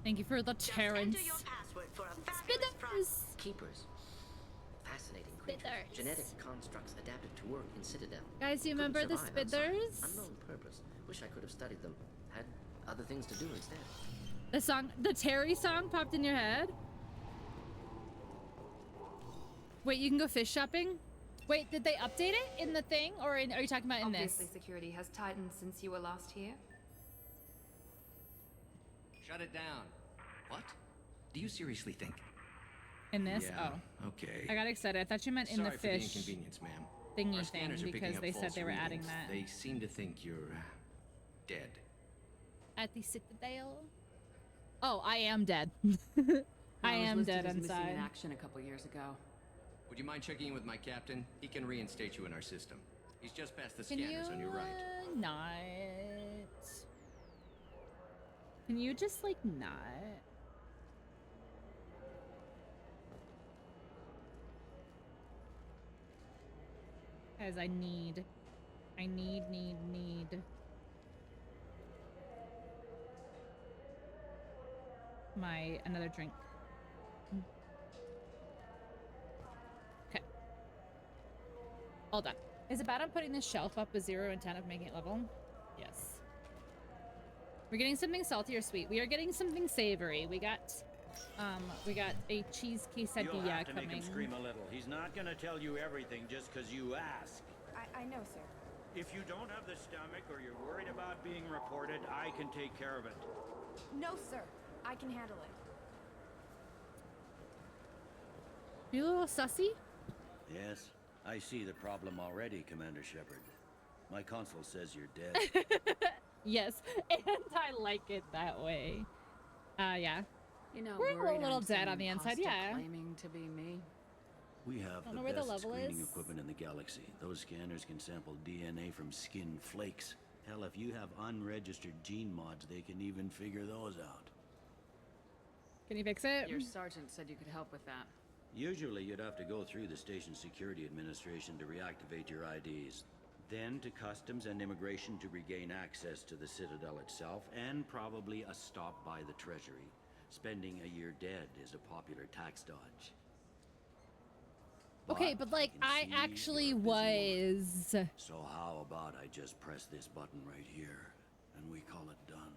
Thank you for the Terrence. Spitters! Keepers. Fascinating creatures. Genetic constructs adapted to work in Citadel. Guys, you remember the Spitters? Unknown purpose. Wish I could have studied them. Had other things to do instead. The song, the Terry song popped in your head? Wait, you can go fish shopping? Wait, did they update it in the thing? Or are you talking about in Obviously, this? security has tightened since you were last here. Shut it down. What? Do you seriously think? In this? Yeah, Oh. okay. I got excited. I thought you meant in Sorry the for the fish inconvenience, ma'am. thingy Our thing scanners are picking because up they said false they were adding readings. that. They seem to think you're dead. At the Citadel? Oh, I am dead. I was am listed dead as missing inside. in action a couple years ago. Would you mind checking in with my captain? He can reinstate you in our system. He's just past the Can scanners you on your right. not? Can you just like not? Guys, I need my another drink. Okay. All done. Is it bad I'm putting this shelf up with 0 and 10 of making it level? Yes. We're getting something salty or sweet. We are getting something savory. We got a cheese quesadilla You'll have to coming. make him scream a little. He's not gonna tell you everything just because you ask. I know, sir. If you don't have the stomach or you're worried about being reported, I can take care of it. No, sir. I can handle it. You a little sussy? Yes, I see the problem already, Commander Shepard. My console says you're dead. Yes, and I like it that way. Yeah. You know, we're a little dead on the inside, yeah. Claiming to be me. We have Don't know the where the best level screening is. equipment in the galaxy. Those scanners can sample DNA from skin flakes. Hell, if you have unregistered gene mods, they can even figure those out. Can you fix it? Your sergeant said you could help with that. Usually you'd have to go through the station security administration to reactivate your IDs. Then to customs and immigration to regain access to the Citadel itself, and probably a stop by the Treasury. Spending a year dead is a popular tax dodge. Okay, but like I actually was. So how about I just press this button right here, and we call it done?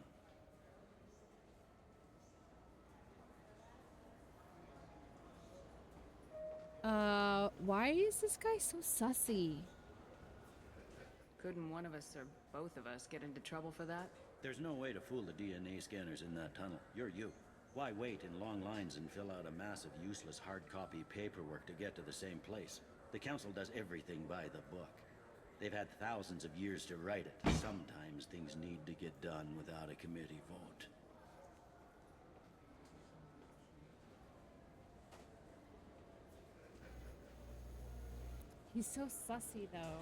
Why is this guy so sussy? Couldn't one of us or both of us get into trouble for that? There's no way to fool the DNA scanners in that tunnel. You're you. Why wait in long lines and fill out a massive, useless hard copy paperwork to get to the same place? The Council does everything by the book. They've had thousands of years to write it. Sometimes things need to get done without a committee vote. He's so sussy, though.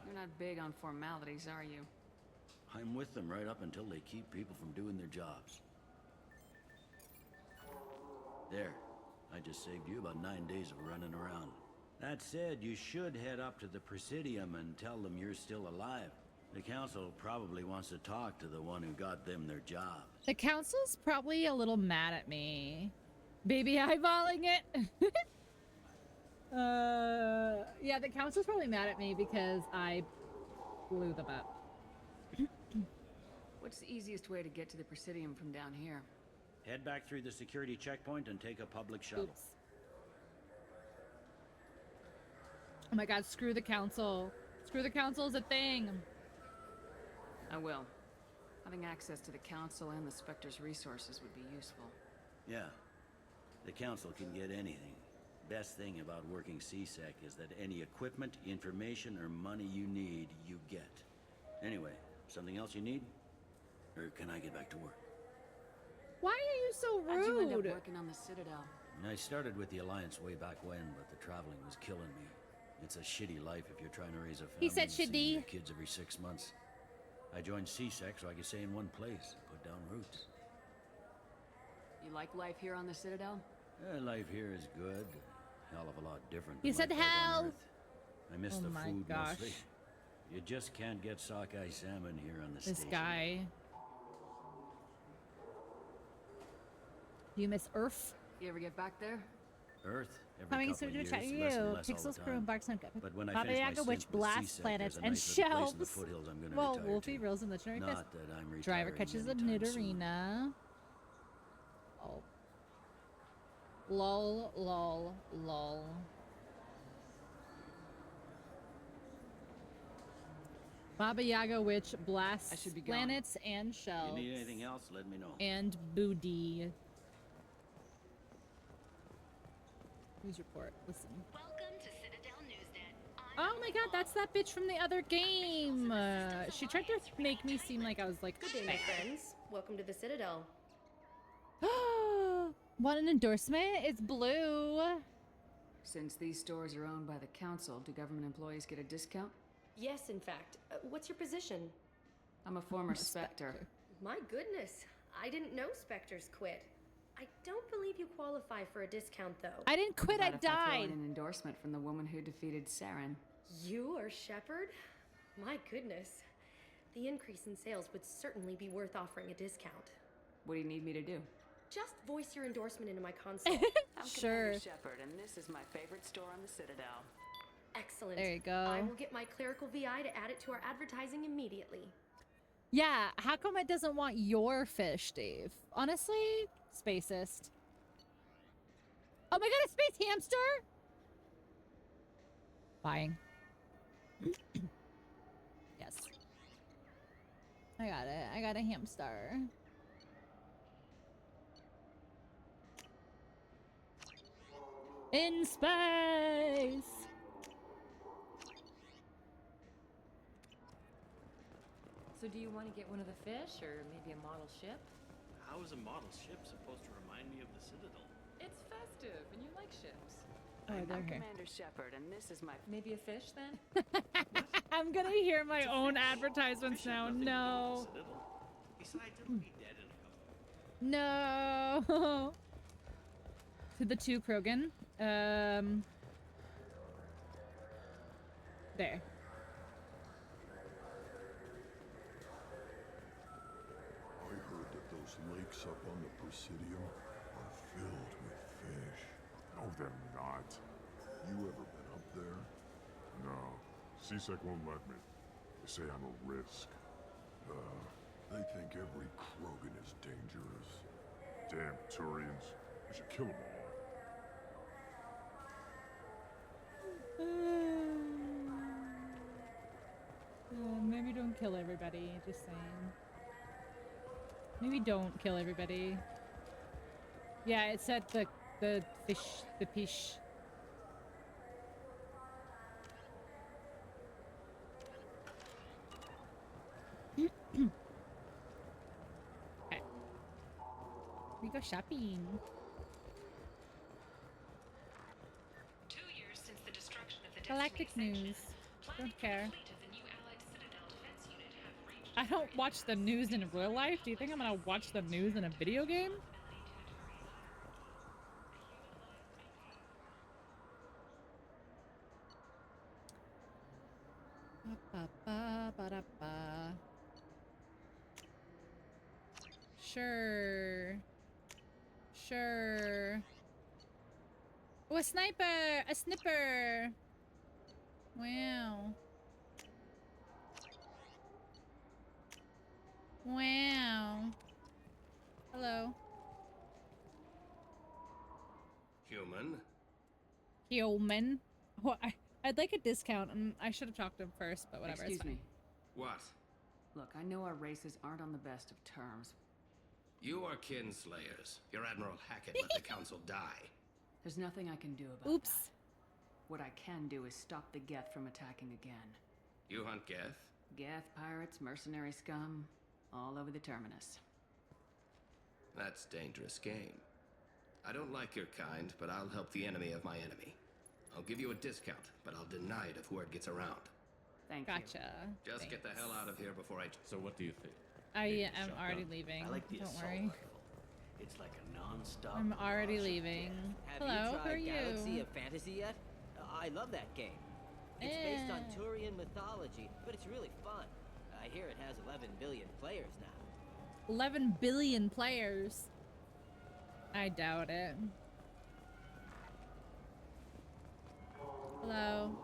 You're not big on formalities, are you? I'm with them right up until they keep people from doing their jobs. There. I just saved you about 9 days of running around. That said, you should head up to the Presidium and tell them you're still alive. The Council probably wants to talk to the one who got them their job. The Council's probably a little mad at me. Baby eyeballing it. Yeah, the Council's probably mad at me because I blew them up. What's the easiest way to get to the Presidium from down here? Head back through the security checkpoint and take a public shuttle. Oops. Oh my god, screw the Council. Screw the Council's a thing. I will. Having access to the Council and the Spectre's resources would be useful. Yeah. The Council can get anything. Best thing about working CSEC is that any equipment, information, or money you need, you get. Anyway, something else you need? Or can I get back to work? Why are you so rude? How'd you end up working on the Citadel? I started with the Alliance way back when, but the traveling was killing me. It's a shitty life if you're trying to raise a family. He said and see shitty. your kids every 6 months. I joined CSEC so I could stay in one place and put down roots. You like life here on the Citadel? Life here is good. Hell of a lot different. He than said life out on hell. Earth. I miss Oh the my food gosh. mostly. You just can't get sockeye salmon here on the This station. guy. Do you miss Earth? You ever get back there? Earth. Every Coming couple soon of to years, chat to less and you. less all Pixel's the crew time. embarks on But when I Baba finish my Yaga, which stint with blasts CSEC, planets there's a and nice little place shelves. in the foothills I'm gonna Well, retire Wolfie to. rolls in the legendary fist. Not that I'm Driver retiring catches a anytime soon. Nidorina. Oh. Lol, lol, lol. Baba Yaga Witch blasts should be gone. planets and If shells. you need anything else, let me know. And booty. News report. Listen. Welcome to Citadel Newsnet. Oh my god, that's that bitch from the other game. She tried to make me seem like I was like, Good day, my friends. Welcome to the Citadel. Want an endorsement? It's blue. Since these stores are owned by the Council, do government employees get a discount? Yes, in fact. What's your position? I'm a former Spectre. My goodness. I didn't know Spectres quit. I don't believe you qualify for a discount, though. I didn't quit, I Not if I throw died. in an endorsement from the woman who defeated Saren. You are Shepard? My goodness. The increase in sales would certainly be worth offering a discount. What do you need me to do? Just voice your endorsement into my console. I'm Sure. Commander Shepard, and this is my favorite store on the Citadel. Excellent. There you go. I will get my clerical VI to add it to our advertising immediately. Yeah, how come it doesn't want your fish, Dave? Honestly, spacist. Oh my god, a space hamster? Buying. Yes. I got it. I got a hamster. In space! So do you want to get one of the fish, or maybe a model ship? How is a model ship supposed to remind me of the Citadel? It's festive, and you like ships. Oh, I'm they're here. Commander Shepard, and this is my... Maybe a fish, then? I'm gonna hear my own advertisements now. No. Besides, it'll be dead in a couple. No. To the two Krogan. There. I heard that those lakes up on the Presidium are filled with fish. No, they're not. You ever been up there? No. CSEC won't let me. They say I'm a risk. They think every Krogan is dangerous. Damn Turians. We should kill them all. Maybe don't Don't kill everybody, just saying. Maybe don't kill everybody. Yeah, it said the fish, the fish. Okay. We go shopping. 2 years since the destruction of the Galactic news. Don't care. I don't watch the news in real life. Do you think I'm gonna watch the news in a video game? Ba-ba-ba-ba-da-ba. Sure. Sure. Oh, a sniper! A snipper! Wow. Wow. Hello. Human? Human. Oh, I'd like a discount. I should have talked to him first, but whatever. Excuse me. What? Look, I know our races aren't on the best of terms. You are kinslayers. Your Admiral Hackett let the Council die. There's nothing I can do about Oops. that. What I can do is stop the Geth from attacking again. You hunt Geth? Geth, pirates, mercenary scum, all over the terminus. That's dangerous game. I don't like your kind, but I'll help the enemy of my enemy. I'll give you a discount, but I'll deny it if word gets around. Thank Gotcha. you. Just get the hell out of here before I... So what do you think? I am already leaving. I like the Don't assault worry. rifle. It's like a non-stop. I'm already leaving. Have Hello, you who tried are you? Galaxy of Fantasy yet? I love that game. It's based on Eh. Turian mythology, but it's really fun. I hear it has 11 billion players now. 11 billion players. I doubt it. Hello.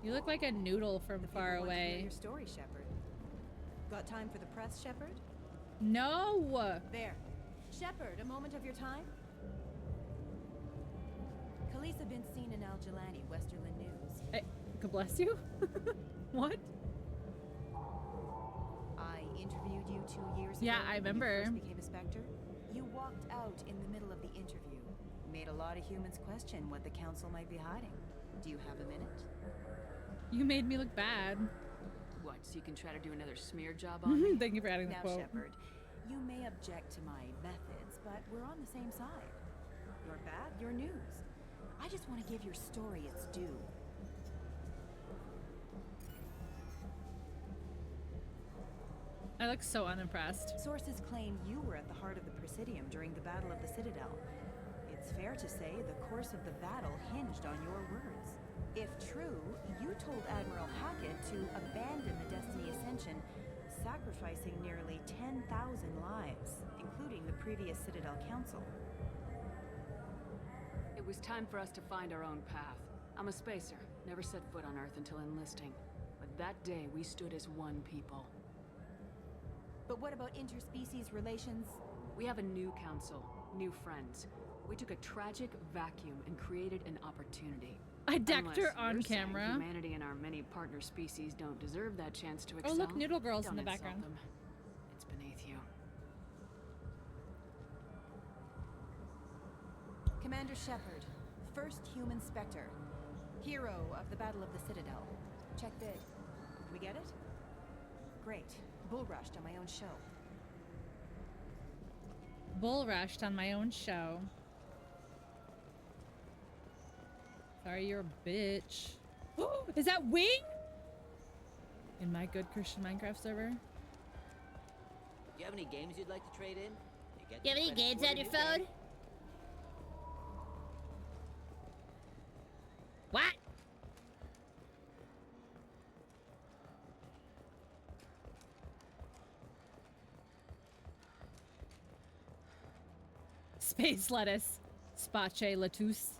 You look like a noodle from far Want to hear away. your story, Shepard. Got time for the press, Shepard? No. There. Shepard, a moment of your time? Khaleesa been seen in Al-Jalani, Westerland News. God bless you. What? I interviewed you 2 years ago. Yeah, I remember. When you first became a Spectre. You walked out in the middle of the interview. Made a lot of humans question what the Council might be hiding. Do you have a minute? You made me look bad. What, so you can try to do another smear job on me? Thank you for adding the Now, quote. Shepard, you may object to my methods, but we're on the same side. You're bad, you're news. I just want to give your story its due. I look so unimpressed. Sources claim you were at the heart of the Presidium during the Battle of the Citadel. It's fair to say the course of the battle hinged on your words. If true, you told Admiral Hackett to abandon the Destiny Ascension, sacrificing nearly 10,000 lives, including the previous Citadel Council. It was time for us to find our own path. I'm a spacer, never set foot on Earth until enlisting. But that day, we stood as one people. But what about interspecies relations? We have a new council, new friends. We took a tragic vacuum and created an opportunity. I decked her Unless on you're saying camera. Humanity and our many partner species don't deserve that chance to excel. Oh, look, Noodle Girl's in Don't the insult background. them. It's beneath you. Commander Shepard, first human Spectre. Hero of the Battle of the Citadel. Check bid. We get it? Great. Bull rushed on my own show. Bull rushed on my own show. Sorry, you're a bitch. Is that Wing? In my good Christian Minecraft server? Do you have any games you'd like to trade in? You have any games on your phone? What? Space lettuce. Space lettuce.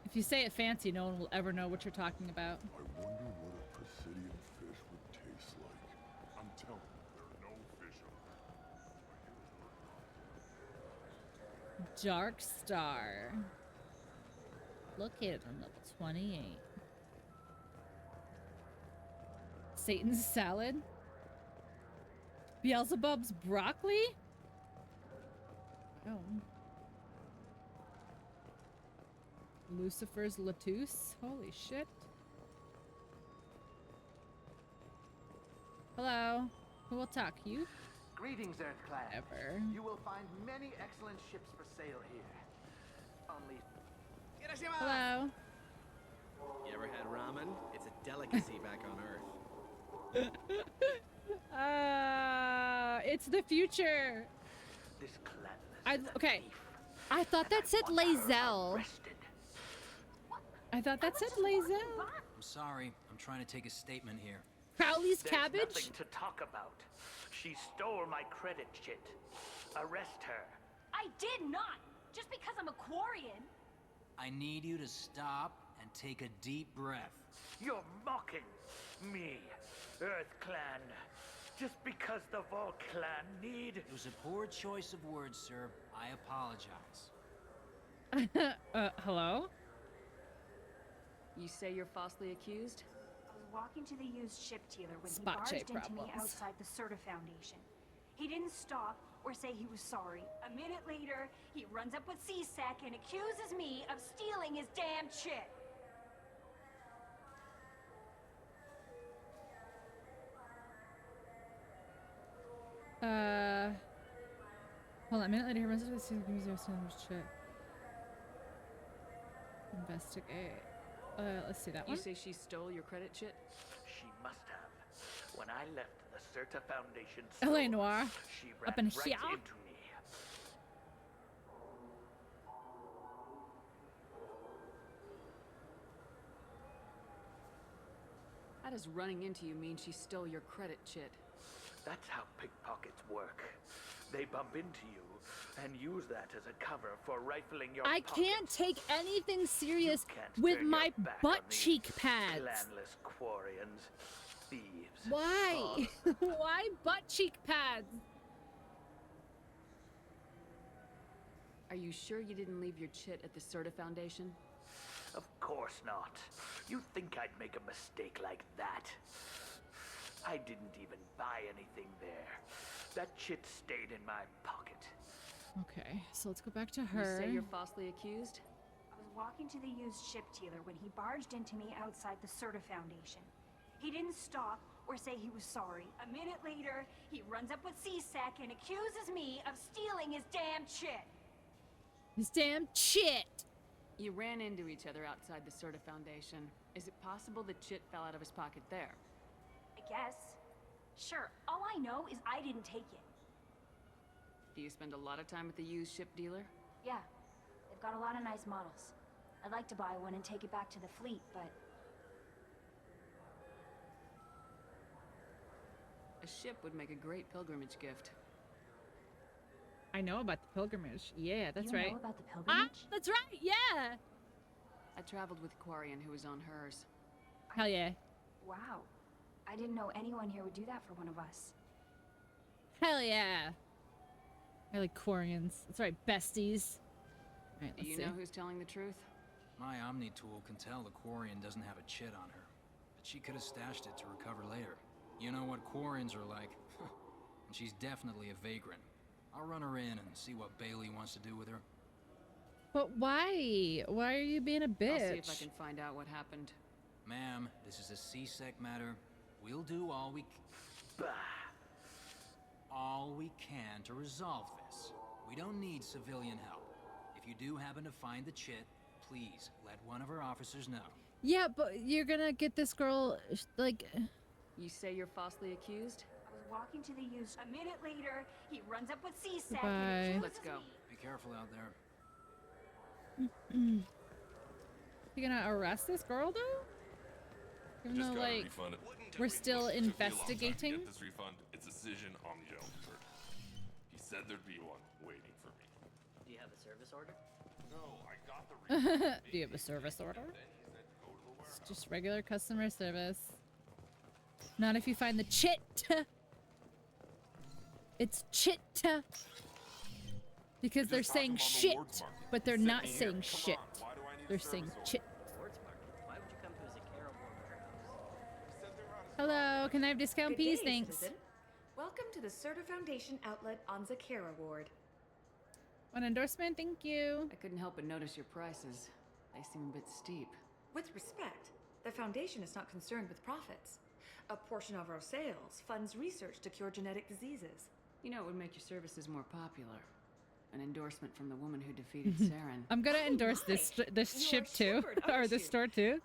If you say it fancy, no one will ever know what you're talking about. I wonder what a Presidium fish would taste like. I'm telling you, there are no fish around. Dark Star. Located on level 28. Satan's salad? Beelzebub's broccoli? Oh. Lucifer's lettuce? Holy shit. Hello. Who will talk? You? Greetings, Earth Clan. Ever. You will find many excellent ships for sale here. Only... Hello. You ever had ramen? It's a delicacy back on Earth. It's the future. This clan okay. I thought that said Lazelle. I thought that said Lazelle. I'm sorry. I'm trying to take a statement here. Crowley's There's cabbage? nothing to talk about. She stole my credit chit. Arrest her. I did not! Just because I'm a Quarian. I need you to stop and take a deep breath. You're mocking me, Earth Clan. Just because the Vol Clan need... It was a poor choice of words, sir. I apologize. Hello? You say you're falsely accused? I was walking to the used ship dealer when Spot he check barged into me problems. outside the Serta Foundation. He didn't stop or say he was sorry. A minute later, he runs up with C-Sec and accuses me of stealing his damn chit. Hold on a minute later, he runs into the shit. Investigate. Let's see that You one. say she stole your credit chit? She must have. When I left the Serta Foundation LA Noir. she Up ran in right here. into me. How does running into you mean she stole your credit chit? That's how pickpockets work. They bump into you and use that as a cover for rifling your I pockets. can't take anything serious Can't with turn my your back butt on these cheek pads. Clanless Quarians, thieves. Why? Why butt cheek pads? Are you sure you didn't leave your chit at the Serta Foundation? Of course not. You think I'd make a mistake like that? I didn't even buy anything there. That chit stayed in my pocket. Okay, so let's go back to her. You say you're falsely accused? I was walking to the used ship dealer when he barged into me outside the Serta Foundation. He didn't stop or say he was sorry. A minute later, he runs up with C-Sec and accuses me of stealing his damn chit. His damn chit! You ran into each other outside the Serta Foundation. Is it possible the chit fell out of his pocket there? I guess. Sure, all I know is I didn't take it. Do you spend a lot of time at the used ship dealer? Yeah, they've got a lot of nice models. I'd like to buy one and take it back to the fleet, but... A ship would make a great pilgrimage gift. I know about the pilgrimage. Yeah, that's you right. know about the pilgrimage? Ah, that's right, yeah! I traveled with Quarian who was on hers. Hell yeah. Wow. I didn't know anyone here would do that for one of us. Hell yeah. I like Quarians. That's right, besties. Alright, Do let's you see. know who's telling the truth? My Omni tool can tell the Quarian doesn't have a chit on her, but she could have stashed it to recover later. You know what Quarians are like. And she's definitely a vagrant. I'll run her in and see what Bailey wants to do with her. But why? Why are you being a bitch? I'll see if I can find out what happened. Ma'am, this is a C-Sec matter. We'll do all we can to resolve this. We don't need civilian help. If you do happen to find the chit, please let one of our officers know. Yeah, but you're gonna get this girl, like... You say you're falsely accused? I was walking to the used... A minute later, he runs up with C-Sec Goodbye. and accuses Let's go. Be careful out there. You gonna arrest this girl, though? Even Just though, gotta like, refund it. we're still Took me a long time to investigating? get this refund. It's a decision on your own. He said there'd be one waiting for me. Do you have a service order? No, I got the refund. Do you have a service order? It's just regular customer service. Not if you find the chit. It's chit. Because they're saying shit, but they're not saying shit. They're saying chit. Sports market? Why would you come to a Zakara warehouse? Hello, can I have discount, please? Thanks. Citizen. Welcome to the Serta Foundation outlet on Zakira Ward. One endorsement, thank you. I couldn't help but notice your prices. They seem a bit steep. With respect, the Foundation is not concerned with profits. A portion of our sales funds research to cure genetic diseases. You know, it would make your services more popular. An endorsement from the woman who defeated Saren. I'm gonna endorse this ship too, or this store too.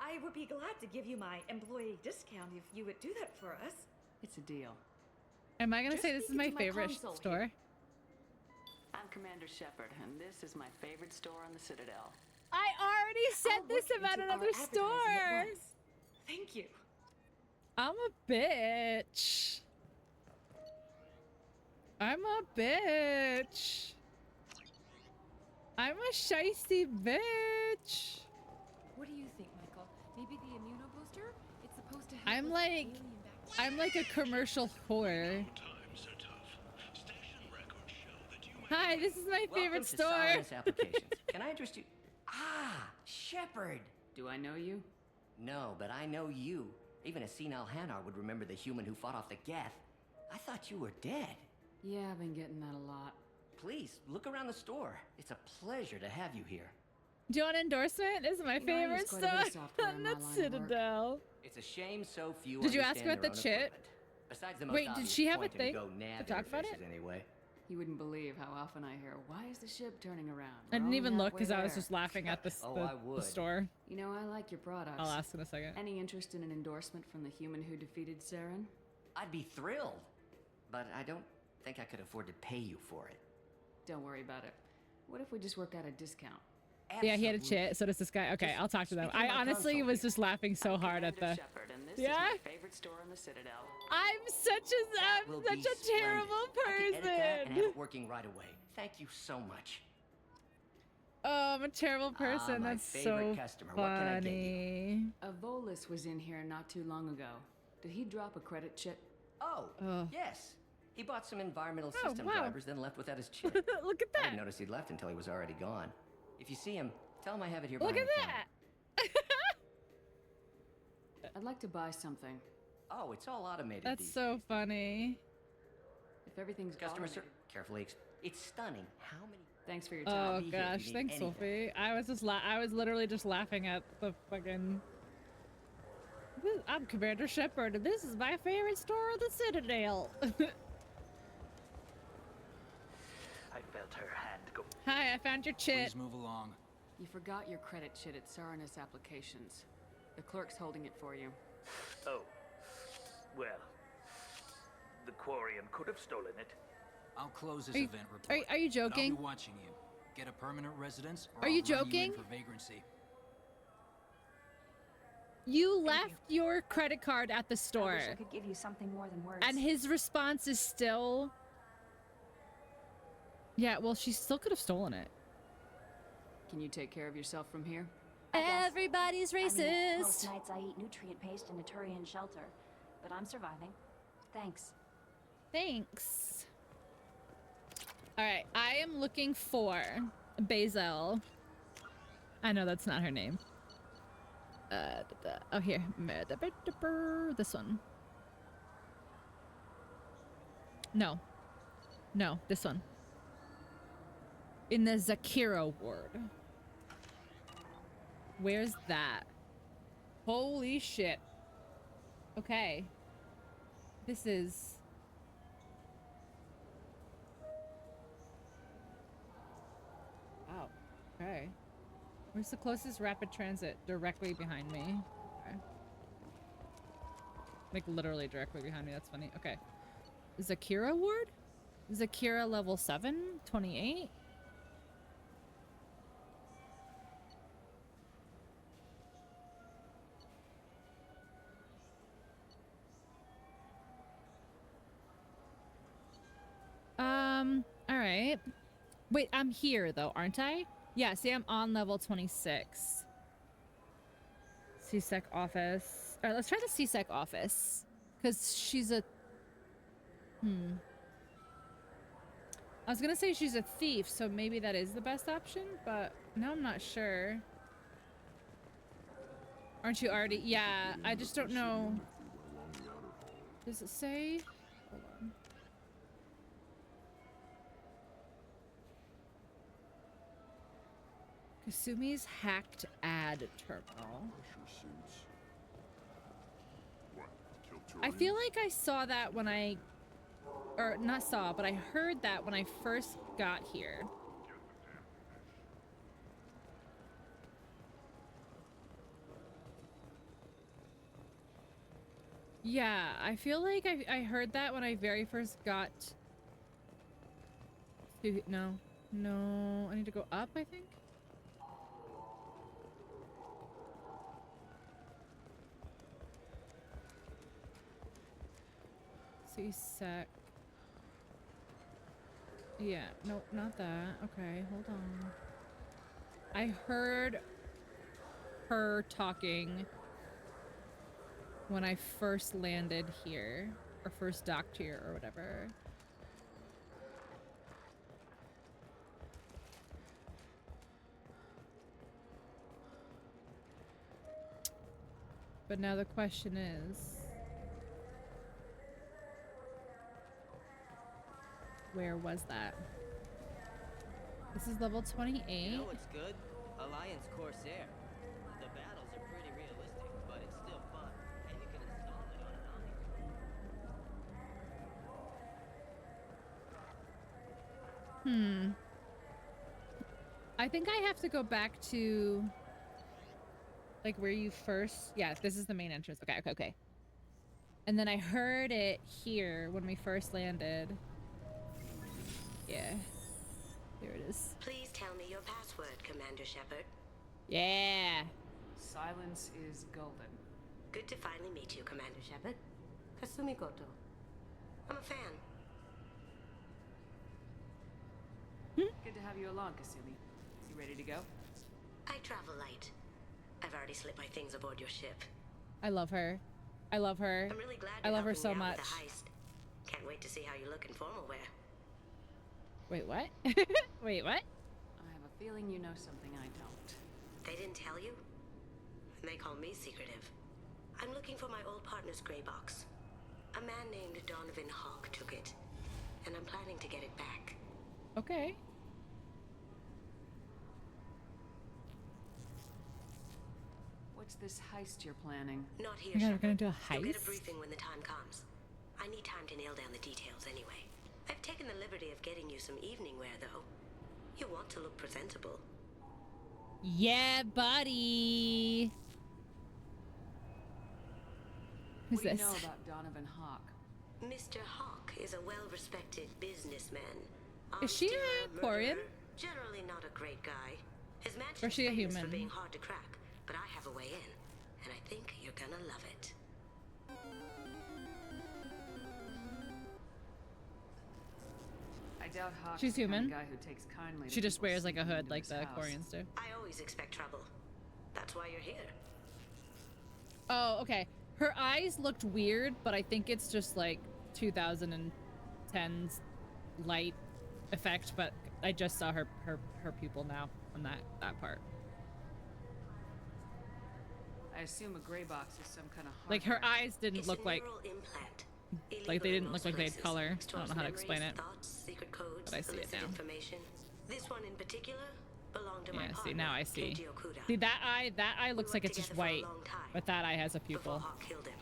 I would be glad to give you my employee discount if you would do that for us. It's a deal. Am I gonna Just say this is speak my into my favorite console store? I'm Commander Shepard, and this is my favorite store on the Citadel. I already said this about another store. Thank you. I'm a bitch. I'm a bitch. I'm a shicey bitch. What do you think, Michael? Maybe the immunobooster? It's supposed to help I'm with like, alien bacteria. I'm like a commercial whore. Hi, this is my favorite store. Welcome to Science Applications. Can I interest you? Ah, Shepard. Do I know you? No, but I know you. Even a senile Hanar would remember the human who fought off the Geth. I thought you were dead. Yeah, I've been getting that a lot. Please, look around the store. It's a pleasure to have you here. Do you want an endorsement? This is my favorite quite a bit of store. software in my Not line of Citadel. It's a shame so few Did you ask understand about their the own chit? equipment. Besides the most Wait, did obvious she have a point and thing go to nav talk about interfaces it? Anyway. You wouldn't believe how often I hear, "Why is the ship turning around?" I didn't We're even only look because I was halfway just laughing at the, Oh, the, I the would. store. You know, I like your products. I'll ask in a second. Any interest in an endorsement from the human who defeated Saren? I'd be thrilled, but I don't think I could afford to pay you for it. Don't worry about it. What if we just work out a discount? Yeah, he had a chit. So does this guy. Okay, I'll talk to them. I honestly was just laughing so hard at the. Shepard, and this Yeah. is my favorite store on the Citadel. I'm such a terrible I can edit that and have person. it working right away. Thank you so much. Oh, I'm a terrible person. my That's favorite so customer. What can I get funny. A Volus was in here not too long ago. Did he drop a credit chip? Oh, Ugh. yes. He bought some environmental Oh, system wow. drivers, then left without his chip. Look at I that. didn't notice he'd left until he was already gone. If you see him, tell him I have it here Look behind at the counter. that. I'd like to buy something. Oh, it's all automated. That's these so funny. If everything's Customer automated. Carefully. It's stunning. How many? Thanks for your Oh time. be here if gosh, you need thanks, anything. Sophie. I was literally just laughing at the fucking. I'm Commander Shepard, and this is my favorite store, the Citadel. I felt her hand go. Hi, I found your chit. Please move along. You forgot your credit chit at Saranus Applications. The clerk's holding it for you. Oh. Well. The Quarian could have stolen it. I'll close this Are you- event report. are you but I'll joking? be watching you. Get a permanent residence, or Are I'll you run you in joking? for vagrancy. You left your credit card at the I store, wish I could give you something more than words. and his response is still. Yeah, well, she still could have stolen it. Can you take care of yourself from here? Everybody's I mean, racist. most nights I eat nutrient paste in a Turian shelter, but I'm surviving. Thanks. Thanks. All right, I am looking for Basil. I know that's not her name. Oh, here. This one. No. No, this one. In the Zakira ward. Where's that? Holy shit. Okay. This is... Wow. Okay. Where's the closest rapid transit? Directly behind me. Okay. Like literally directly behind me. That's funny. Okay. Zakira ward? Zakira level 7? 28? All right. Wait, I'm here though, aren't I? Yeah, see, I'm on level 26. CSEC office. All right, let's try the CSEC office. Because she's a... I was gonna say she's a thief, so maybe that is the best option, but now I'm not sure. Aren't you already? Yeah, I just don't know. Does it say? Hold on. Kasumi's hacked ad terminal. I feel like I saw that when I, or not saw, but I heard that when I first got here. Yeah, I feel like I heard that when I very first got to, no, I need to go up, I think. C-sec. Yeah, nope, not that. Okay, hold on. I heard her talking when I first landed here, or first docked here, or whatever. But now the question is, where was that? This is level 28. You know what's good? Alliance Corsair. The battles are pretty realistic, but it's still fun, and you can install it on an Omni. I think I have to go back to like where you first, yeah, this is the main entrance. Okay. And then I heard it here when we first landed. Yeah. Here it is. Please tell me your password, Commander Shepard. Yeah. Silence is golden. Good to finally meet you, Commander Shepard. Kasumi Goto. I'm a fan. Good to have you along, Kasumi. You ready to go? I travel light. I've already slipped my things aboard your ship. I love her. I'm really glad I you're love her helping so me out much. with the heist. Can't wait to see how you look in formal wear. Wait, what? Wait, what? I have a feeling you know something I don't. They didn't tell you? They call me secretive. I'm looking for my old partner's gray box. A man named Donovan Hawk took it, and I'm planning to get it back. Okay. What's this heist you're planning? Not here, Oh my God, we're Shepard. gonna do a You'll get a heist? briefing when the time comes. I need time to nail down the details anyway. I've taken the liberty of getting you some evening wear, though. You want to look presentable. Yeah, buddy. Who's What do you this? know about Donovan Hawk? Mr. Hawk is a well-respected businessman. Is she a Quarian? Generally not a great guy. His mansion Or is she a famous human? for being hard to crack, but I have a way in, and I think you're gonna love it. I doubt Hawk's She's the kind human. of guy who takes kindly to She just people wears like a sneaking hood into like his the house. Quarians do. I always expect trouble. That's why you're here. Oh, okay. Her eyes looked weird, but I think it's just like 2010's light effect, but I just saw her pupil now on that part. I assume a gray box is some kind of Like her hardware. eyes didn't It's look a like neural implant. like they Illegal in didn't look most like they had places. color. I don't Stores know how to memories, explain it. Thoughts, secret codes, But I see it illicit now. information. This one in particular belonged to my Yeah, see, partner, now I see. Keiji Okuda. See, that eye looks We like worked it's just together for a white, long time, but that eye has a before pupil. Hawk killed him.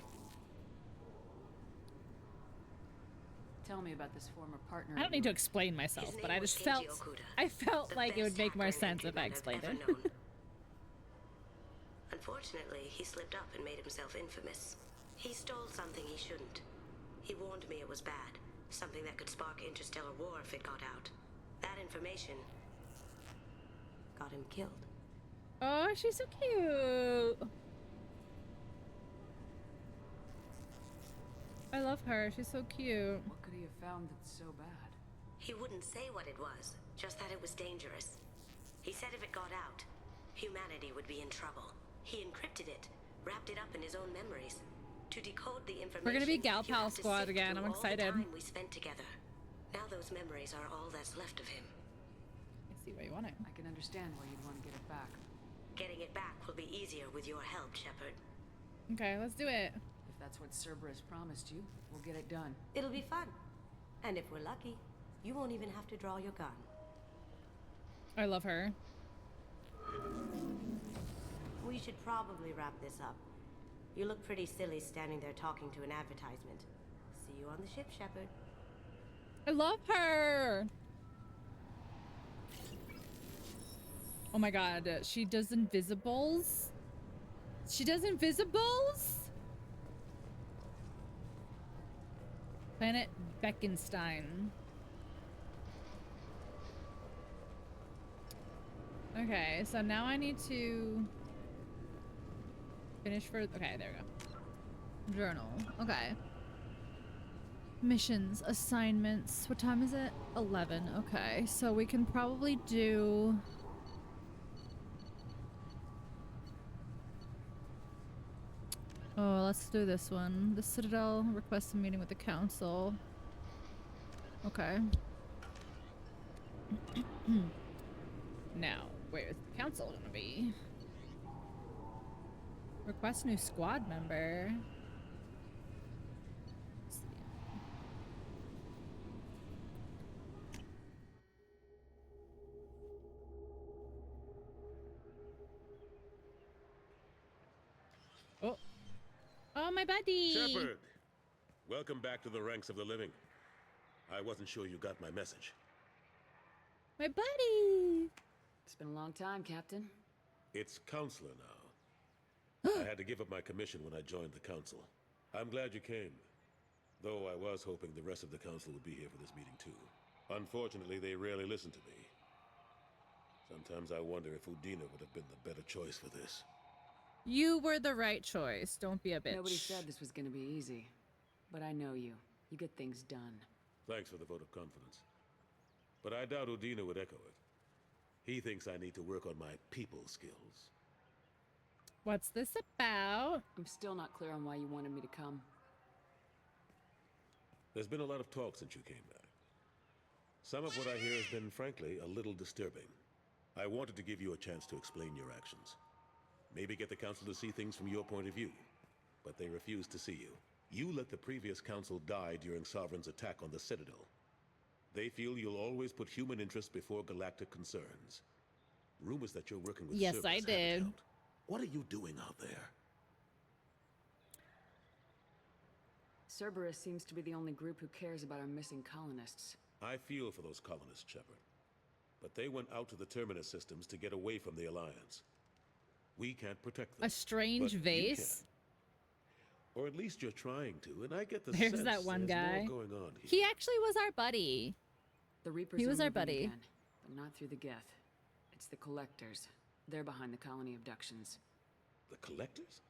Tell me about this former partner. I don't of need to yours. explain myself, His but name I was just Keiji felt Okuda, I felt the like it would best make more hacker and sense if I internet I've explained ever it. known. Unfortunately, he slipped up and made himself infamous. He stole something he shouldn't. He warned me it was bad, something that could spark interstellar war if it got out. That information got him killed. Oh, she's so cute. I love her. She's so cute. What could he have found that's so bad? He wouldn't say what it was, just that it was dangerous. He said if it got out, humanity would be in trouble. He encrypted it, wrapped it up in his own memories. To decode the information, We're gonna be Gal you Pal have to Squad sift again. through I'm all excited. the time we spent together. Now those memories are all that's left of him. I see why you want it. I can understand why you'd want to get it back. Getting it back will be easier with your help, Shepard. Okay, let's do it. If that's what Cerberus promised you, we'll get it done. It'll be fun. And if we're lucky, you won't even have to draw your gun. I love her. We should probably wrap this up. You look pretty silly standing there talking to an advertisement. See you on the ship, Shepard. I love her. Oh my god, she does invisibles? She does invisibles? Planet Beckenstein. Okay, so now I need to finish for, okay, there we go. Journal, okay. Missions, assignments, what time is it? 11, okay. So we can probably do... Oh, let's do this one. The Citadel requests a meeting with the Council. Okay. Now, where's the Council gonna be? Request new squad member. Let's see. Oh. Oh, my buddy! Shepard! Welcome back to the ranks of the living. I wasn't sure you got my message. My buddy! It's been a long time, Captain. It's Counselor now. I had to give up my commission when I joined the Council. I'm glad you came. Though I was hoping the rest of the Council would be here for this meeting too. Unfortunately, they rarely listen to me. Sometimes I wonder if Udina would have been the better choice for this. You were the right choice. Don't be a bitch. Nobody said this was gonna be easy. But I know you. You get things done. Thanks for the vote of confidence. But I doubt Udina would echo it. He thinks I need to work on my people skills. What's this about? I'm still not clear on why you wanted me to come. There's been a lot of talk since you came back. Some of what I hear has been, frankly, a little disturbing. I wanted to give you a chance to explain your actions. Maybe get the Council to see things from your point of view. But they refuse to see you. You let the previous Council die during Sovereign's attack on the Citadel. They feel you'll always put human interests before galactic concerns. Rumors that you're working with Yes, Cerberus I haven't did. helped. What are you doing out there? Cerberus seems to be the only group who cares about our missing colonists. I feel for those colonists, Shepard. But they went out to the Terminus systems to get away from the Alliance. We can't protect them. A strange but vase? Or at least you're trying to, and I get the There's sense that one there's guy. more going on here. He actually was our buddy. The Reapers He was are our moving buddy. again, but not through the Geth. It's the Collectors. They're behind the colony abductions. The Collectors?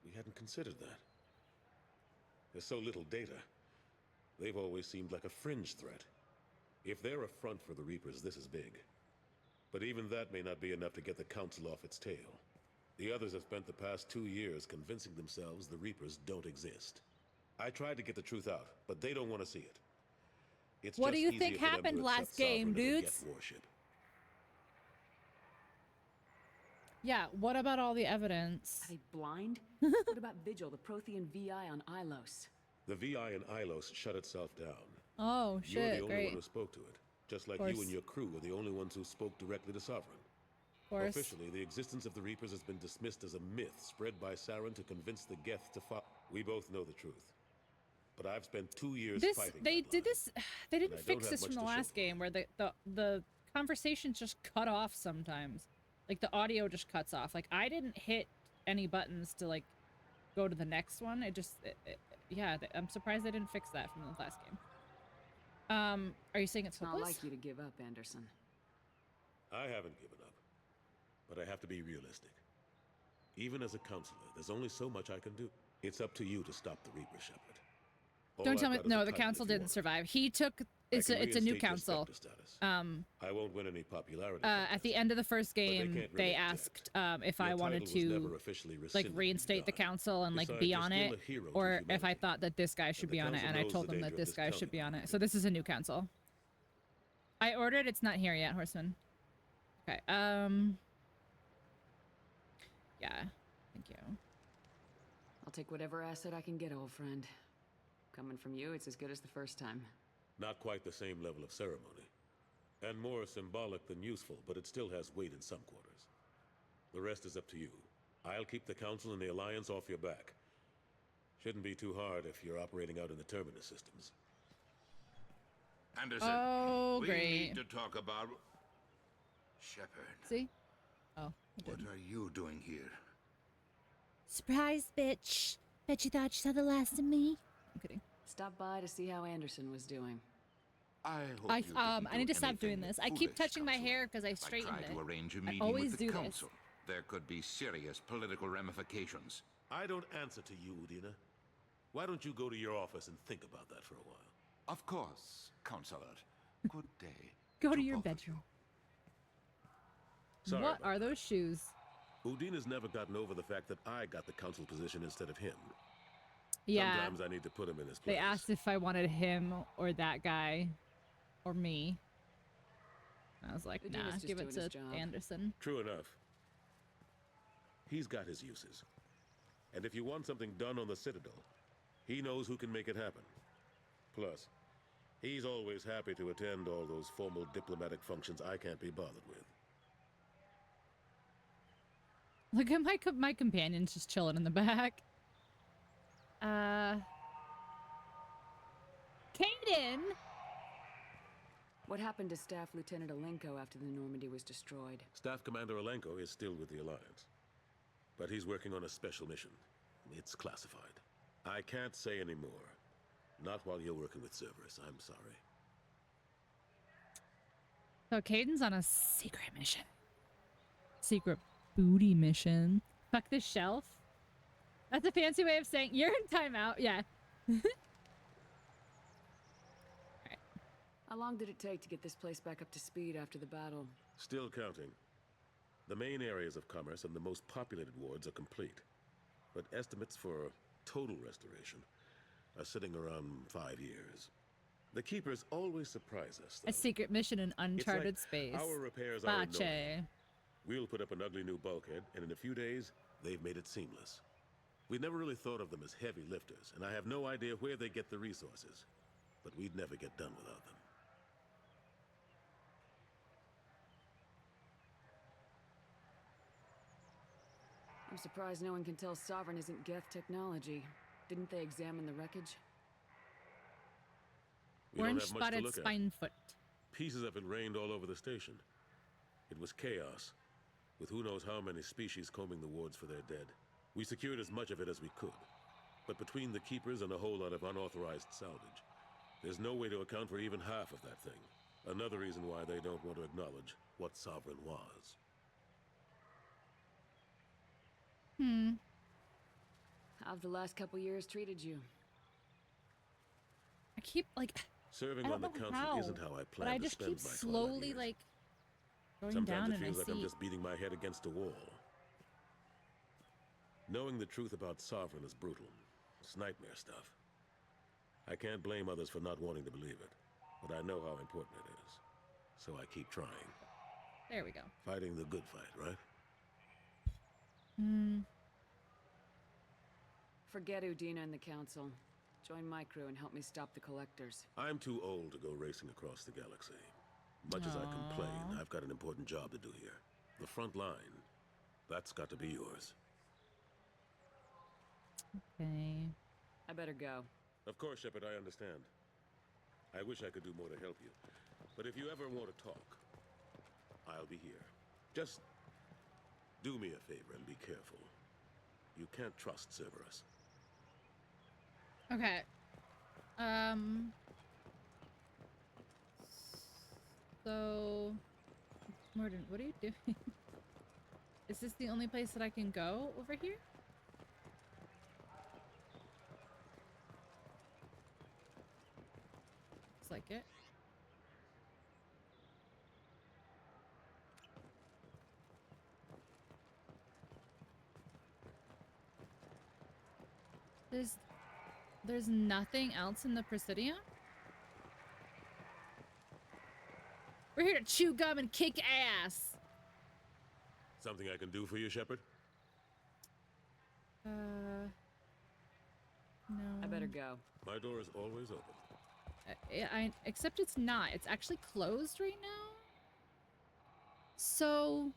We hadn't considered that. There's so little data. They've always seemed like a fringe threat. If they're a front for the Reapers, this is big. But even that may not be enough to get the Council off its tail. The others have spent the past 2 years convincing themselves the Reapers don't exist. I tried to get the truth out, but they don't want to see it. It's What do just you easier think for them to happened accept last game, Sovereign as a dudes? Geth warship. Yeah, what about all the evidence? Are they blind? What about Vigil, the Prothean VI on Ilos? The VI in Ilos shut itself down. Oh, You're the shit, only great. one who spoke to it. Just like Course. you and your crew were the only ones who spoke directly to Sovereign. Course. Officially, the existence of the Reapers has been dismissed as a myth spread by Saren to convince the Geth to follow. We both know the truth. But I've spent 2 years This fighting they that did lie. this. They didn't I don't fix have this from much the to show last game, where the conversations just cut off sometimes. Like the audio just cuts off. Like I didn't hit any buttons to like go to the next one. It just yeah. I'm surprised they didn't fix that from the last game. Are you saying it's Not hopeless? like you to give up, Anderson. I haven't given up. But I have to be realistic. Even as a counselor, there's only so much I can do. It's up to you to stop the Reaper, Shepard. All Don't I've tell me. got is No, a the title council if you didn't want. survive. He took. I It's can a new reinstate your council. Spectre status. I won't win any popularity. At the end of the first they game, can't they really asked if Your I wanted title was to never officially like rescinded when you reinstate the died. council and like Besides, be you're on still it, a hero to or if I humanity. thought that this guy should the be on it, council and I knows told the them danger that of this guy this should be telling on it. So this is a new council. I ordered. It's not here yet, Horseman. Okay. Yeah. Thank you. I'll take whatever asset I can get, old friend. Coming from you, it's as good as the first time. Not quite the same level of ceremony. And more symbolic than useful, but it still has weight in some quarters. The rest is up to you. I'll keep the Council and the Alliance off your back. Shouldn't be too hard if you're operating out in the Terminus systems. Anderson, Oh, we great. need to talk about... Shepard, See? Oh. what are you doing here? Surprise, bitch. Bet you thought you saw the last of me. I'm kidding. Stop by to see how Anderson was doing. I hope I you didn't I need do to stop doing anything this. I keep foolish, touching my Counselor. hair because I I straightened tried to arrange a I meeting always with the do Council. There could be serious political ramifications. I don't answer to you, Udina. Why don't you go to your office and think about that for a while? Of course, Counselor. Good day. Go to your bedroom. Sorry What about are those shoes? Udina's never gotten over the fact that I got the Council position instead of him. Yeah. Sometimes I need to put him in his place. They asked if I wanted him or that guy or me. I was like, Udina's nah, just give it doing his to job. Anderson. True enough. He's got his uses. And if you want something done on the Citadel, he knows who can make it happen. Plus, he's always happy to attend all those formal diplomatic functions I can't be bothered with. Look at my companions just chilling in the back. Kaden! What happened to Staff Lieutenant Alenko after the Normandy was destroyed? Staff Commander Alenko is still with the Alliance. But he's working on a special mission. It's classified. I can't say any more. Not while you're working with Cerberus, I'm sorry. So Caden's on a secret mission. Secret booty mission. Fuck this shelf. That's a fancy way of saying you're in timeout. Yeah. How long did it take to get this place back up to speed after the battle? Still counting. The main areas of commerce and the most populated wards are complete. But estimates for total restoration are sitting around 5 years. The Keepers always surprise us, though. A secret mission in uncharted It's space. like our repairs are Bache. annoying. We'll put up an ugly new bulkhead, and in a few days, they've made it seamless. We never really thought of them as heavy lifters, and I have no idea where they get the resources. But we'd never get done without them. I'm surprised no one can tell Sovereign isn't Geth technology. Didn't they examine the wreckage? We don't Orange have much to spotted look at. spine foot. Pieces of it rained all over the station. It was chaos, with who knows how many species combing the wards for their dead. We secured as much of it as we could, but between the Keepers and a whole lot of unauthorized salvage, there's no way to account for even half of that thing. Another reason why they don't want to acknowledge what Sovereign was. How've the last couple years treated you? I keep like Serving I on don't the know Council how, isn't how I but plan I to just spend keep my 12 slowly years. like going Sometimes down it in my feels like I'm seat. just beating my head against a wall. Knowing the truth about Sovereign is brutal. It's nightmare stuff. I can't blame others for not wanting to believe it, but I know how important it is. So I keep trying. There we go. Fighting the good fight, right? Forget Udina and the Council. Join my crew and help me stop the Collectors. I'm too old to go racing across the galaxy. Much as I complain, I've got an important job to do here. The front line, that's got to be yours. Okay. I better go. Of course, Shepard, I understand. I wish I could do more to help you. But if you ever want to talk, I'll be here. Just do me a favor and be careful. You can't trust Cerberus. Okay. So, Morden, what are you doing? Is this the only place that I can go over here? Looks like it. There's nothing else in the Presidium? We're here to chew gum and kick ass. Something I can do for you, Shepard? better go. My door is always open. Except it's not. It's actually closed right now. So...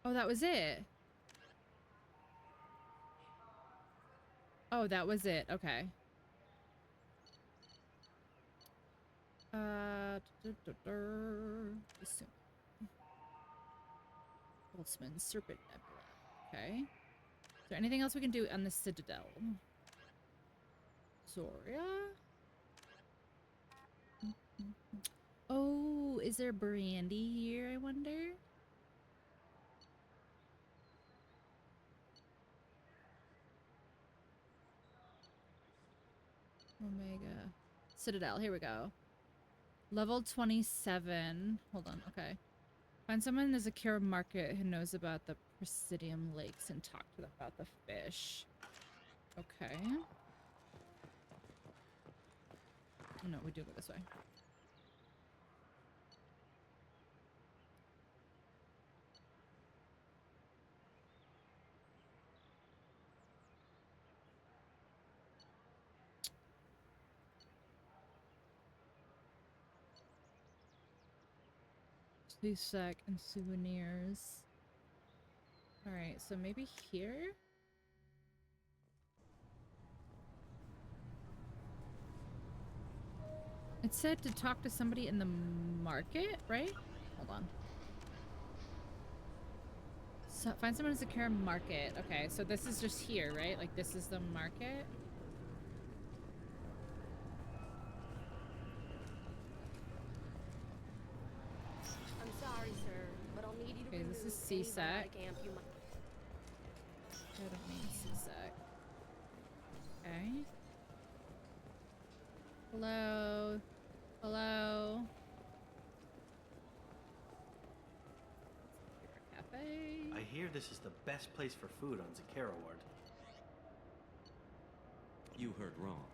Oh, that was it. Oh, that was it. Okay. Boltzmann, Serpent Nebula. Okay. Is there anything else we can do on the Citadel? Zoria? Oh, is there brandy here, I wonder? Omega. Citadel, here we go. Level 27. Hold on, okay. Find someone in the Zakira market who knows about the Presidium lakes and talk to them about the fish. Okay. No, we do go this way. Sack and souvenirs. Alright, so maybe here? It said to talk to somebody in the market, right? Hold on. So find someone who's a Zakira market. Okay, so this is just here, right? Like this is the market. Okay, this is CSAC. I don't mean CSAC. Okay. Hello? Hello? Cafe? I hear this is the best place for food on Zakira Ward. You heard wrong.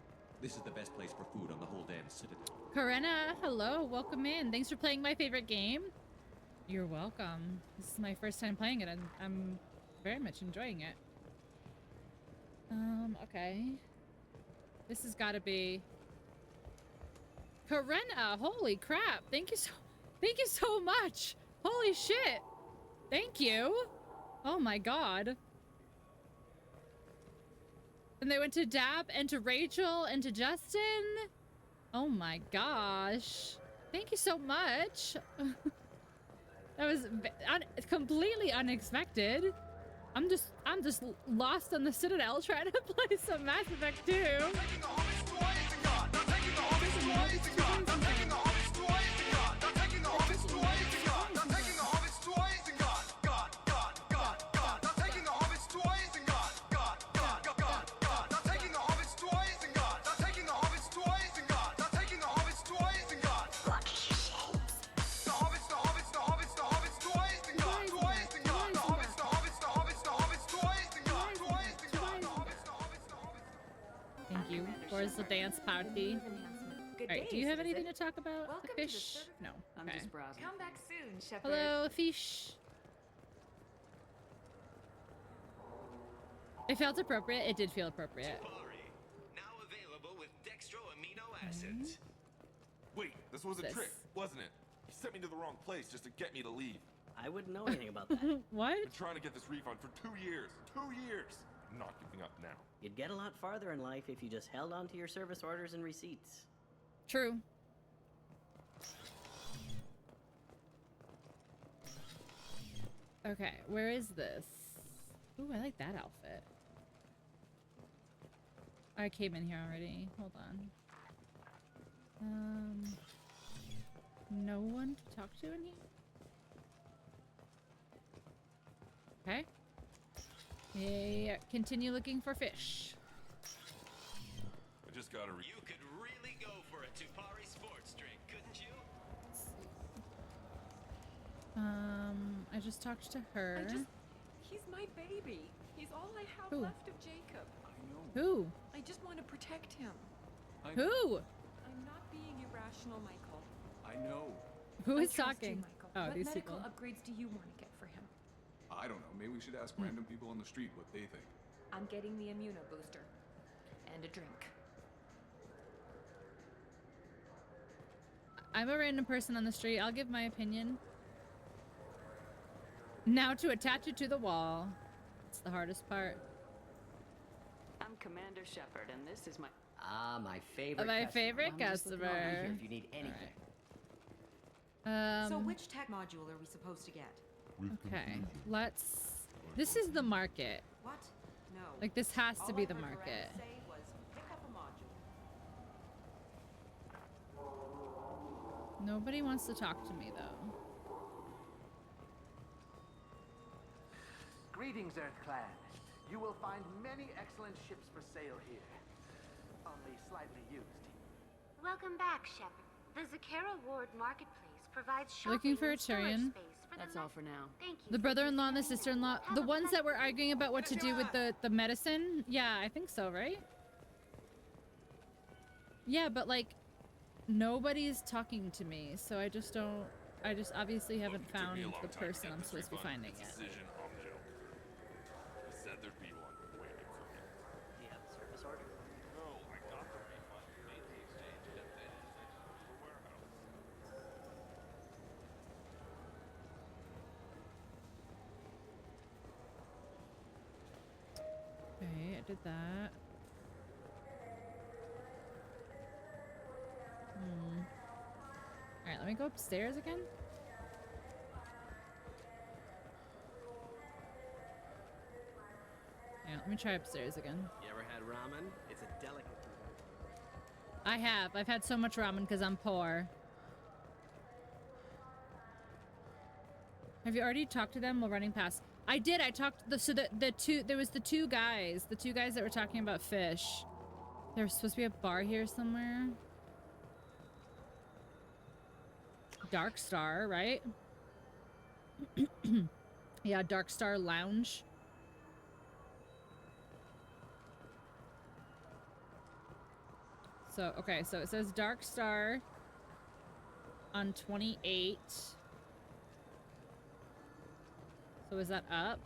This is the best place for food on the whole damn Citadel. Karina, hello. Welcome in. Thanks for playing my favorite game. You're welcome. This is my first time playing it, and I'm very much enjoying it. Okay. This has got to be... Karina, holy crap. Thank you so much. Holy shit. Thank you. Oh my god. And they went to Dap and to Rachel and to Justin. Oh my gosh. Thank you so much. That was completely unexpected. I'm just lost on the Citadel trying to play some Mass Effect 2. Where's the dance party? Alright, do you have anything to talk about? The fish? No. I'm Okay. just browsing. Come back soon, Shepard. Hello, fish. It felt appropriate. It did feel appropriate. Now available with dextro amino acids. Wait, this was a trick, wasn't it? You sent me to the wrong place just to get me to leave. I wouldn't know anything about that. What? I've been trying to get this refund for 2 years. 2 years! I'm not giving up now. You'd get a lot farther in life if you just held on to your service orders and receipts. True. Okay, where is this? Ooh, I like that outfit. I came in here already. Hold on. No one to talk to in here? Okay. Yeah, continue looking for fish. I just gotta You could really go for a Tupari sports drink, couldn't you? I just talked to her. He's my baby. He's all I have Who? left of Jacob. I Who? I just want to protect him. Who? I'm not being irrational, Michael. I know. Who I is trust talking? You, Michael. Oh, what these medical people. upgrades do you want to get for him? I don't know. Maybe we should ask random people on the street what they think. I'm getting the immuno booster. And a drink. I'm a random person on the street. I'll give my opinion. Now to attach it to the wall. It's the hardest part. I'm Commander Shepard, and this is my... Ah, my favorite My customer. favorite I'm just looking over customer. here if you need anything. So which tech module are we supposed to get? Okay, let's... This is the market. What? No. Like, this has to All be I the heard market. Miranda say was pick up a module. Nobody wants to talk to me, though. Greetings, Earth Clan. You will find many excellent ships for sale here. Only slightly used. Welcome back, Shepard. The Zakara Ward Marketplace provides shopping Looking for a and storage Tyrion. space for That's all for now. Thank you. The brother-in-law and the sister-in-law. The ones that were arguing about what to do with the medicine? Yeah, I think so, right? Yeah, but like, nobody's talking to me, so I just don't... I just obviously haven't found the person I'm supposed to be finding yet. He said there'd be one waiting for me. Do you have a service order? No, I got the refund and made the exchange at the intersection of the warehouse. Okay, I did that. Alright, let me go upstairs again. Yeah, let me try upstairs again. You ever had ramen? It's a delicacy. I have. I've had so much ramen because I'm poor. Have you already talked to them while running past? I did. I talked there was the two guys that were talking about fish. There's supposed to be a bar here somewhere. Dark Star, right? Yeah, Dark Star Lounge. So, okay, so it says Dark Star on 28. So is that up?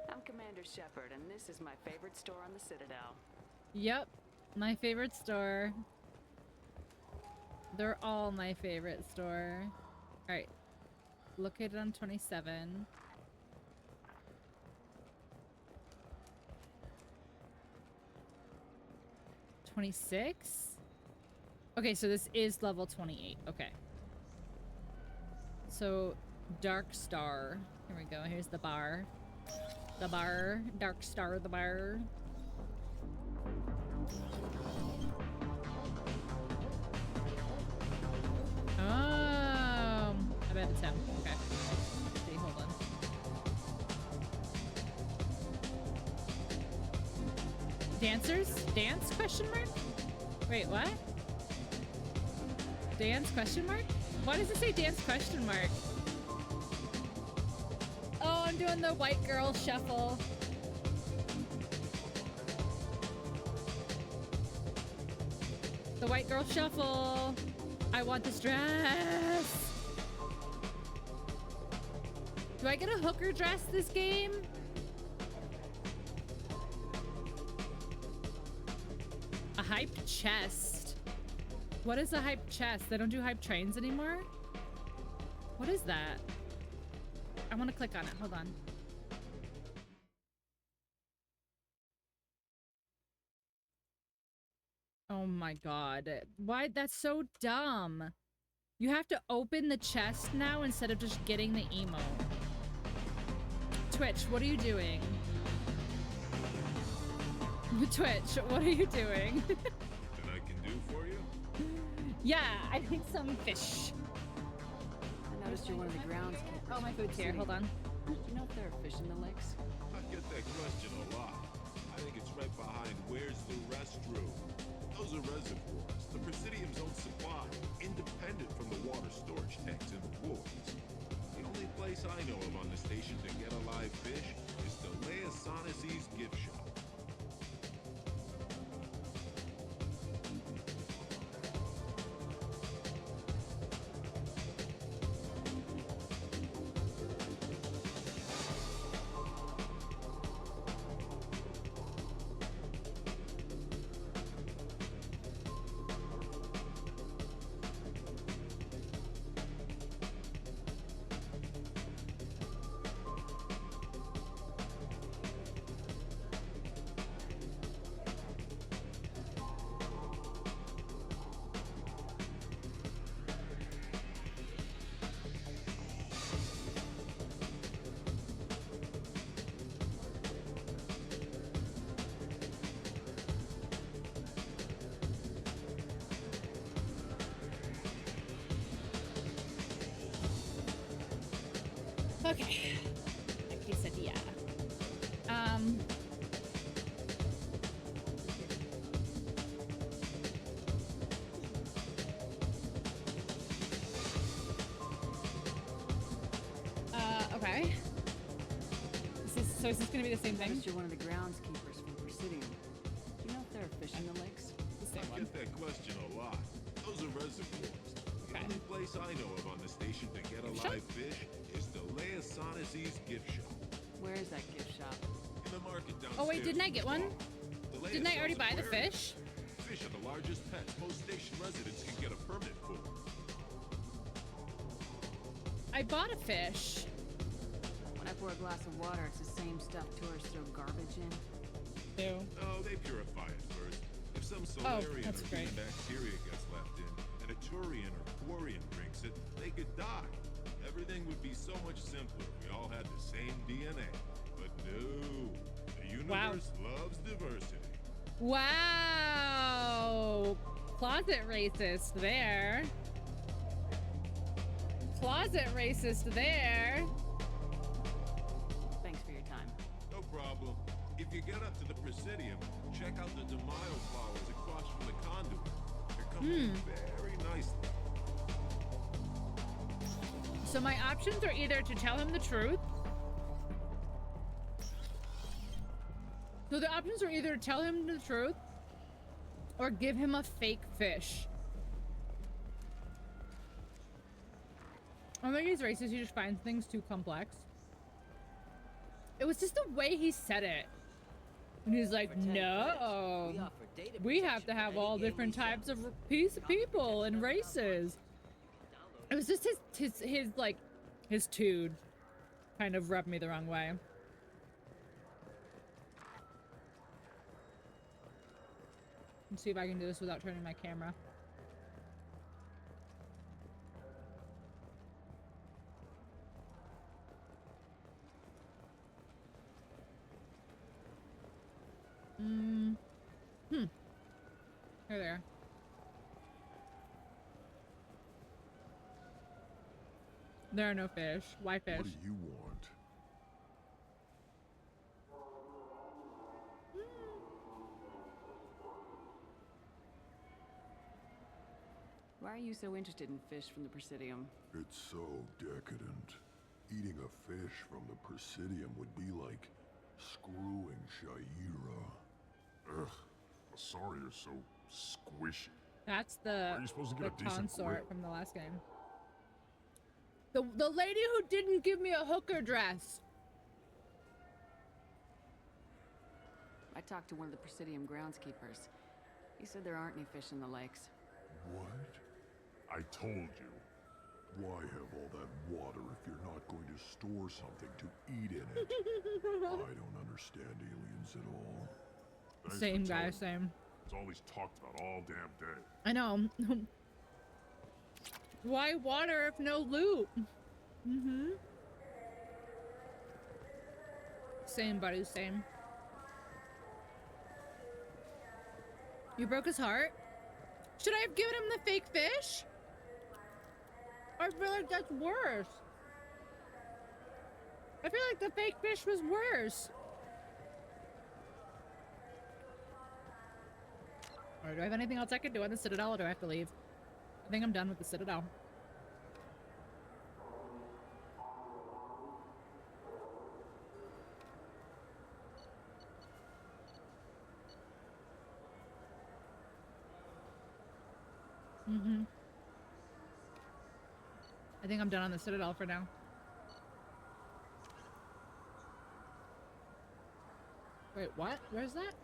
I'm Commander Shepard, and this is my favorite store on the Citadel. Yep, my favorite store. They're all my favorite store. Alright. Located on 27. $26? Okay, so this is level 28. Okay. So, Dark Star. Here we go. Here's the bar. The bar. Dark Star, the bar. Oh, I bet it's him. Okay. Let's see, hold on. Dancers? Dance? Question mark? Wait, what? Dance? Question mark? Why does it say dance? Question mark? Oh, I'm doing the white girl shuffle. The white girl shuffle. I want this dress. Do I get a hooker dress this game? A hype chest. What is a hype chest? They don't do hype trains anymore? What is that? I want to click on it. Hold on. Oh my god. Why? That's so dumb. You have to open the chest now instead of just getting the emo. Twitch, what are you doing? Twitch, what are you doing? That I can do for you? Yeah, I think some fish. I noticed you're one of the groundskeepers. Oh, my food's here. Hold on. Do you know if there are fish in the lakes? I get that question a lot. I think it's right behind where's the restroom. Those are reservoirs, the Presidium's own supply, independent from the water storage tanks in the woods. The only place I know of on the station to get a live fish is the Leia Sonasy's gift shop. Okay. Quesadilla. Okay. So is this gonna be the same thing? You're one of the groundskeepers from Presidium. Do you know if there are fish in the lakes? The same I one. get that question a lot. Those are reservoirs. The only place I know of on the station to get a live fish is the Leia Sonasy's gift shop. Where is that gift shop? In the market downstairs. Oh wait, didn't I get one? The Leia Didn't I already sells buy the aquariums. fish? Fish are the largest pets most station residents can get a permit for. I bought a fish. When I pour a glass of water, it's the same stuff tourists throw garbage in. Ew. Oh, they purify it first. If some Oh, solarian that's or great. human bacteria gets left in, and a turian or quarian drinks it, they could die. Everything would be so much simpler if we all had the same DNA. But no, the universe loves diversity. Wow. Closet racist there. Closet racist there. Thanks for your time. No problem. If you get up to the Presidium, check out the De Mayo flowers across from the conduit. They're coming very nicely. So my options are either to tell him the truth. So the options are either to tell him the truth or give him a fake fish. I don't think he's racist, he just finds things too complex. It was just the way he said it. And he's like, no, we have to have all different types of people and races. It was just his tude kind of rubbed me the wrong way. Let's see if I can do this without turning my camera. Here there. There are no fish. Why fish? What do you want? Why are you so interested in fish from the Presidium? It's so decadent. Eating a fish from the Presidium would be like screwing Shaira. Ugh, sorry you're so squishy. That's the, Are you supposed to get a decent consort grip? from the last game. The lady who didn't give me a hooker dress. I talked to one of the Presidium groundskeepers. He said there aren't any fish in the lakes. What? I told you. Why have all that water if you're not going to store something to eat in it? I don't understand aliens at all. Thanks Same for guy, telling me. same. It's all he's talked about all damn day. I know. Why water if no loot? Same, buddy, same. You broke his heart? Should I have given him the fake fish? I feel like that's worse. I feel like the fake fish was worse. Or do I have anything else I can do on the Citadel, or do I have to leave? I think I'm done with the Citadel. I think I'm done on the Citadel for now. Wait, what? Where's that?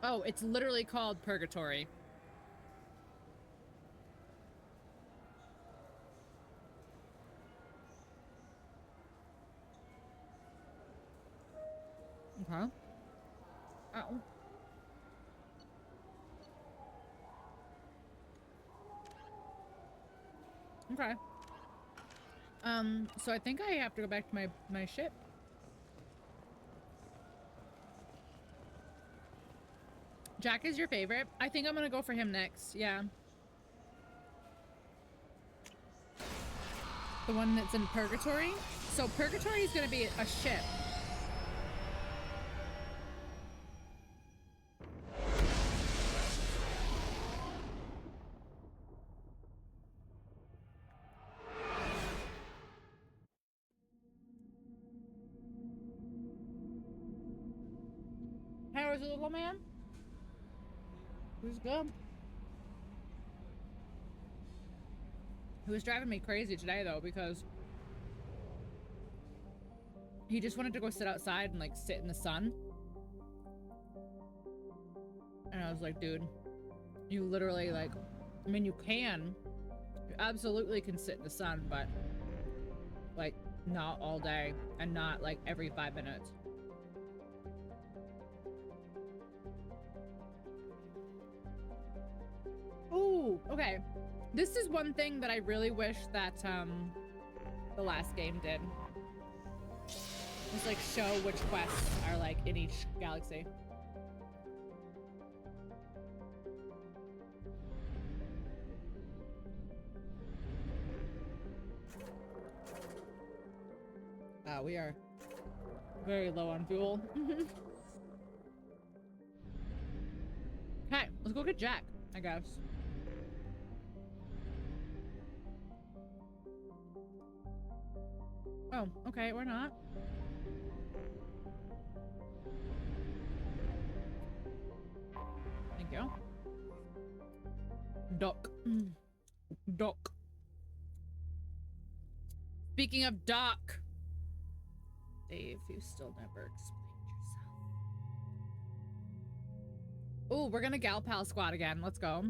Oh, it's literally called Purgatory. Okay. Oh. Okay. So I think I have to go back to my ship. Jack is your favorite? I think I'm gonna go for him next, yeah. The one that's in Purgatory? So Purgatory is gonna be a ship. How is it, little man? Who's good? He was driving me crazy today though, because he just wanted to go sit outside and like sit in the sun. And I was like, dude, you literally like, I mean, you absolutely can sit in the sun, but like not all day and not like every 5 minutes. Ooh, okay. This is one thing that I really wish that the last game did. Just like show which quests are like in each galaxy. We are very low on fuel. Okay, let's go get Jack, I guess. Oh, okay, we're not. Thank you. Doc. Doc. Speaking of Doc. Dave, you still never explained yourself. Oh, we're gonna Gal Pal squad again. Let's go.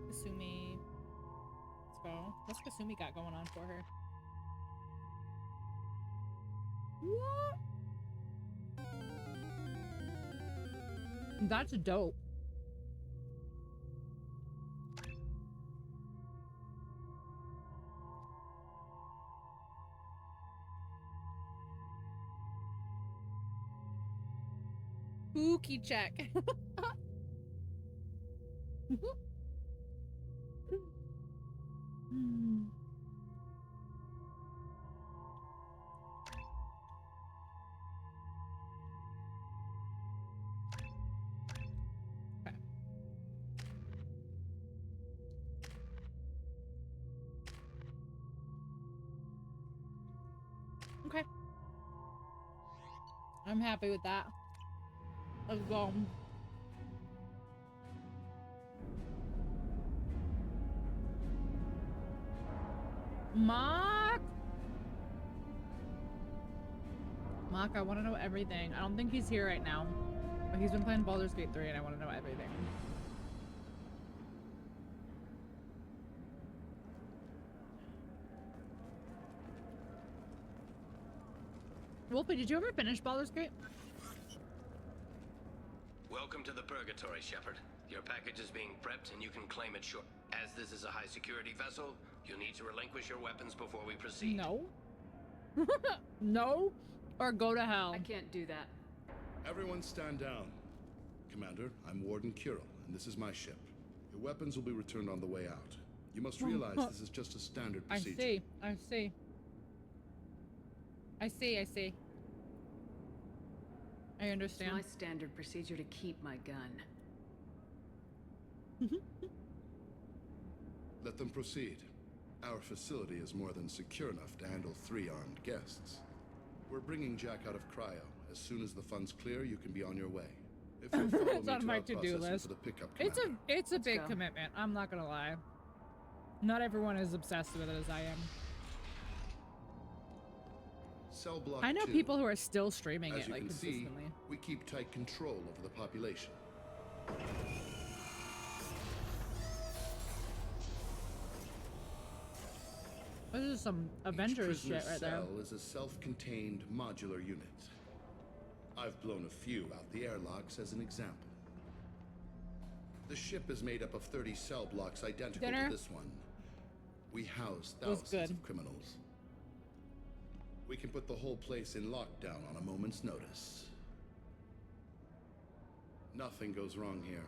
Kasumi. Let's go. What's Kasumi got going on for her? What? That's dope. Spooky check. Okay. I'm happy with that. Let's go. Mark! Mark, I want to know everything. I don't think he's here right now. But he's been playing Baldur's Gate 3 and I want to know everything. Wolfie, did you ever finish Baldur's Gate? Welcome to the Purgatory, Shepard. Your package is being prepped and you can claim it short. As this is a high security vessel, you'll need to relinquish your weapons before we proceed. No. No, or go to hell. I can't do that. Everyone stand down. Commander, I'm Warden Kirill, and this is my ship. Your weapons will be returned on the way out. You must realize this is just a standard procedure. I see. I see, I see. I understand. It's my standard procedure to keep my gun. Let them proceed. Our facility is more than secure enough to handle 3 armed guests. We're bringing Jack out of cryo. As soon as the funds clear, you can be on your way. If you'll follow It's me on to my our to-do processing list. for the pickup, It's Commander. a big go. commitment. I'm not gonna lie. Not everyone is obsessed with it as I am. Cell block I know 2. people who are still streaming As it you like can see, consistently. we keep tight control over the population. This is some Avengers Each prisoner's shit right there. cell is a self-contained modular unit. I've blown a few out the airlocks as an example. The ship is made up of 30 cell blocks identical Dinner? to this one. We house Was thousands good. of criminals. We can put the whole place in lockdown on a moment's notice. Nothing goes wrong here.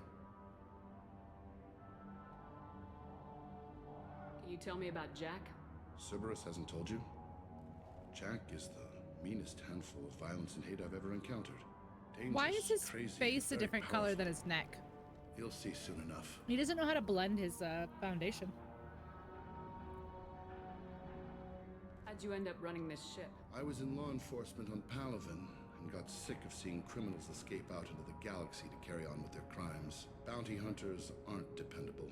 Can you tell me about Jack? Cerberus hasn't told you? Jack is the meanest handful of violence and hate I've ever encountered. Why is Dangerous, his crazy, face a very different powerful. color than his neck? You'll see soon enough. He doesn't know how to blend his foundation. How'd you end up running this ship? I was in law enforcement on Palaven and got sick of seeing criminals escape out into the galaxy to carry on with their crimes. Bounty hunters aren't dependable.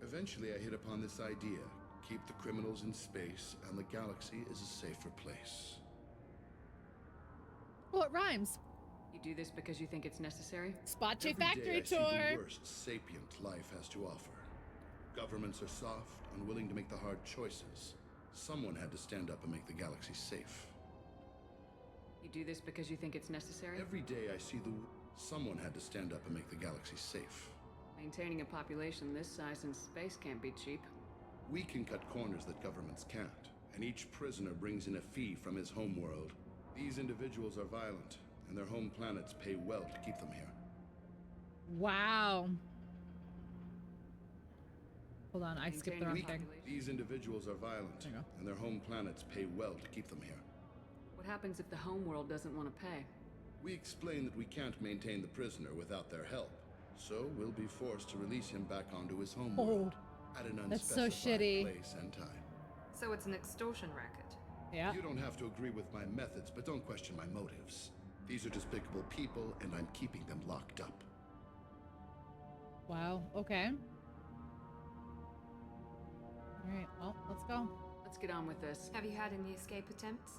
Eventually, I hit upon this idea. Keep the criminals in space, and the galaxy is a safer place. Well, it rhymes. You do this because you think it's necessary? Spot J Every day Factory I see tour. the worst sapient life has to offer. Governments are soft, unwilling to make the hard choices. Someone had to stand up and make the galaxy safe. You do this because you think it's necessary? Every day I see someone had to stand up and make the galaxy safe. Maintaining a population this size in space can't be cheap. We can cut corners that governments can't, and each prisoner brings in a fee from his homeworld. These individuals are violent, and their home planets pay well to keep them here. Wow. Hold on, I skipped the wrong thing. These individuals are violent, and their home planets pay well to keep them here. What happens if the homeworld doesn't want to pay? We explain that we can't maintain the prisoner without their help, so we'll be forced to release him back onto his homeworld at an That's so unspecified shitty. place and time. So it's an extortion racket. Yeah. You don't have to agree with my methods, but don't question my motives. These are despicable people, and I'm keeping them locked up. Wow. Okay. All right. Well, let's go. Let's get on with this. Have you had any escape attempts?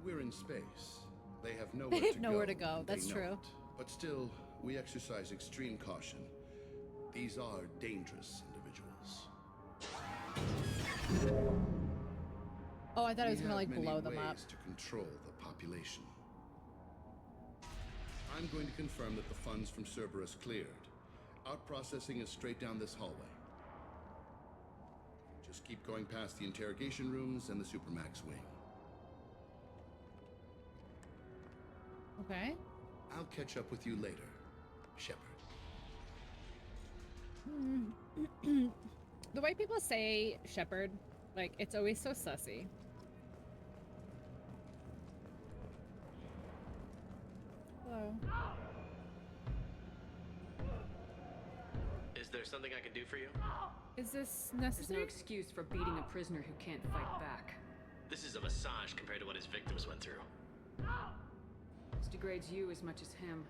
We're in space. They have nowhere They to have go. nowhere to go. and they That's know true. it. But still, we exercise extreme caution. These are dangerous individuals. Oh, I thought I was We gonna have like many blow them up. ways to control the population. I'm going to confirm that the funds from Cerberus cleared. Out processing is straight down this hallway. Just keep going past the interrogation rooms and the Supermax wing. Okay. I'll catch up with you later, Shepard. The way people say Shepherd, like, it's always so sussy. Hello. Is there something I can do for you? Is this There's no necessary? excuse for beating a prisoner who can't fight back. This is a massage compared to what his victims went through. This degrades you as much as him.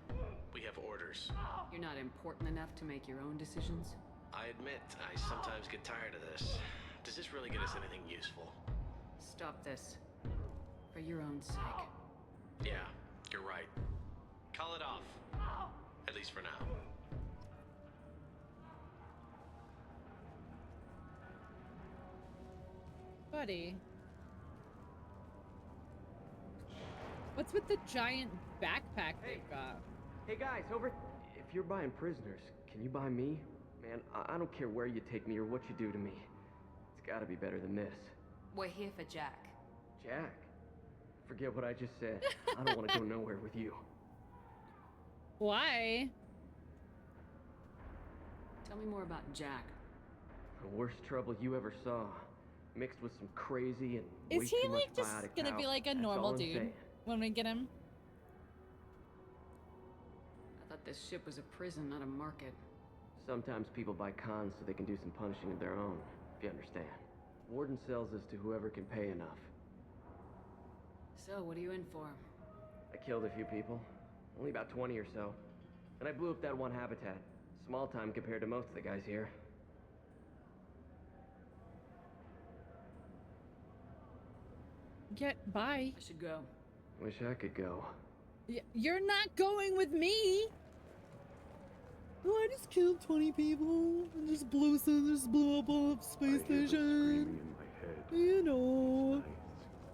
We have orders. You're not important enough to make your own decisions. I admit, I sometimes get tired of this. Does this really get us anything useful? Stop this. For your own sake. Yeah, you're right. Call it off. At least for now. Buddy. What's with the giant backpack they've got? Hey guys, over. If you're buying prisoners, can you buy me? Man, I don't care where you take me or what you do to me. It's gotta be better than this. We're here for Jack. Jack? Forget what I just said. I don't want to go nowhere with you. Why? Tell me more about Jack. The worst trouble you ever saw. mixed with some crazy and way Is he too much like just biotic gonna power. be like a That's all normal I'm dude saying. when we get him? I thought this ship was a prison, not a market. Sometimes people buy cons so they can do some punishing of their own, if you understand. Warden sells this to whoever can pay enough. So, what are you in for? I killed a few people, only about 20 or so. And I blew up that one habitat. Small time compared to most of the guys here. Get by. I should go. Wish I could go. You're not going with me. Oh, I just killed 20 people and just blew up a space station. You know,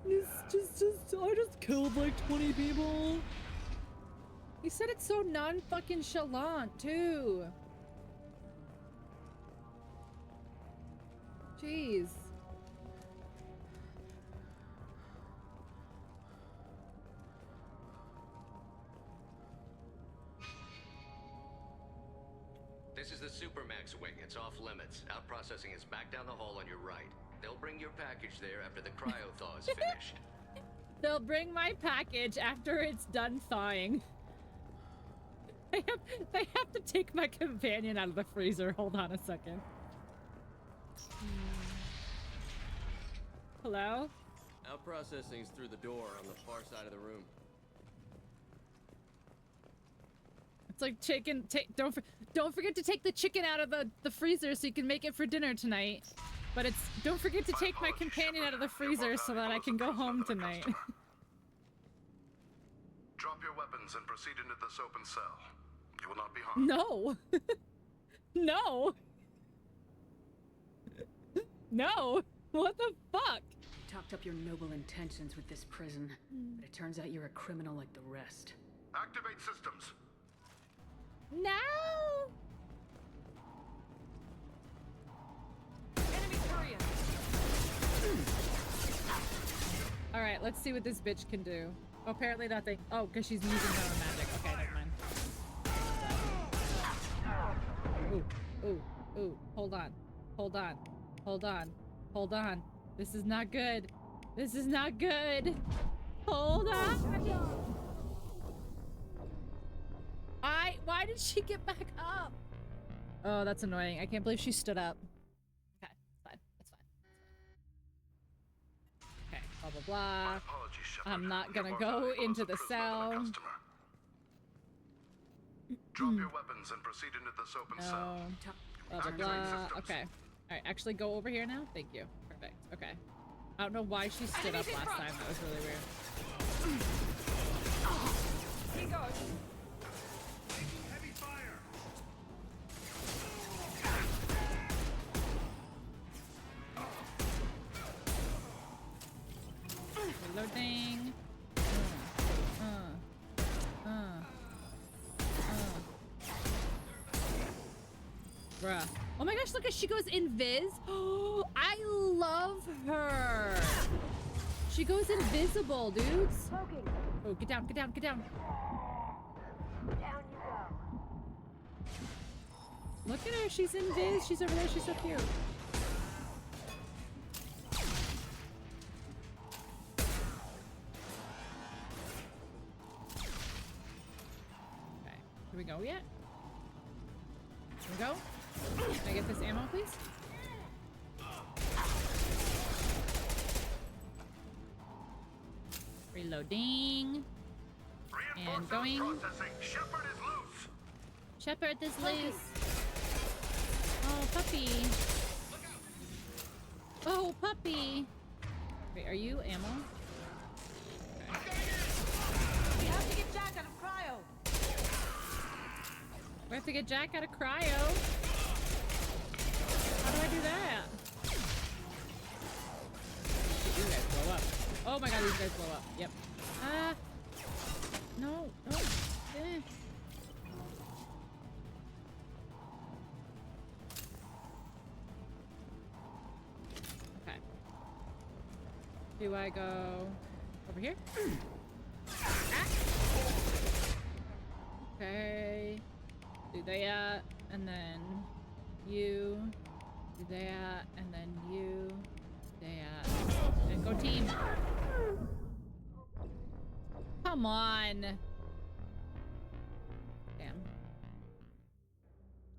I just killed like 20 people. He said it's so non-fucking chalant too. Jeez. This is the Supermax wing. It's off limits. Out processing is back down the hall on your right. They'll bring your package there after the cryo thaw is finished. They'll bring my package after it's done thawing. They have to take my companion out of the freezer. Hold on a second. Hello? Out processing's through the door on the far side of the room. It's like chicken. Don't forget to take the chicken out of the freezer so you can make it for dinner tonight. But it's don't forget to take my companion out of the freezer so that I can go home tonight. Drop your weapons and proceed into this open cell. You will not be harmed. No. No. No. What the fuck? You talked up your noble intentions with this prison, but it turns out you're a criminal like the rest. Activate systems. No. Enemy courier. All right, let's see what this bitch can do. Oh, apparently nothing. Oh, because she's using her own magic. Okay, never mind. Ooh, ooh, ooh. Hold on. Hold on. Hold on. Hold on. This is not good. This is not good. Hold on. Why did she get back up? Oh, that's annoying. I can't believe she stood up. Okay, it's fine. It's fine. Okay, blah, blah, blah. I'm not gonna go into the cell. Drop your weapons and proceed into this open cell. Blah, blah, blah. Okay. Alright, actually go over here now? Thank you. Perfect. Okay. I don't know why she stood up last time. That was really weird. Here goes. Heavy fire. Reloading. Bruh. Oh my gosh, look at she goes invis. Oh, I love her. She goes invisible, dudes. Oh, get down, get down, get down. Down you go. Look at her, she's invis. She's over there, she's so cute. Okay, here we go yet? Here we go. Can I get this ammo, please? Reloading. And going. Shepard is loose. Shepard is loose. Oh, puppy. Oh, puppy. Wait, are you ammo? Okay. We have to get Jack out of cryo. We have to get Jack out of cryo. How do I do that? You guys blow up. Oh my god, these guys blow up. Yep. Ah. No. No. Eh. Okay. Do I go over here? Ah. Okay. Do that, and then you. Do that, and then you. And go team. Come on. Damn.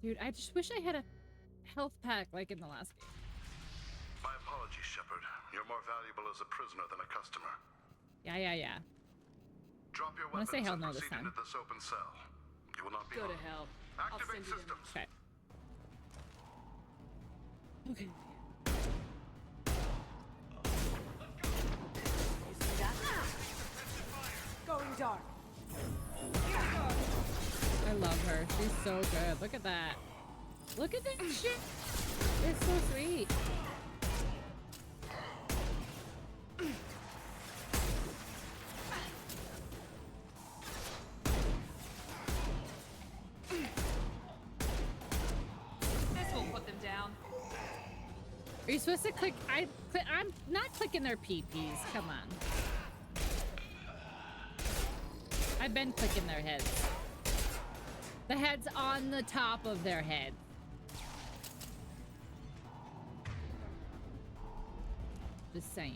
Dude, I just wish I had a health pack like in the last game. My apologies, Shepard. You're more valuable as a prisoner than a customer. Yeah. Drop your I'm gonna weapons say hell and no this proceed time. into this open cell. You will not be Go to harmed. hell. Activate systems. Okay. Okay. You see that? Going dark. I love her. She's so good. Look at that. Look at that shit. It's so sweet. This will put them down. Are you supposed to click? I'm not clicking their PPs. Come on. I've been clicking their heads. The head's on the top of their head. Just saying.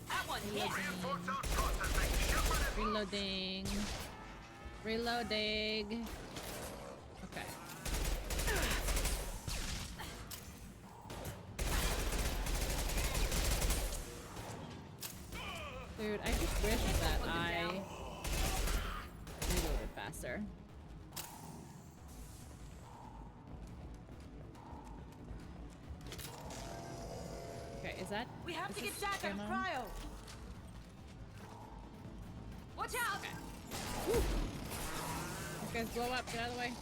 That one hit. Reloading. Reloading. Okay. Dude, I just wish that I reloaded faster. Okay, is that? We have to is get this Jack out of ammo? cryo. Watch out! Okay. Woo. These guys blow up. Get out of the way.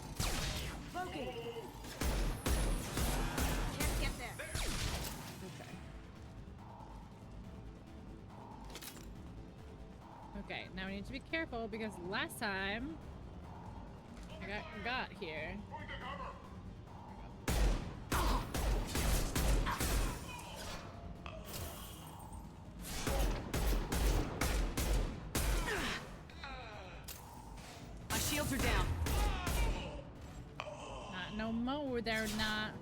Loki. Can't get there. Okay. Okay, now we need to be careful because last time I got here. My shields are down. Not no more, they're not.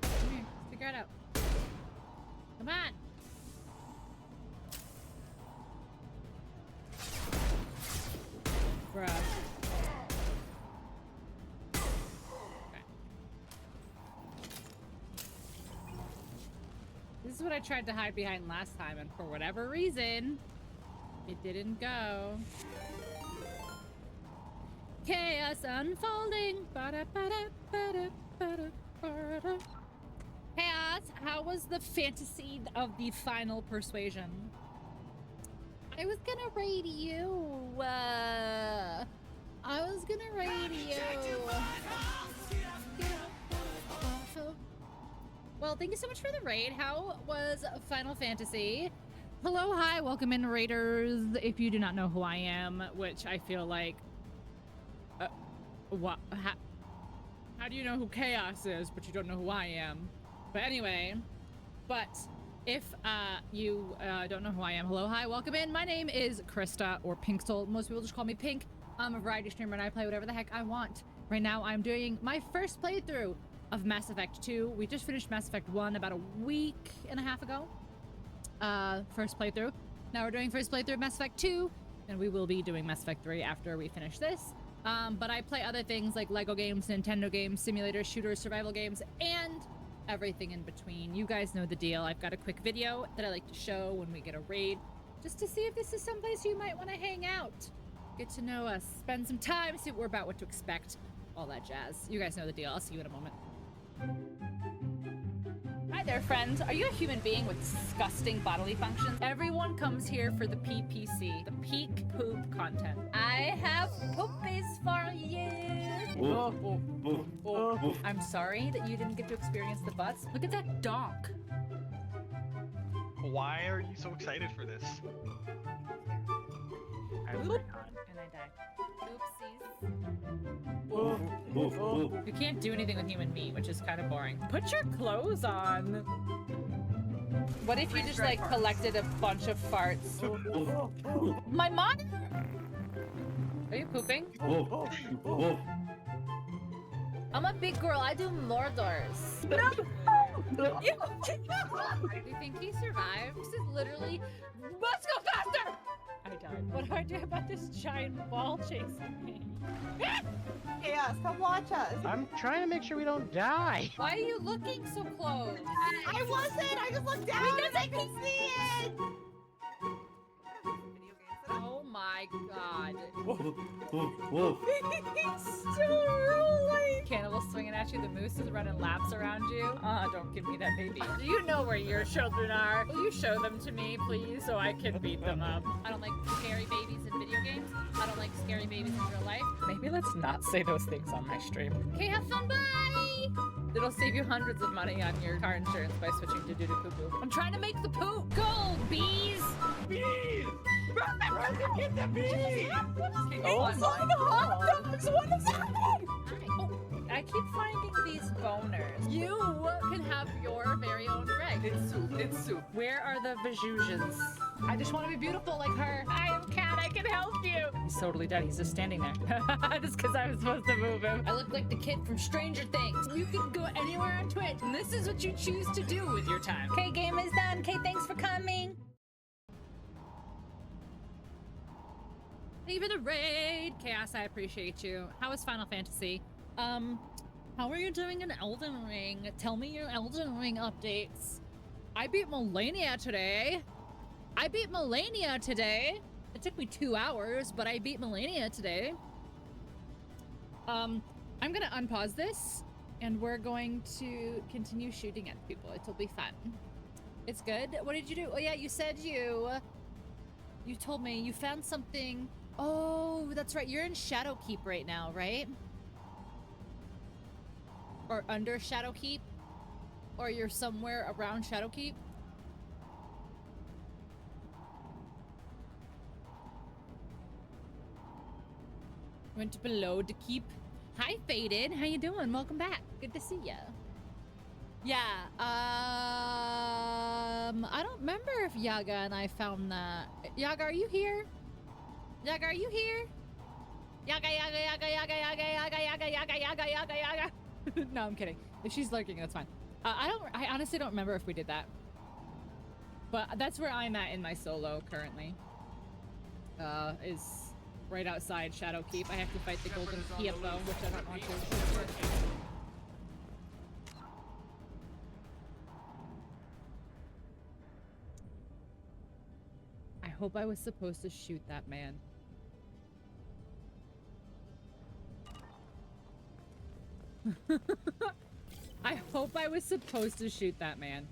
Come here, figure it out. Come on. Bruh. Okay. This is what I tried to hide behind last time, and for whatever reason, it didn't go. Chaos unfolding. Ba-da-ba-da-ba-da-ba-da-ba-da. Chaos, how was the fantasy of the final persuasion? I was gonna raid you. I was gonna raid you. Well, thank you so much for the raid. How was Final Fantasy? Hello, hi, welcome in, raiders. If you do not know who I am, which I feel like, what? How do you know who Chaos is, but you don't know who I am? But anyway, if you don't know who I am, hello, hi, welcome in. My name is Krista, or Pinxel. Most people just call me Pink. I'm a variety streamer and I play whatever the heck I want. Right now, I'm doing my first playthrough of Mass Effect 2. We just finished Mass Effect 1 about a week and a half ago. First playthrough. Now we're doing first playthrough of Mass Effect 2, and we will be doing Mass Effect 3 after we finish this. But I play other things like Lego games, Nintendo games, simulators, shooters, survival games, and everything in between. You guys know the deal. I've got a quick video that I like to show when we get a raid, just to see if this is someplace you might want to hang out. Get to know us, spend some time, see what we're about, what to expect, all that jazz. You guys know the deal. I'll see you in a moment. Hi there, friend. Are you a human being with disgusting bodily functions? Everyone comes here for the PPC, the peak poop content. I have poopies for you. I'm sorry that you didn't get to experience the butts. Look at that donk. Why are you so excited for this? And I died. Oopsies. You can't do anything with human meat, which is kind of boring. Put your clothes on. What if you just like collected a bunch of farts? My mom? Are you pooping? I'm a big girl. I do Mordors. No! Do you think he survived? This is literally. Let's go faster! I died. What do I do about this giant ball chasing me? Chaos, come watch us. I'm trying to make sure we don't die. Why are you looking so close? I wasn't. I just looked down and I could see it. Oh my god. Whoa. He's still rolling. Cannibal swinging at you. The moose is running laps around you. Don't give me that baby. Do you know where your children are? Will you show them to me, please, so I can beat them up? I don't like scary babies in video games. I don't like scary babies in real life. Maybe let's not say those things on my stream. Okay, have fun. Bye. It'll save you hundreds of money on your car insurance by switching to doo-doo-poo-poo. I'm trying to make the poop. Go, bees. Bees! Run, get the bees! Oh my god! What is happening? Oh, I keep finding these boners. You can have your very own Greg. It's soup. It's soup. Where are the Vajuzhans? I just want to be beautiful like her. I am Cat. I can help you. He's totally dead. He's just standing there. Just because I was supposed to move him. I look like the kid from Stranger Things. You can go anywhere on Twitch, and this is what you choose to do with your time. Okay, game is done. Okay, thanks for coming. Thank you for the raid, Chaos. I appreciate you. How was Final Fantasy? How are you doing in Elden Ring? Tell me your Elden Ring updates. I beat Melania today. It took me 2 hours, but I beat Melania today. I'm gonna unpause this, and we're going to continue shooting at people. It'll be fun. It's good. What did you do? Oh yeah, you said you told me you found something. Oh, that's right. You're in Shadowkeep right now, right? Or under Shadowkeep? Or you're somewhere around Shadowkeep? Went below the keep. Hi, Faded. How you doing? Welcome back. Good to see ya. Yeah, I don't remember if Yaga and I found that. Yaga, are you here? Yaga, are you here? Yaga. No, I'm kidding. If she's lurking, that's fine. I honestly don't remember if we did that. But that's where I'm at in my solo currently. Is right outside Shadowkeep. I have to fight the golden Hippo, which I don't want to. I hope I was supposed to shoot that man. I hope I was supposed to shoot that man.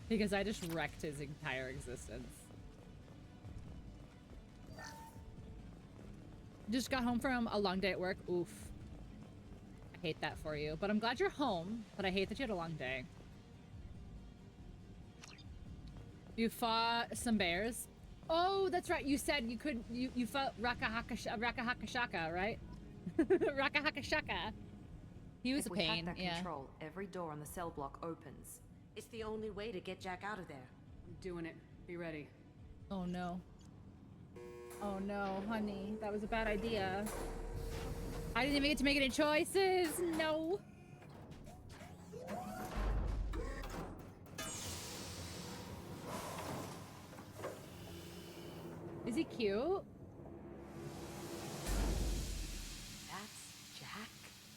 Because I just wrecked his entire existence. Just got home from a long day at work. Oof. I hate that for you. But I'm glad you're home. But I hate that you had a long day. You fought some bears. Oh, that's right. You said you could. You fought Rakahakashaka, right? Rakahakashaka. He was a pain. If we hack that control, every door on the cell block opens. It's the only way to get Jack out of there. I'm doing it. Be ready. Oh no. Oh no, honey. That was a bad idea. I didn't even get to make any choices. No. Is he cute? That's Jack?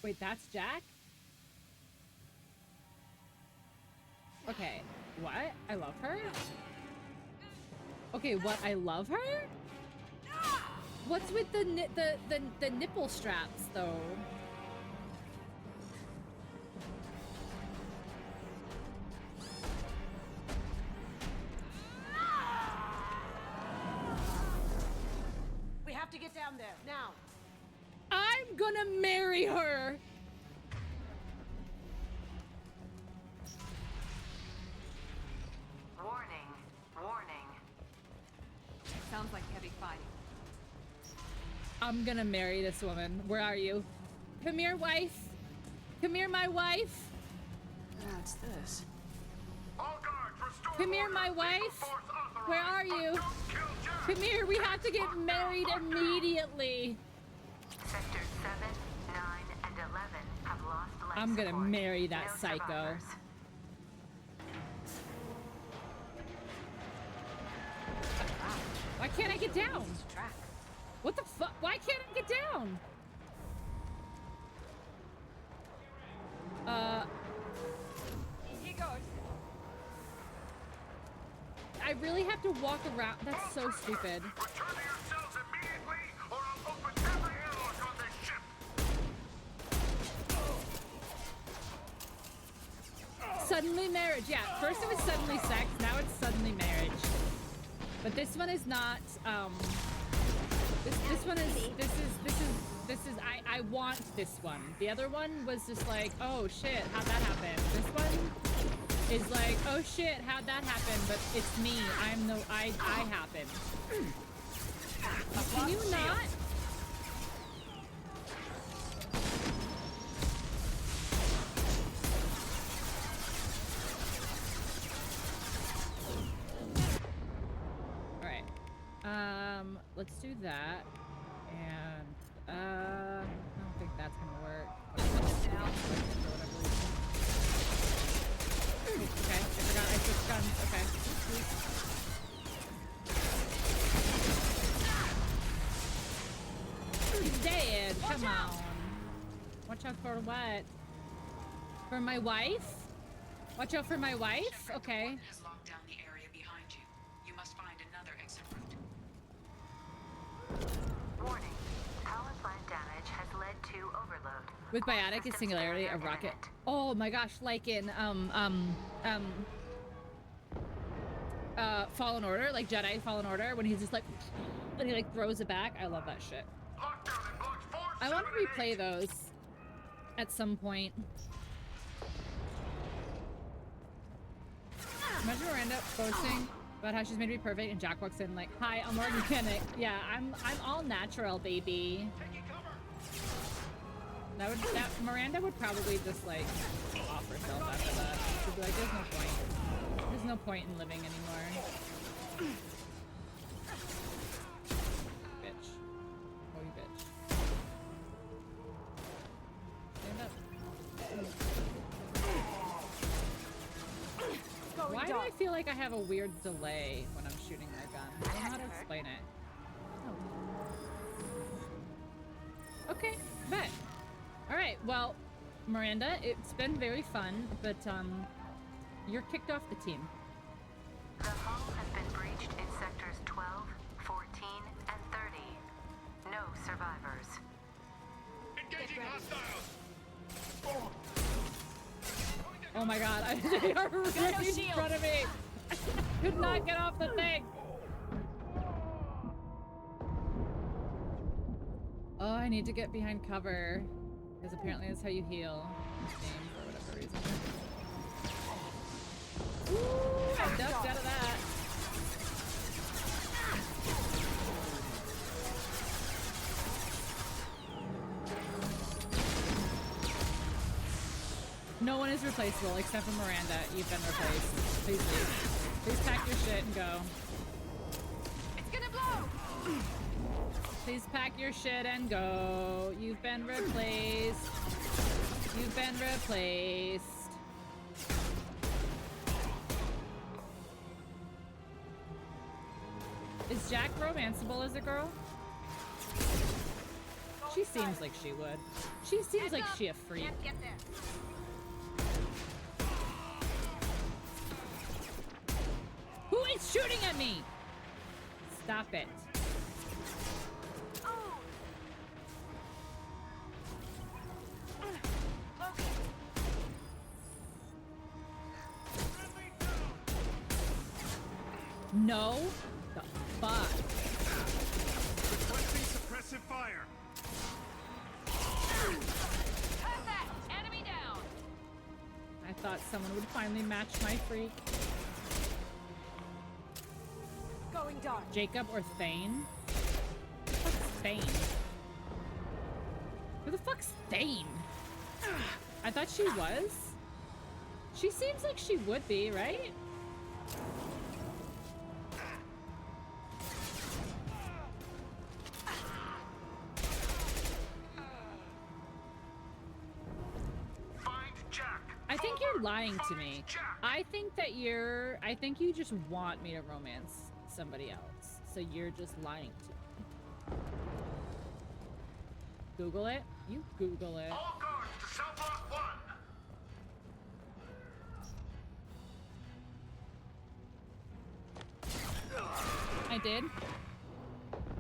Wait, that's Jack? Okay, what? I love her? Okay, what? I love her? What's with the nipple straps, though? We have to get down there, now. I'm gonna marry her! Warning. Sounds like heavy fighting. I'm gonna marry this woman. Where are you? Come here, wife. Come here, my wife. What's this? All guards Come here, my wife. Where are you? Come here, we have to get married immediately. Sectors 7, 9, and 11 have lost life I'm gonna support. marry that No psycho. survivors. Why can't I get down? What the fuck? Why can't I get down? Here goes. I really have to walk around. That's so stupid. Suddenly marriage. Yeah, first it was suddenly sex, now it's suddenly marriage. But this one is not, this one is, I want this one. The other one was just like, oh shit, how'd that happen? This one is like, oh shit, how'd that happen? But it's me, I happen. Can you not? Let's do that. And I don't think that's gonna work. Okay, I forgot I switched guns. Okay. He's dead. Come on. Watch out for what? For my wife? Watch out for my wife? Okay. Has locked down the area behind you. You must find another exit route. Warning. Power plant damage has led to overload. With biotic is singularity a rocket. Oh my gosh, like in Fallen Order, like Jedi Fallen Order, when he's just like, and he like throws it back. I love that shit. I want to replay those at some point. Imagine Miranda posting about how she's made to be perfect, and Jack walks in like, "Hi, I'm organic." Yeah, I'm all natural, baby. That Miranda would probably just like off herself after that. She'd be like, "There's no point. There's no point in living anymore." Bitch. Oh, you bitch. Stand up. Why do I feel like I have a weird delay when I'm shooting my gun? I don't know how to explain it. Oh. Okay, bet. Alright, well, Miranda, it's been very fun, but you're kicked off the team. The hull has been breached in sectors 12, 14, and 30. No survivors. Engaging hostiles! Oh my god, they are right in front of me! I could not get off the thing! Oh, I need to get behind cover. Because apparently that's how you heal in this game for whatever reason. Ooh, I ducked out of that. No one is replaceable except for Miranda. You've been replaced. Please leave. Please pack your shit and go. It's gonna blow! Please pack your shit and go. You've been replaced. You've been replaced. Is Jack romanceable as a girl? She seems like she would. She seems like she a freak. Get there. Who is shooting at me? Stop it. No. The fuck. Requesting suppressive fire. Have that! Enemy down! I thought someone would finally match my freak. Going dark. Jacob or Thane? Who the fuck's Thane? Who the fuck's Thane? I thought she was. She seems like she would be, right? I think you're lying to me. I think you just want me to romance somebody else. So you're just lying to me. Google it. You Google it. All guards to cell block 1. I did.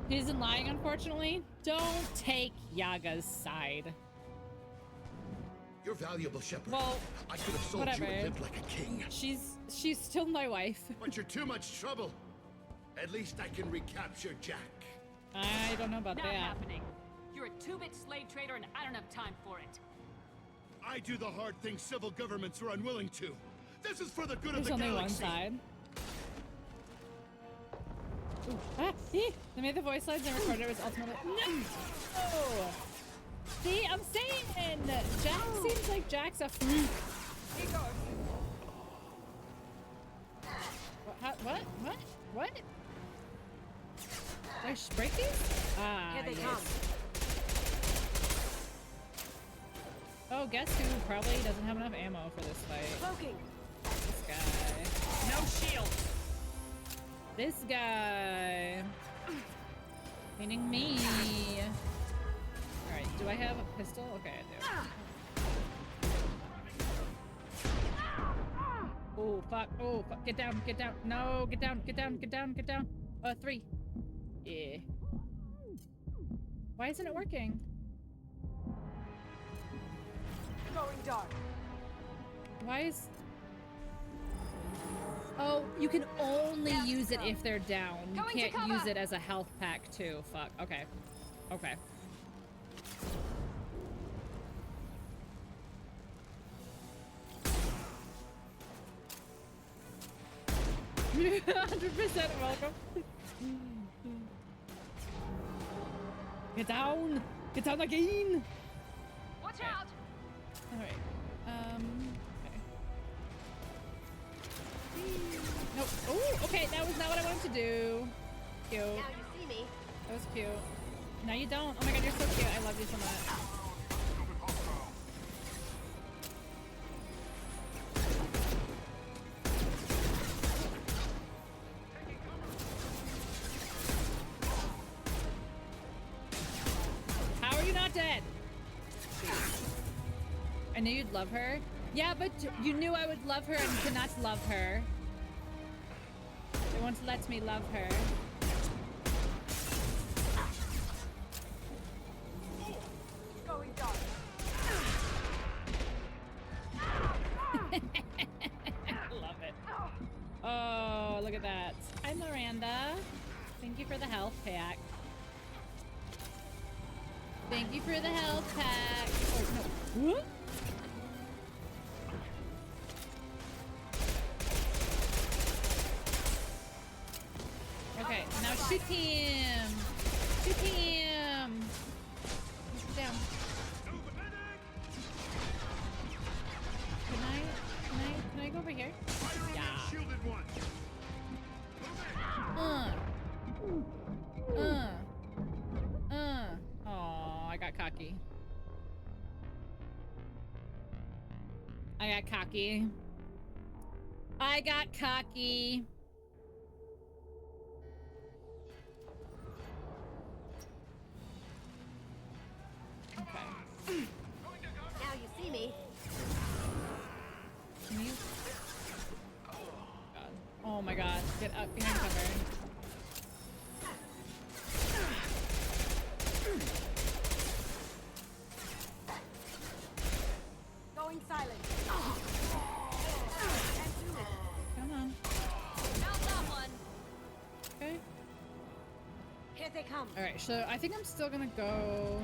He isn't lying, unfortunately. Don't take Yaga's side. You're valuable, Shepard. Well, I could have sold whatever. you and lived like a king. She's still my wife. But you're too much trouble. At least I can recapture Jack. I don't know about Not that. happening. You're a two-bit slave trader and I don't have time for it. I do the hard things civil governments are unwilling to. This is for the good There's of the only galaxy. one side. Ooh, see? They made the voice lines and recorded it was ultimately. No! See, I'm saying Jack seems like Jack's a freak. Here goes. What? Did I break these? Ah, Here they yes. come. Oh, guess who probably doesn't have enough ammo for this fight? Cloaking. This guy. No shield. This guy. Meaning me. Alright, do I have a pistol? Okay, I do. Oh, fuck. Oh, fuck. Get down, get down. No, get down, get down, get down, get down. 3. Yeah. Why isn't it working? Going dark. Why is... Oh, you can only use it if they're down. You Going to can't cover. use it as a health pack too. Fuck. Okay. Okay. You're 100% welcome. Get down! Get down again! Watch out! Alright. Okay. Nope. Oh, okay, that was not what I wanted to do. Cute. Now you see me. That was cute. No, you don't. Oh my god, you're so cute. I love you so much. How are you not dead? I knew you'd love her. Yeah, but you knew I would love her and cannot love her. They won't let me love her. Going dark. Love it. Oh, look at that. Hi, Miranda. Thank you for the health pack. Thank you for the health pack. Oh, no. What? Okay, now shoot him. Shoot him. He's down. Can I go over here? Yeah. Oh, I got cocky. I got cocky. I got cocky. Okay. Now you see me. Can you? God. Oh my god. Get up behind cover. Going silent. Come on. Not that one. Okay. Here they come. Alright, so I think I'm still gonna go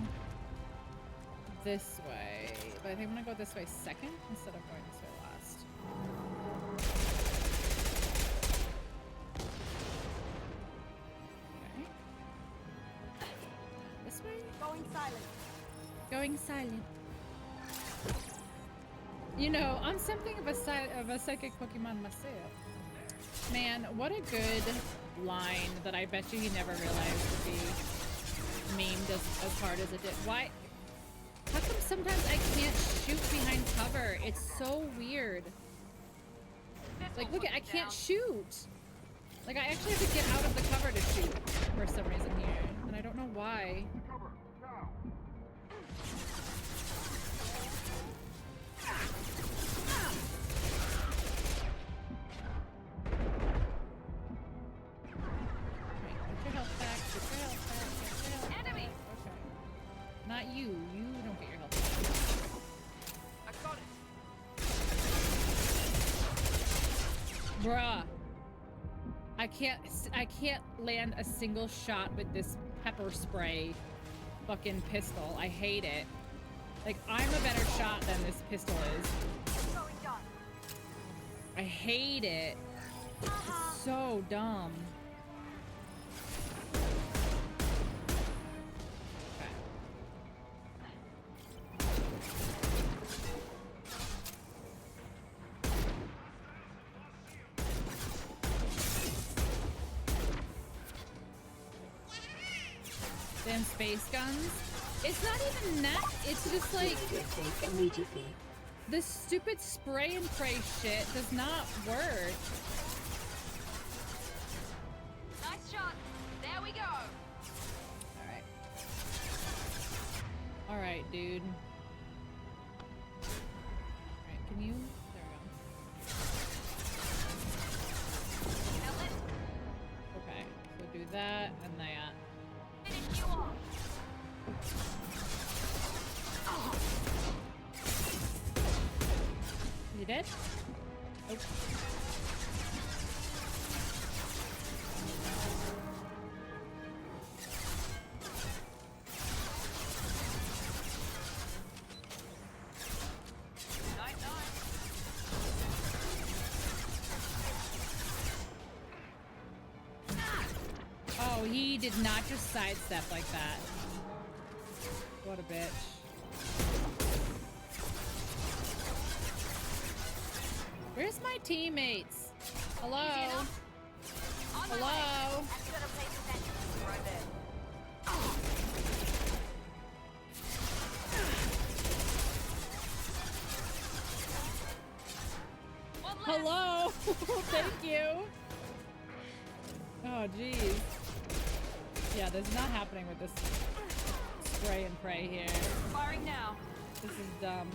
this way. But I think I'm gonna go this way second instead of going this way last. Okay. This way? Going silent. Going silent. You know, I'm something of a psychic Pokemon myself. Man, what a good line that I bet you he never realized would be memed as hard as it did. Why? How come sometimes I can't shoot behind cover. It's so weird. Like, look, I can't shoot. Like, I actually have to get out of the cover to shoot for some reason here, and I don't know why. Not you. You don't get your health back. I got it. Bruh. I can't land a single shot with this pepper spray fucking pistol. I hate it. Like, I'm a better shot than this pistol is. I hate it. It's so dumb. Then space guns. It's not even that. It's just like immediately. This stupid spray and pray shit does not work. Nice shot. There we go. All right. All right, dude. All right, can you? There we go. Okay, so do that and that. Finish you off. You dead? Oh. Oh, he did not just sidestep like that. What a bitch. Where's my teammates? Hello? Hello? Hello? Thank you. Oh, jeez. Yeah, this is not happening with this spray and pray here. Firing now. This is dumb.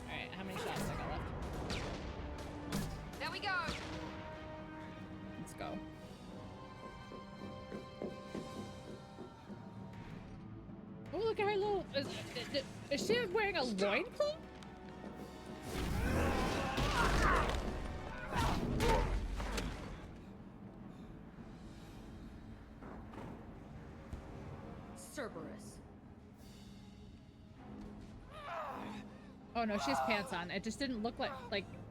Alright, how many shots I got left? There we go. Let's go. Oh, look at her little... Is she wearing a loincloth? Cerberus. Oh no, she has pants on. It just didn't look like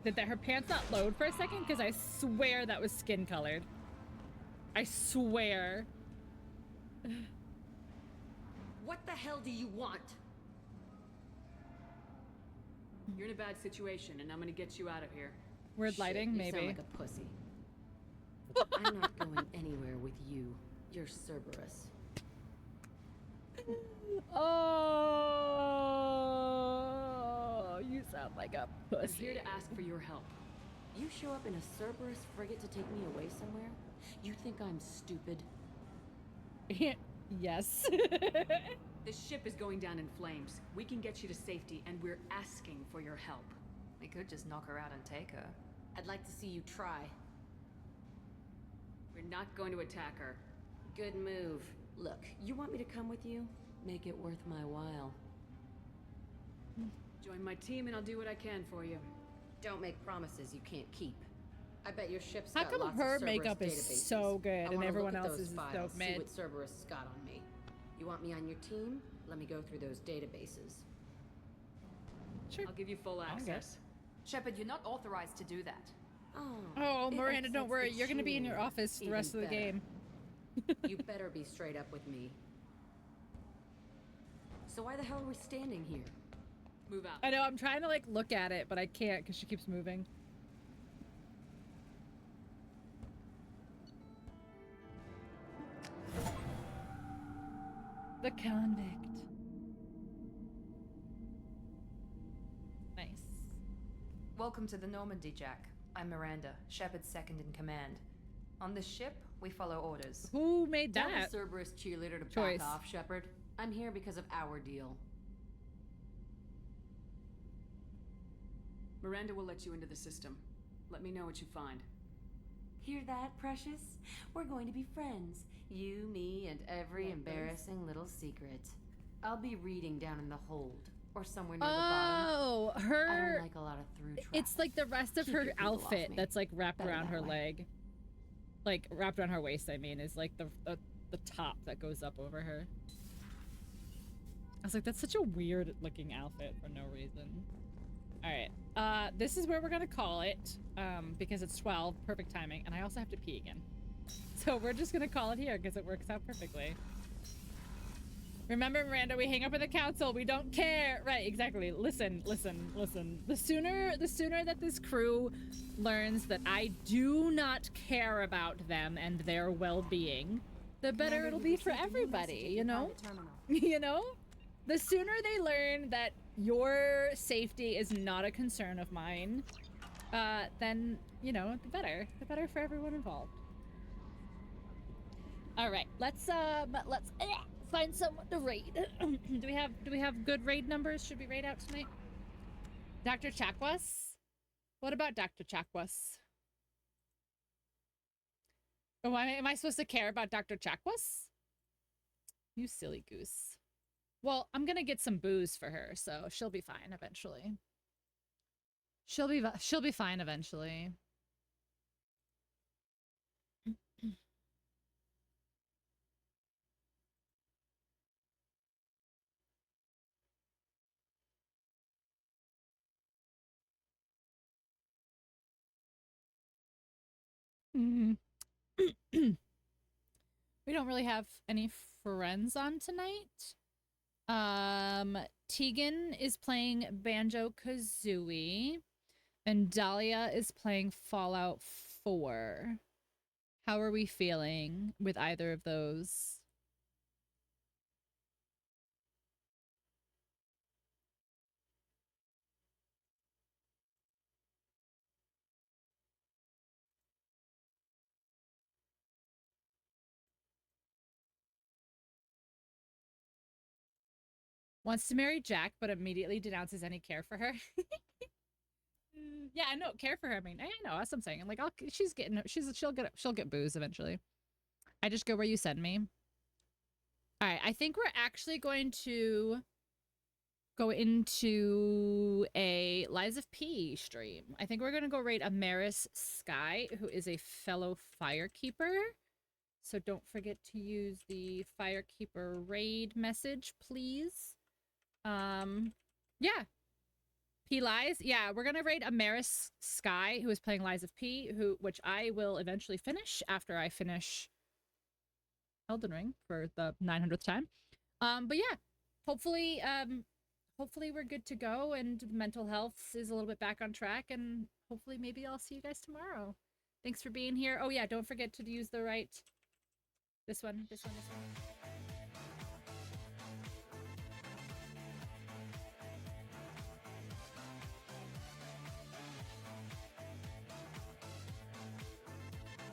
did her pants not load for a second? Because I swear that was skin colored. I swear. What the hell do you want? You're in a bad situation, and I'm gonna get you out of here. Weird lighting, You maybe. sound like a pussy. I'm not going anywhere with you. You're Cerberus. Oh, you sound like a pussy. I'm here to ask for your help. You show up in a Cerberus frigate to take me away somewhere? You think I'm stupid? Yes. This ship is going down in flames. We can get you to safety, and we're asking for your help. We could just knock her out and take her. I'd like to see you try. We're not going to attack her. Good move. Look, you want me to come with you? Make it worth my while. Join my team and I'll do what I can for you. Don't make promises you can't keep. I bet your ship's How got come lots her of Cerberus makeup is databases. so good I and wanna everyone look at else's those is files, so see mid? what Cerberus has got on me. You want me on your team? Let me go through those databases. Sure. I'll give you full access. Shepard, you're not authorized to do that. Oh, it Miranda, don't upsets worry. the You're gonna be in your cheerleader. office the Even rest of the better. game. You better be straight up with me. So why the hell are we standing here? Move out. I know, I'm trying to like look at it, but I can't because she keeps moving. The convict. Welcome to the Normandy, Jack. I'm Miranda, Shepard's second in command. On this ship, we follow orders. Who made Tell that the Cerberus cheerleader to choice? back off, Shepard. I'm here because of our deal. Miranda will let you into the system. Let me know what you find. Hear that, Precious? We're going to be friends. You, me, and every embarrassing little secret. I'll be reading down in the hold. Or somewhere near the bottom. Oh, I her. don't like a lot of through traffic. It's like the rest of Keep her your people off outfit me. that's like wrapped Better around that her way. leg. Like wrapped around her waist, I mean, is like the top that goes up over her. I was like, that's such a weird looking outfit for no reason. Alright. This is where we're gonna call it. Because it's 12, perfect timing, and I also have to pee again. So we're just gonna call it here because it works out perfectly. Remember, Miranda, we hang up with the council. We don't care. Right, exactly. Listen. The sooner that this crew learns that I do not care about them and their well-being, the better it'll be for everybody, you know? You know? The sooner they learn that your safety is not a concern of mine, then, you know, the better. The better for everyone involved. All right, let's find someone to raid. do we have good raid numbers? Should we raid out tonight? Dr. Chakwas? What about Dr. Chakwas? Oh, am I supposed to care about Dr. Chakwas? You silly goose. Well, I'm gonna get some booze for her, so she'll be fine eventually. She'll be fine eventually. We don't really have any friends on tonight. Tegan is playing Banjo-Kazooie, and Dahlia is playing Fallout 4. How are we feeling with either of those? Wants to marry Jack, but immediately denounces any care for her. Yeah, I know, care for her. I mean, I know, that's what I'm saying. I'm like, she'll get booze eventually. I just go where you send me. All right, I think we're actually going to go into a Lies of P stream. I think we're gonna go raid Amaris Sky, who is a fellow firekeeper. So don't forget to use the firekeeper raid message, please. Yeah. P Lies. Yeah, we're gonna raid Amaris Sky, who is playing Lies of P, which I will eventually finish after I finish Elden Ring for the 900th time. But yeah, hopefully we're good to go and the mental health is a little bit back on track, and hopefully maybe I'll see you guys tomorrow. Thanks for being here. Oh yeah, don't forget to use the right this one.